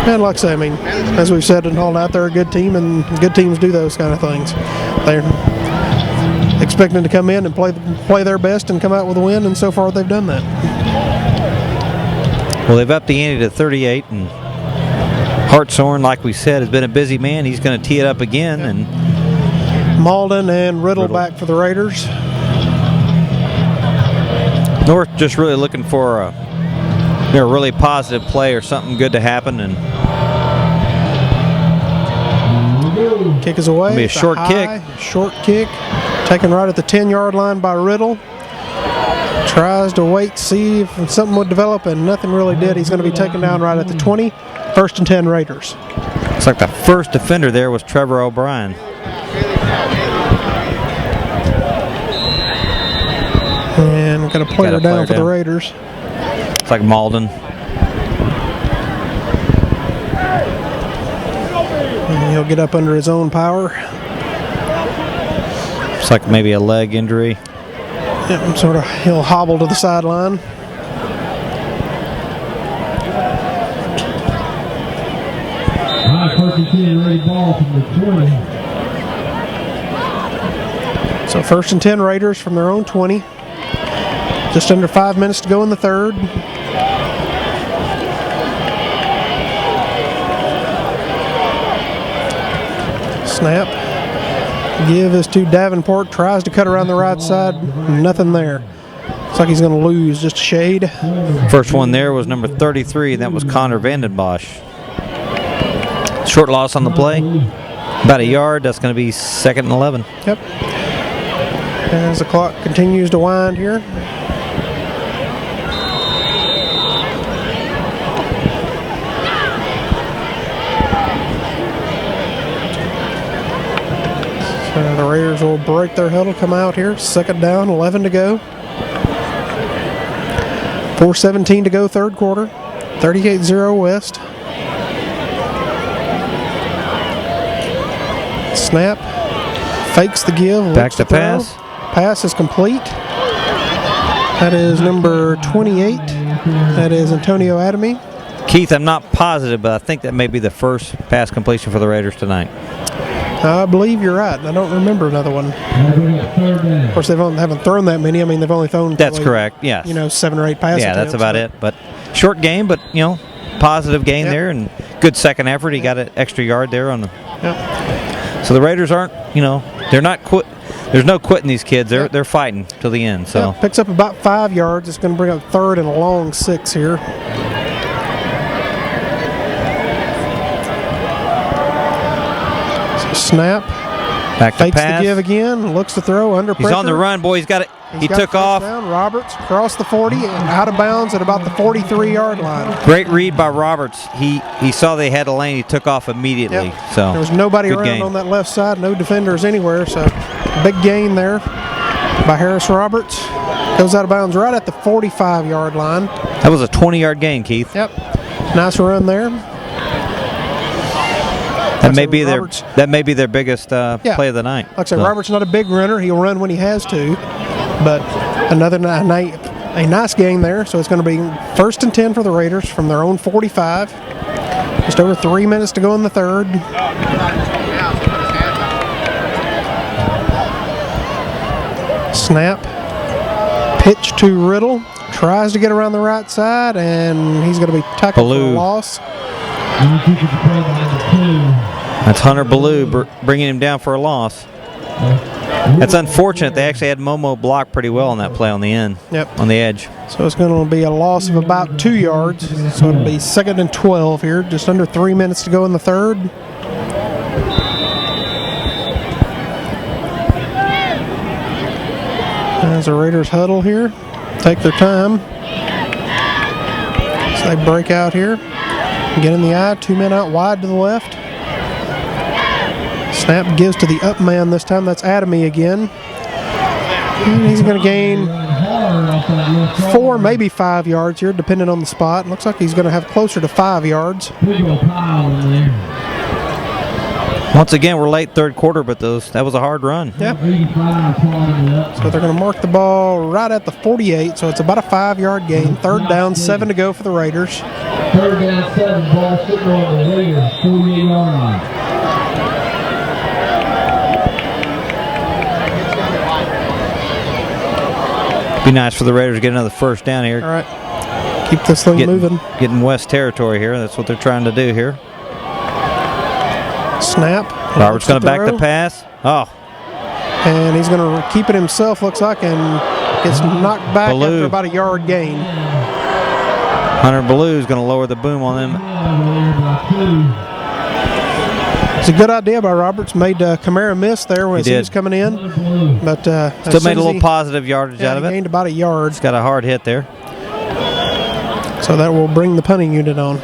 [SPEAKER 1] And like I say, I mean, as we've said all night, they're a good team, and good teams do those kind of things. They're expecting to come in and play their best and come out with a win, and so far they've done that.
[SPEAKER 2] Well, they've upped the ante to 38, and Hartshorn, like we said, has been a busy man. He's going to tee it up again.
[SPEAKER 1] Yep.
[SPEAKER 2] And
[SPEAKER 1] Malden and Riddle back for the Raiders.
[SPEAKER 2] North just really looking for a really positive play or something good to happen, and
[SPEAKER 1] kick is away.
[SPEAKER 2] It'll be a short kick.
[SPEAKER 1] Short kick, taken right at the 10-yard line by Riddle. Tries to wait, see if something would develop, and nothing really did. He's going to be taken down right at the 20. 1st and 10 Raiders.
[SPEAKER 2] Looks like the first defender there was Trevor O'Brien.
[SPEAKER 1] And we've got a player down for the Raiders.
[SPEAKER 2] It's like Malden.
[SPEAKER 1] And he'll get up under his own power.
[SPEAKER 2] It's like maybe a leg injury.
[SPEAKER 1] Yep, he'll hobble to the sideline.
[SPEAKER 3] First and 10, ready ball from the 20.
[SPEAKER 1] So 1st and 10 Raiders from their own 20. Just under 5 minutes to go in the third. Snap. Give is to Davenport. Tries to cut around the right side. Nothing there. Looks like he's going to lose just a shade.
[SPEAKER 2] First one there was number 33, and that was Connor Vandenbosch. Short loss on the play. About a yard. That's going to be 2nd and 11.
[SPEAKER 1] Yep. As the clock continues to wind here. So the Raiders will break their huddle, come out here. 2nd down, 11 to go. 4:17 to go, third quarter. 38-0 West. Snap. Fakes the give.
[SPEAKER 2] Back to pass.
[SPEAKER 1] Pass is complete. That is number 28. That is Antonio Adamy.
[SPEAKER 2] Keith, I'm not positive, but I think that may be the first pass completion for the Raiders tonight.
[SPEAKER 1] I believe you're right. I don't remember another one. Of course, haven't thrown that many. I mean, they've only thrown.
[SPEAKER 2] That's correct. Yes.
[SPEAKER 1] 7 or 8 passes.
[SPEAKER 2] Yeah, that's about it. But short game, but positive gain there, and good second effort. He got an extra yard there on the.
[SPEAKER 1] Yep.
[SPEAKER 2] So the Raiders aren't, they're not quit. There's no quitting these kids. They're fighting till the end. So
[SPEAKER 1] picks up about 5 yards. It's going to bring up 3rd and a long 6 here. So snap.
[SPEAKER 2] Back to
[SPEAKER 1] Fakes
[SPEAKER 2] pass.
[SPEAKER 1] the give again. Looks to throw under pressure.
[SPEAKER 2] He's on the run, boy. He took off.
[SPEAKER 1] Down. Roberts across the 40 and out of bounds at about the 43-yard line.
[SPEAKER 2] Great read by Roberts. He saw they had a lane. He took off immediately.
[SPEAKER 1] Yep.
[SPEAKER 2] So
[SPEAKER 1] there was nobody around
[SPEAKER 2] game
[SPEAKER 1] on that left side. No defenders anywhere. So big gain there by Harris Roberts. Goes out of bounds right at the 45-yard line.
[SPEAKER 2] That was a 20-yard gain, Keith.
[SPEAKER 1] Yep. Nice run there.
[SPEAKER 2] That may be their biggest play of the night.
[SPEAKER 1] Like I said, Roberts not a big runner. He'll run when he has to. But another a nice gain there. So it's going to be 1st and 10 for the Raiders from their own 45. Just over 3 minutes to go in the third. Snap. Pitch to Riddle. Tries to get around the right side, and he's going to be tackled for a loss.
[SPEAKER 2] That's Hunter Ballou bringing him down for a loss. That's unfortunate. They actually had Momo block pretty well on that play on the end.
[SPEAKER 1] Yep.
[SPEAKER 2] On the edge.
[SPEAKER 1] So it's going to be a loss of about 2 yards. So it'll be 2nd and 12 here. Just under 3 minutes to go in the third. As the Raiders huddle here. Take their time. So they break out here. Get in the eye. 2 men out wide to the left. Snap gives to the up man this time. That's Adamy again. And he's going to gain 4, maybe 5 yards here, depending on the spot. Looks like he's going to have closer to 5 yards.
[SPEAKER 2] Once again, we're late third quarter, but that was a hard run.
[SPEAKER 1] Yep. So they're going to mark the ball right at the 48, so it's about a 5-yard gain. Third down, 7 to go for the Raiders.
[SPEAKER 3] Third down, 7, ball sitting on the Raiders, 48-yard line.
[SPEAKER 2] Be nice for the Raiders to get another first down here.
[SPEAKER 1] All right. Keep this thing moving.
[SPEAKER 2] Getting West territory here. That's what they're trying to do here.
[SPEAKER 1] Snap.
[SPEAKER 2] Roberts going to back the pass. Oh.
[SPEAKER 1] And he's going to keep it himself, looks like, and gets knocked back after about a yard gain.
[SPEAKER 2] Hunter Ballou is going to lower the boom on them.
[SPEAKER 1] It's a good idea by Roberts. Made Kamara miss there when he was coming in. But
[SPEAKER 2] still made a little positive yardage out of it.
[SPEAKER 1] Gained about a yard.
[SPEAKER 2] It's got a hard hit there.
[SPEAKER 1] So that will bring the punting unit on.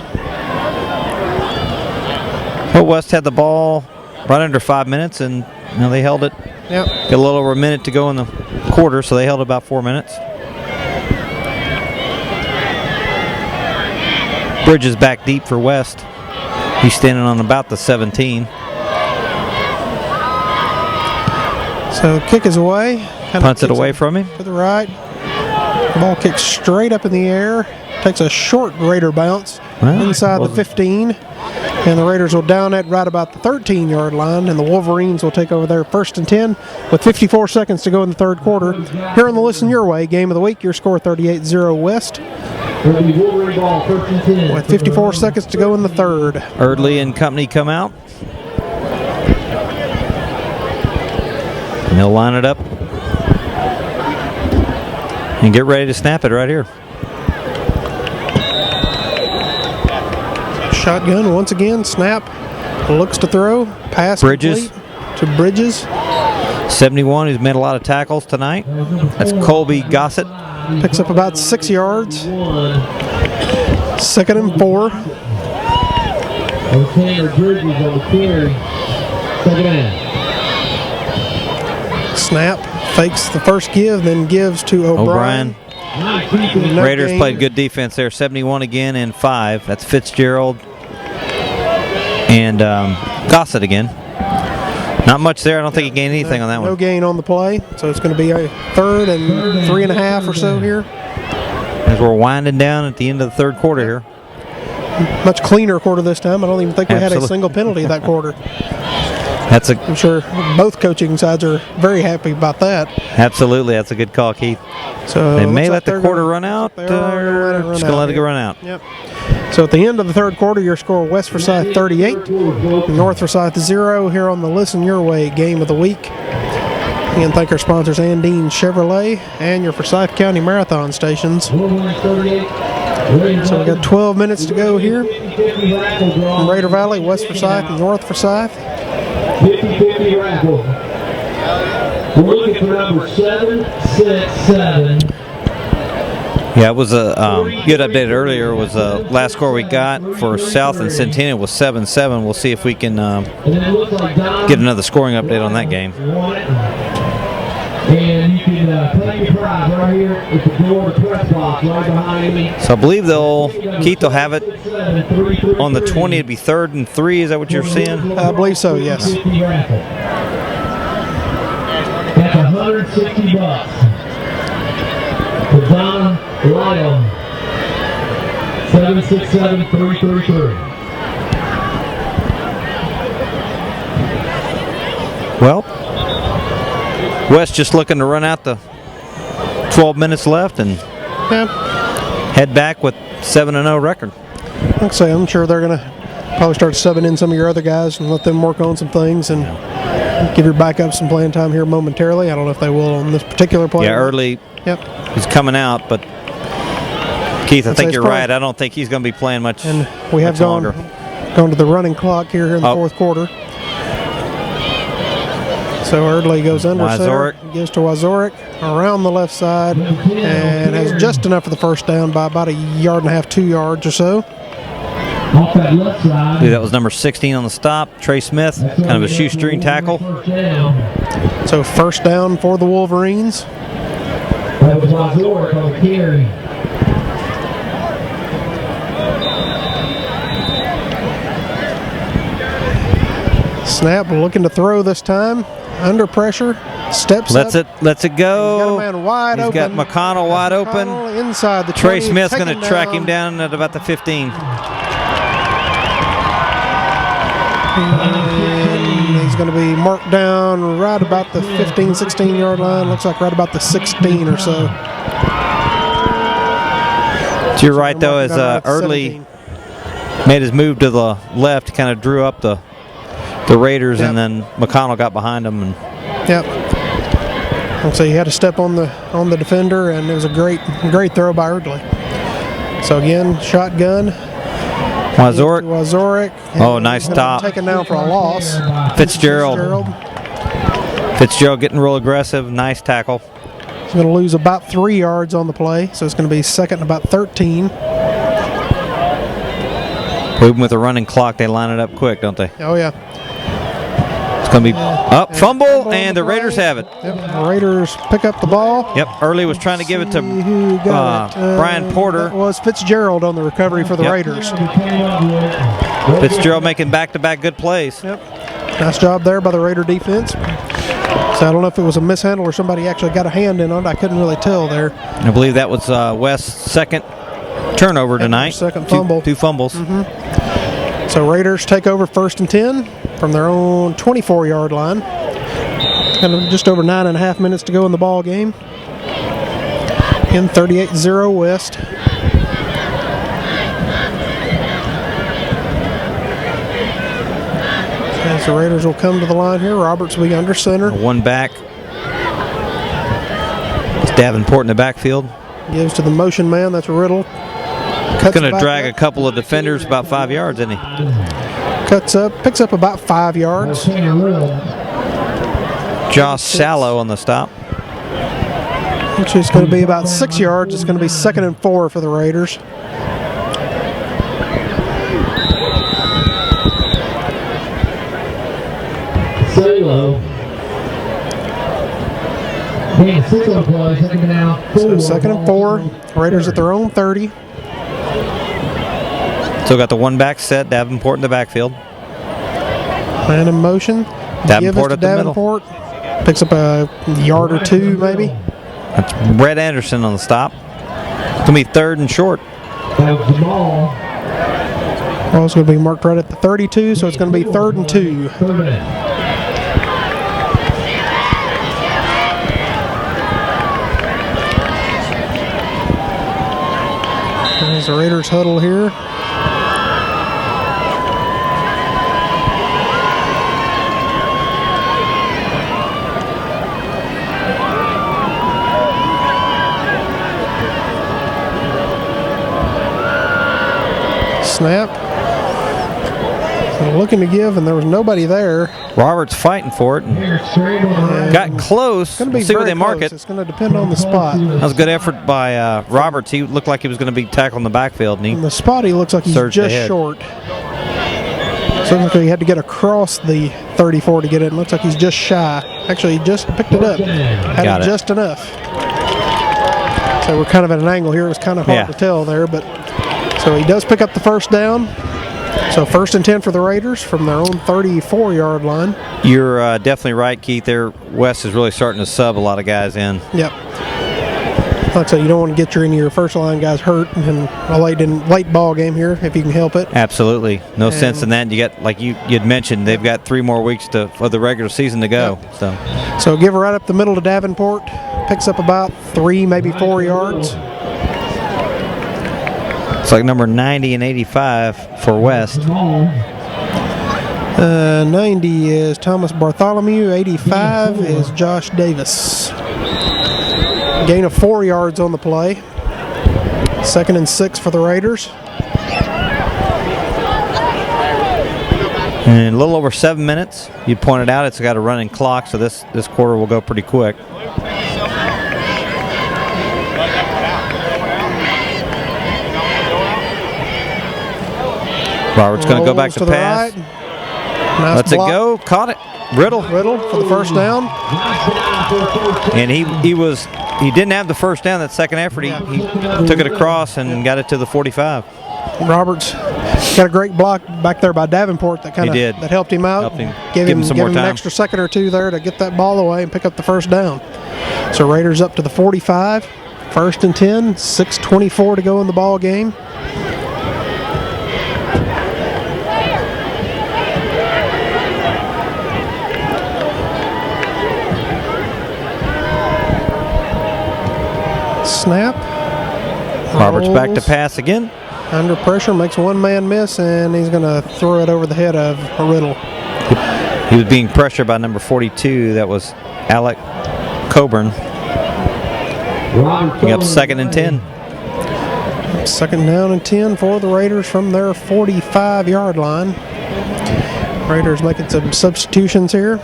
[SPEAKER 2] Well, West had the ball right under 5 minutes, and they held it.
[SPEAKER 1] Yep.
[SPEAKER 2] Got a little over a minute to go in the quarter, so they held about 4 minutes. Bridges back deep for West. He's standing on about the 17.
[SPEAKER 1] So kick is away.
[SPEAKER 2] Punts it away from him.
[SPEAKER 1] To the right. Ball kicks straight up in the air. Takes a short Raider bounce inside the 15. And the Raiders will down it right about the 13-yard line, and the Wolverines will take over their 1st and 10 with 54 seconds to go in the third quarter. Here on the Listen Your Way Game of the Week, your score 38-0 West. With 54 seconds to go in the third.
[SPEAKER 2] Erdley and company come out. And they'll line it up and get ready to snap it right here.
[SPEAKER 1] Shotgun once again, snap, looks to throw, pass
[SPEAKER 2] Bridges
[SPEAKER 1] to Bridges.
[SPEAKER 2] 71, who's made a lot of tackles tonight. That's Colby Gossett.
[SPEAKER 1] Picks up about 6 yards. 2nd and 4. Snap, fakes the first give, then gives to O'Brien.
[SPEAKER 2] Raiders played good defense there. 71 again and 5. That's Fitzgerald and Gossett again. Not much there. I don't think he gained anything on that one.
[SPEAKER 1] No gain on the play, so it's going to be a 3rd and 3.5 or so here.
[SPEAKER 2] As we're winding down at the end of the third quarter here.
[SPEAKER 1] Much cleaner quarter this time. I don't even think we had a single penalty that quarter. I'm sure both coaching sides are very happy about that.
[SPEAKER 2] Absolutely, that's a good call, Keith. So they may let the quarter run out. Just going to let it run out.
[SPEAKER 1] Yep. So at the end of the third quarter, your score: West Forsyth 38, North Forsyth 0. Here on the Listen Your Way Game of the Week. Again, thank our sponsors, Andine Chevrolet and your Forsyth County Marathon stations. So we got 12 minutes to go here from Raider Valley, West Forsyth, and North Forsyth.
[SPEAKER 3] 50-50 raffle. We're looking for number 767.
[SPEAKER 2] Yeah, it was a good update earlier. Was last score we got for South and Centennial was 7-7. We'll see if we can get another scoring update on that game.
[SPEAKER 3] And you can play your prize right here at the door of the press box right behind me.
[SPEAKER 2] So I believe Keith will have it on the 20. It'd be 3rd and 3. Is that what you're seeing?
[SPEAKER 1] I believe so, yes.
[SPEAKER 3] That's $160. For Don Lyle, 767-333.
[SPEAKER 2] Well, West just looking to run out the 12 minutes left and head back with 7-0 record.
[SPEAKER 1] Like I say, I'm sure they're going to probably start subbing in some of your other guys and let them work on some things and give your backup some playing time here momentarily. I don't know if they will on this particular play.
[SPEAKER 2] Yeah, Early is coming out, but Keith, I think you're right. I don't think he's going to be playing much.
[SPEAKER 1] And we have gone to the running clock here in the fourth quarter. So Erdley goes under center, gives to Wazorek around the left side, and has just enough for the first down by about 1.5 yards, 2 yards or so.
[SPEAKER 2] That was number 16 on the stop, Trey Smith, kind of a shoestring tackle.
[SPEAKER 1] So first down for the Wolverines.
[SPEAKER 3] That was Wazorek on the carry.
[SPEAKER 1] Snap, looking to throw this time. Under pressure. Steps
[SPEAKER 2] Lets
[SPEAKER 1] up.
[SPEAKER 2] it go.
[SPEAKER 1] He's got a man wide
[SPEAKER 2] He's
[SPEAKER 1] open.
[SPEAKER 2] got McConnell wide open.
[SPEAKER 1] McConnell inside the 20.
[SPEAKER 2] Trey Smith's going to
[SPEAKER 1] taken
[SPEAKER 2] track him down at about the 15.
[SPEAKER 1] And he's going to be marked down right about the 15, 16-yard line. Looks like right about the 16 or so.
[SPEAKER 2] So you're right, though, as Early made his move to the left, kind of drew up the Raiders, and then McConnell got behind him. And
[SPEAKER 1] yep. So he had to step on the defender, and it was a great throw by Erdley. So again, shotgun.
[SPEAKER 2] Wazorek. Oh, nice stop.
[SPEAKER 1] Taken down for a loss.
[SPEAKER 2] Fitzgerald getting real aggressive. Nice tackle.
[SPEAKER 1] He's going to lose about 3 yards on the play, so it's going to be second and about 13.
[SPEAKER 2] Even with a running clock, they line it up quick, don't they?
[SPEAKER 1] Oh, yeah.
[SPEAKER 2] It's going to be up, fumble, and the Raiders have it.
[SPEAKER 1] Yep, the Raiders pick up the ball.
[SPEAKER 2] Yep, Early was trying to give it to Brian Porter.
[SPEAKER 1] That was Fitzgerald on the recovery for the Raiders.
[SPEAKER 2] Fitzgerald making back-to-back good plays.
[SPEAKER 1] Yep, nice job there by the Raider defense. So I don't know if it was a mishandle or somebody actually got a hand in on it. I couldn't really tell there.
[SPEAKER 2] I believe that was West's second turnover tonight.
[SPEAKER 1] Second fumble.
[SPEAKER 2] Two fumbles.
[SPEAKER 1] So Raiders take over 1st and 10 from their own 24-yard line. Kind of just over 9.5 minutes to go in the ball game. In 38-0 West. As the Raiders will come to the line here, Roberts will be under center.
[SPEAKER 2] One back. It's Davenport in the backfield.
[SPEAKER 1] Gives to the motion man, that's Riddle.
[SPEAKER 2] He's going to drag a couple of defenders about 5 yards, isn't he?
[SPEAKER 1] Cuts up, picks up about 5 yards.
[SPEAKER 2] Josh Sallow on the stop.
[SPEAKER 1] Which is going to be about 6 yards. It's going to be 2nd and 4 for the Raiders.
[SPEAKER 3] Salo.
[SPEAKER 1] So 2nd and 4. Raiders at their own 30.
[SPEAKER 2] Still got the one back set. Davenport in the backfield.
[SPEAKER 1] Man in motion.
[SPEAKER 2] Davenport at the
[SPEAKER 1] Davenport. Picks up a yard or two, maybe.
[SPEAKER 2] That's Brett Anderson on the stop. It's going to be 3rd and short.
[SPEAKER 1] Well, it's going to be marked right at the 32, so it's going to be 3rd and 2. There's the Raiders huddle here. Snap. So looking to give, and there was nobody there.
[SPEAKER 2] Roberts fighting for it. Got close.
[SPEAKER 1] We'll
[SPEAKER 2] see where they mark it.
[SPEAKER 1] It's going to depend on the spot.
[SPEAKER 2] That was a good effort by Roberts. He looked like he was going to be tackled in the backfield. And
[SPEAKER 1] the spot, he looks like he's just
[SPEAKER 2] ahead.
[SPEAKER 1] short. So looks like he had to get across the 34 to get it. Looks like he's just shy. Actually, he just picked it up. Had it just enough. So we're kind of at an angle here. It was kind of hard to tell there, but so he does pick up the first down. So 1st and 10 for the Raiders from their own 34-yard line.
[SPEAKER 2] You're definitely right, Keith. There, West is really starting to sub a lot of guys in.
[SPEAKER 1] Yep. Like I said, you don't want to get any of your first line guys hurt in a late ball game here if you can help it.
[SPEAKER 2] Absolutely, no sense in that. You got, like you'd mentioned, they've got 3 more weeks for the regular season to go.
[SPEAKER 1] Yep. So give it right up the middle to Davenport. Picks up about 3, maybe 4 yards.
[SPEAKER 2] It's like number 90 and 85 for West.
[SPEAKER 1] 90 is Thomas Bartholomew. 85 is Josh Davis. Gain of 4 yards on the play. 2nd and 6 for the Raiders.
[SPEAKER 2] And a little over 7 minutes. You pointed out it's got a running clock, so this quarter will go pretty quick. Roberts going to go back to pass.
[SPEAKER 1] Right. Nice
[SPEAKER 2] Lets
[SPEAKER 1] block.
[SPEAKER 2] it go. Caught it. Riddle
[SPEAKER 1] for the first down.
[SPEAKER 2] And he didn't have the first down that second effort. He took it across and got it to the 45.
[SPEAKER 1] Roberts Got a great block back there by Davenport that kind of that helped him out. Give him some more time. An extra second or two there to get that ball away and pick up the first down. So Raiders up to the 45, 1st and 10, 6:24 to go in the ball game. Snap.
[SPEAKER 2] Roberts back to pass again.
[SPEAKER 1] Under pressure, makes one man miss, and he's going to throw it over the head of Riddle.
[SPEAKER 2] He was being pressured by number 42. That was Alec Coburn. We got 2nd and 10.
[SPEAKER 1] 2nd down and 10 for the Raiders from their 45-yard line. Raiders making some substitutions here.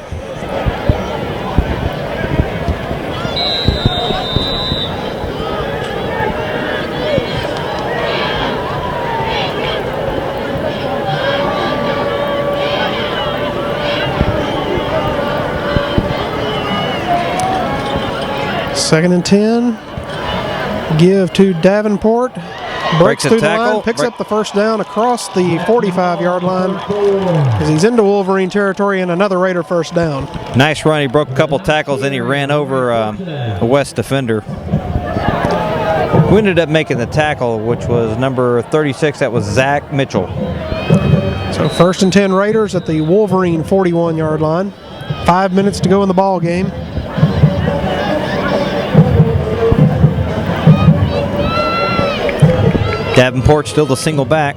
[SPEAKER 1] Second and 10. Give to Davenport. Breaks through the line, picks up the first down across the 45-yard line as he's into Wolverine territory, and another Raider first down.
[SPEAKER 2] Nice run. He broke a couple tackles, and he ran over a West defender. We ended up making the tackle, which was number 36. That was Zach Mitchell.
[SPEAKER 1] So 1st and 10 Raiders at the Wolverine 41-yard line. 5 minutes to go in the ball game.
[SPEAKER 2] Davenport still the single back,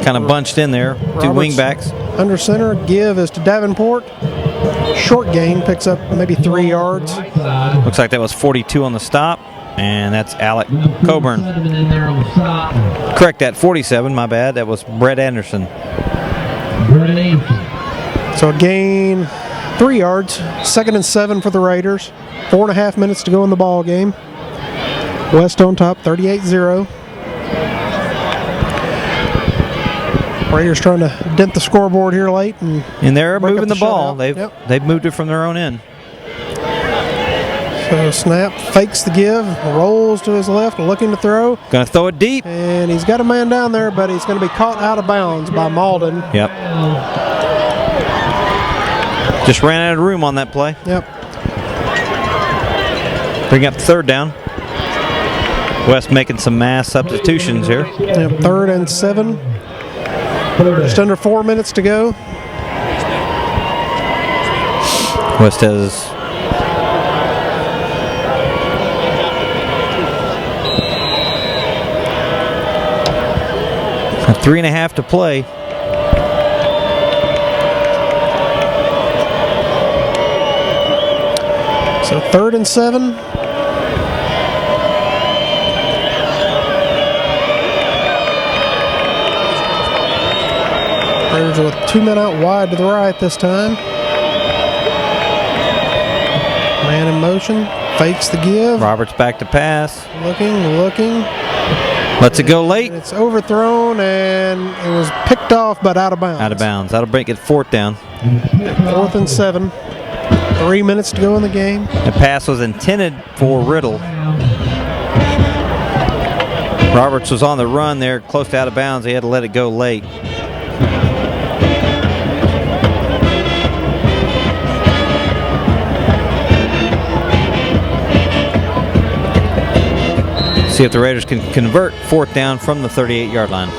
[SPEAKER 2] kind of bunched in there. Two wing backs.
[SPEAKER 1] Under center, give is to Davenport. Short gain, picks up maybe 3 yards.
[SPEAKER 2] Looks like that was 42 on the stop, and that's Alec Coburn. Correct that, 47, my bad. That was Brett Anderson.
[SPEAKER 1] So a gain 3 yards. 2nd and 7 for the Raiders. 4.5 minutes to go in the ball game. West on top, 38-0. Raiders trying to dent the scoreboard here late,
[SPEAKER 2] and they're moving the ball. They've moved it from their own end.
[SPEAKER 1] So snap, fakes the give, rolls to his left, looking to throw.
[SPEAKER 2] Going to throw it deep,
[SPEAKER 1] and he's got a man down there, but he's going to be caught out of bounds by Malden.
[SPEAKER 2] Yep. Just ran out of room on that play.
[SPEAKER 1] Yep.
[SPEAKER 2] Bring up 3rd down. West making some mass substitutions here.
[SPEAKER 1] Yep, 3rd and 7. Just under 4 minutes to go.
[SPEAKER 2] West has a 3.5 to play.
[SPEAKER 1] So 3rd and 7. Raiders with 2 men out wide to the right this time. Man in motion, fakes the give.
[SPEAKER 2] Roberts back to pass.
[SPEAKER 1] Looking.
[SPEAKER 2] Lets it go late.
[SPEAKER 1] It's overthrown, and it was picked off, but out of bounds.
[SPEAKER 2] Out of bounds. That'll break it 4th down.
[SPEAKER 1] 4th and 7. 3 minutes to go in the game.
[SPEAKER 2] The pass was intended for Riddle. Roberts was on the run there, close to out of bounds. He had to let it go late. See if the Raiders can convert 4th down from the 38-yard line.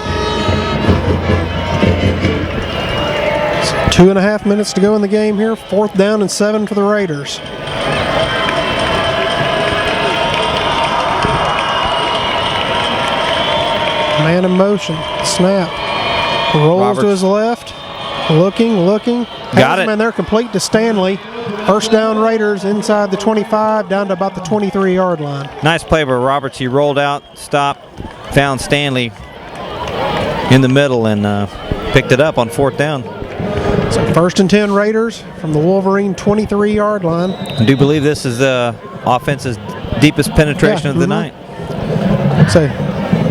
[SPEAKER 1] So 2.5 minutes to go in the game here. 4th down and 7 for the Raiders. Man in motion. Snap. Rolls Roberts to his left. Looking.
[SPEAKER 2] Got it.
[SPEAKER 1] Man there, complete to Stanley. First down Raiders inside the 25, down to about the 23-yard line.
[SPEAKER 2] Nice play by Roberts. He rolled out, stopped, found Stanley in the middle, and picked it up on 4th down.
[SPEAKER 1] So 1st and 10 Raiders from the Wolverine 23-yard line.
[SPEAKER 2] I do believe this is the offense's deepest penetration of the night.
[SPEAKER 1] So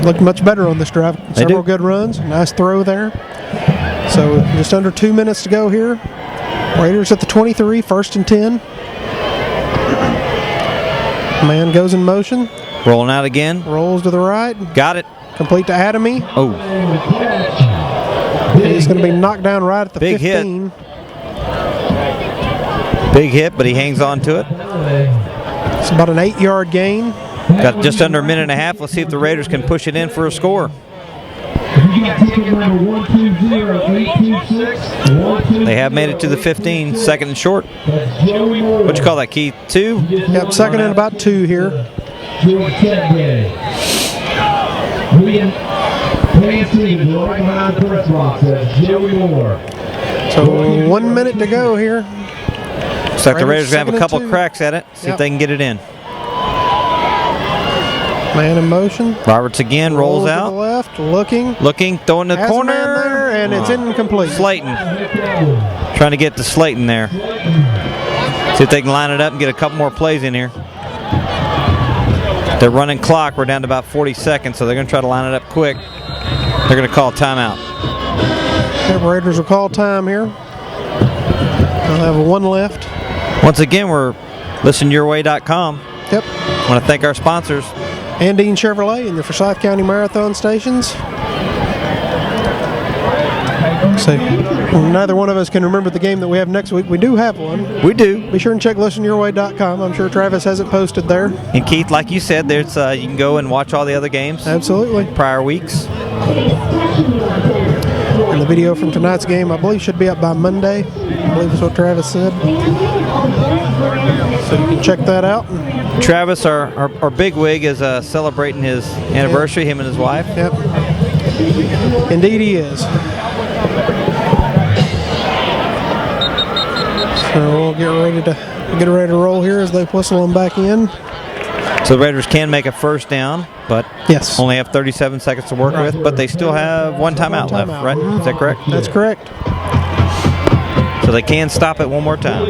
[SPEAKER 1] looked much better on this drive. Several good runs. Nice throw there. So just under 2 minutes to go here. Raiders at the 23, 1st and 10. Man goes in motion.
[SPEAKER 2] Rolling out again.
[SPEAKER 1] Rolls to the right.
[SPEAKER 2] Got it.
[SPEAKER 1] Complete to Adamy.
[SPEAKER 2] Oh.
[SPEAKER 1] He's going to be knocked down right at the
[SPEAKER 2] Big
[SPEAKER 1] 15.
[SPEAKER 2] Big hit, but he hangs on to it.
[SPEAKER 1] It's about an 8-yard gain.
[SPEAKER 2] Got just under a minute and a half. Let's see if the Raiders can push it in for a score. They have made it to the 15, second and short. What you call that, Keith? 2?
[SPEAKER 1] Yep, second and about 2 here. So 1 minute to go here.
[SPEAKER 2] Looks like the Raiders going to have a couple
[SPEAKER 1] 2.
[SPEAKER 2] cracks at it. See if they can get it in.
[SPEAKER 1] Man in motion.
[SPEAKER 2] Roberts again rolls
[SPEAKER 1] to
[SPEAKER 2] out.
[SPEAKER 1] the left, looking,
[SPEAKER 2] throwing the
[SPEAKER 1] has a man
[SPEAKER 2] corner.
[SPEAKER 1] there, and it's incomplete.
[SPEAKER 2] Slayton. Trying to get to Slayton there. See if they can line it up and get a couple more plays in here. They're running clock. We're down to about 40 seconds, so they're going to try to line it up quick. They're going to call timeout.
[SPEAKER 1] The Raiders will call time here. They'll have 1 left.
[SPEAKER 2] Once again, we're ListenYourWay.com.
[SPEAKER 1] Yep.
[SPEAKER 2] I want to thank our sponsors.
[SPEAKER 1] Andine Chevrolet and your Forsyth County Marathon stations. So neither one of us can remember the game that we have next week. We do have one.
[SPEAKER 2] We do.
[SPEAKER 1] Be sure and check ListenYourWay.com. I'm sure Travis has it posted there.
[SPEAKER 2] And Keith, like you said, there's you can go and watch all the other games.
[SPEAKER 1] Absolutely.
[SPEAKER 2] Prior weeks.
[SPEAKER 1] And the video from tonight's game, I believe, should be up by Monday. I believe is what Travis said. So you can check that out.
[SPEAKER 2] Travis, our bigwig, is celebrating his anniversary, him and his wife.
[SPEAKER 1] Yep. Indeed he is. So we'll get ready to roll here as they whistle them back in.
[SPEAKER 2] So the Raiders can make a first down, but
[SPEAKER 1] yes,
[SPEAKER 2] only have 37 seconds to work with, but they still have one timeout left, right? Is that correct?
[SPEAKER 1] That's correct.
[SPEAKER 2] So they can stop it one more time.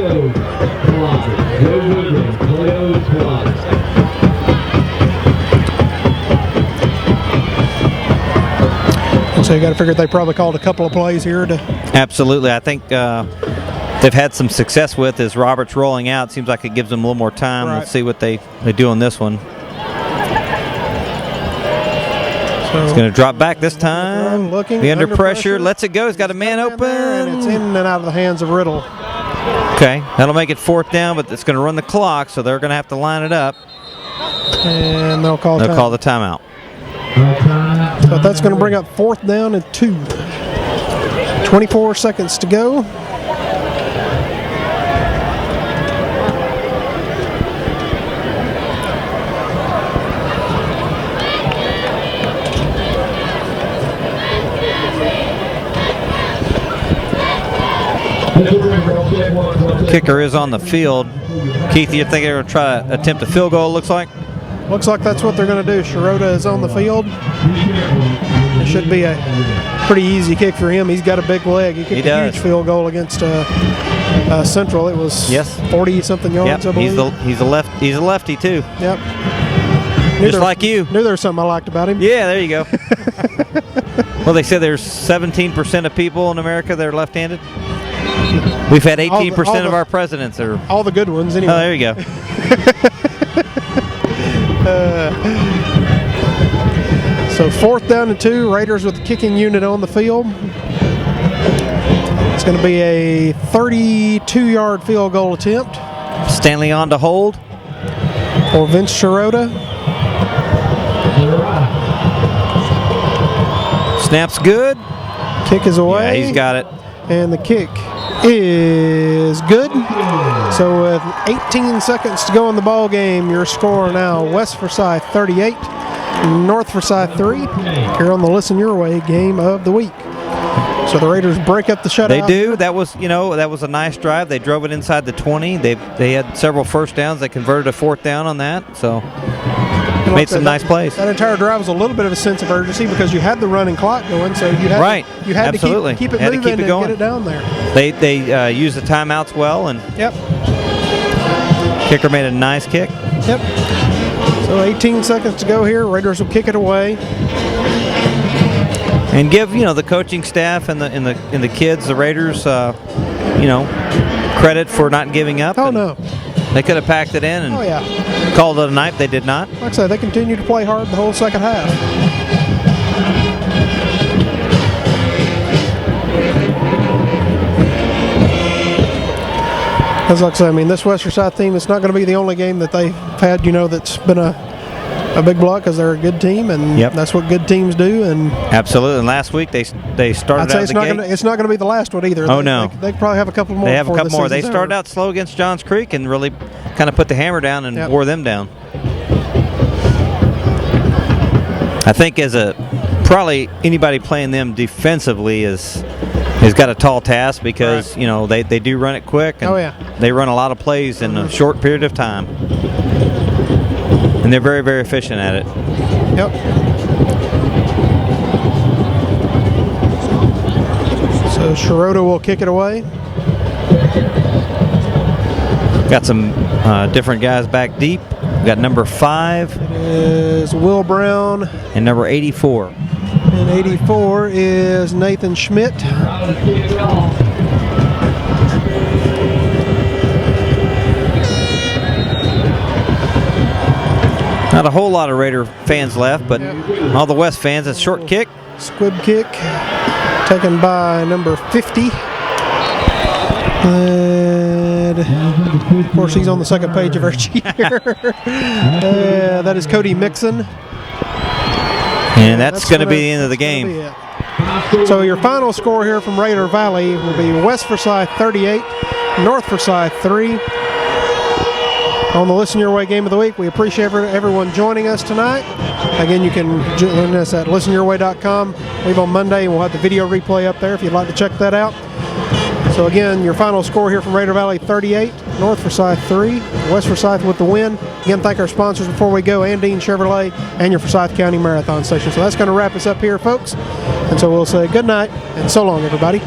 [SPEAKER 1] So you got to figure they probably called a couple of plays here to.
[SPEAKER 2] Absolutely. I think they've had some success with is Roberts rolling out. Seems like it gives them a little more time.
[SPEAKER 1] Right.
[SPEAKER 2] Let's see what they do on this one.
[SPEAKER 1] So
[SPEAKER 2] He's going to drop back this time.
[SPEAKER 1] Looking
[SPEAKER 2] Be under pressure. Lets it go. He's got a man open.
[SPEAKER 1] And it's in and out of the hands of Riddle.
[SPEAKER 2] Okay. That'll make it 4th down, but it's going to run the clock, so they're going to have to line it up.
[SPEAKER 1] And they'll call
[SPEAKER 2] the timeout.
[SPEAKER 1] So that's going to bring up 4th down and 2. 24 seconds to go.
[SPEAKER 2] Kicker is on the field. Keith, you think they're going to try to attempt a field goal, it looks like?
[SPEAKER 1] Looks like that's what they're going to do. Shirota is on the field. It should be a pretty easy kick for him. He's got a big leg. He kicked a huge field goal against Central. It was 40-something yards, I believe.
[SPEAKER 2] He's a lefty, too.
[SPEAKER 1] Yep.
[SPEAKER 2] Just like you.
[SPEAKER 1] Knew there was something I liked about him.
[SPEAKER 2] Yeah, there you go. Well, they said there's 17% of people in America that are left-handed. We've had 18% of our presidents are.
[SPEAKER 1] All the good ones, anyway.
[SPEAKER 2] Oh, there you go.
[SPEAKER 1] So 4th down and 2. Raiders with the kicking unit on the field. It's going to be a 32-yard field goal attempt.
[SPEAKER 2] Stanley on to hold.
[SPEAKER 1] For Vince Shirota.
[SPEAKER 2] Snap's good.
[SPEAKER 1] Kick is away.
[SPEAKER 2] Yeah, he's got it.
[SPEAKER 1] And the kick is good. So with 18 seconds to go in the ball game, your score now: West Forsyth 38, North Forsyth 3. Here on the Listen Your Way game of the week. So the Raiders break up the shutout.
[SPEAKER 2] They do. That was a nice drive. They drove it inside the 20. They had several first downs. They converted a 4th down on that. So made some nice plays.
[SPEAKER 1] That entire drive was a little bit of a sense of urgency because you had the running clock going, so you had to keep it moving and get it down there.
[SPEAKER 2] They used the timeouts well, and kicker made a nice kick.
[SPEAKER 1] Yep. So 18 seconds to go here. Raiders will kick it away.
[SPEAKER 2] And give the coaching staff and the kids, the Raiders, credit for not giving up.
[SPEAKER 1] Oh no.
[SPEAKER 2] They could have packed it in and called it a night. They did not.
[SPEAKER 1] Like I said, they continued to play hard the whole second half. Because like I say, I mean, this West Forsyth team, it's not going to be the only game that they've had, that's been a big block, because they're a good team, and that's what good teams do. And
[SPEAKER 2] absolutely. And last week they started out the gate.
[SPEAKER 1] It's not going to be the last one either.
[SPEAKER 2] Oh, no.
[SPEAKER 1] They probably have a couple more.
[SPEAKER 2] They have a couple more. They
[SPEAKER 1] season's
[SPEAKER 2] started
[SPEAKER 1] over.
[SPEAKER 2] out slow against Johns Creek and really kind of put the hammer down and wore them down. I think probably anybody playing them defensively has got a tall task, because they do run it quick, and they run a lot of plays in a short period of time, and they're very, very efficient at it.
[SPEAKER 1] Yep. So Schroeder will kick it away.
[SPEAKER 2] Got some different guys back deep. We got number 5.
[SPEAKER 1] It is Will Brown.
[SPEAKER 2] And number 84.
[SPEAKER 1] And 84 is Nathan Schmidt.
[SPEAKER 2] Not a whole lot of Raider fans left, but all the West fans. It's short kick.
[SPEAKER 1] Squib kick taken by number 50. And of course, he's on the second page of our sheet here. That is Cody Mixon.
[SPEAKER 2] And that's going to be the end of the game.
[SPEAKER 1] So your final score here from Raider Valley will be West Forsyth 38, North Forsyth 3. On the Listen Your Way Game of the Week, we appreciate everyone joining us tonight. Again, you can join us at listenyourway.com. Leave on Monday, and we'll have the video replay up there if you'd like to check that out. So again, your final score here from Raider Valley 38, North Forsyth 3, West Forsyth with the win. Again, thank our sponsors before we go, Andine Chevrolet and your Forsyth County Marathon Station. So that's going to wrap us up here, folks. And so we'll say good night and so long, everybody.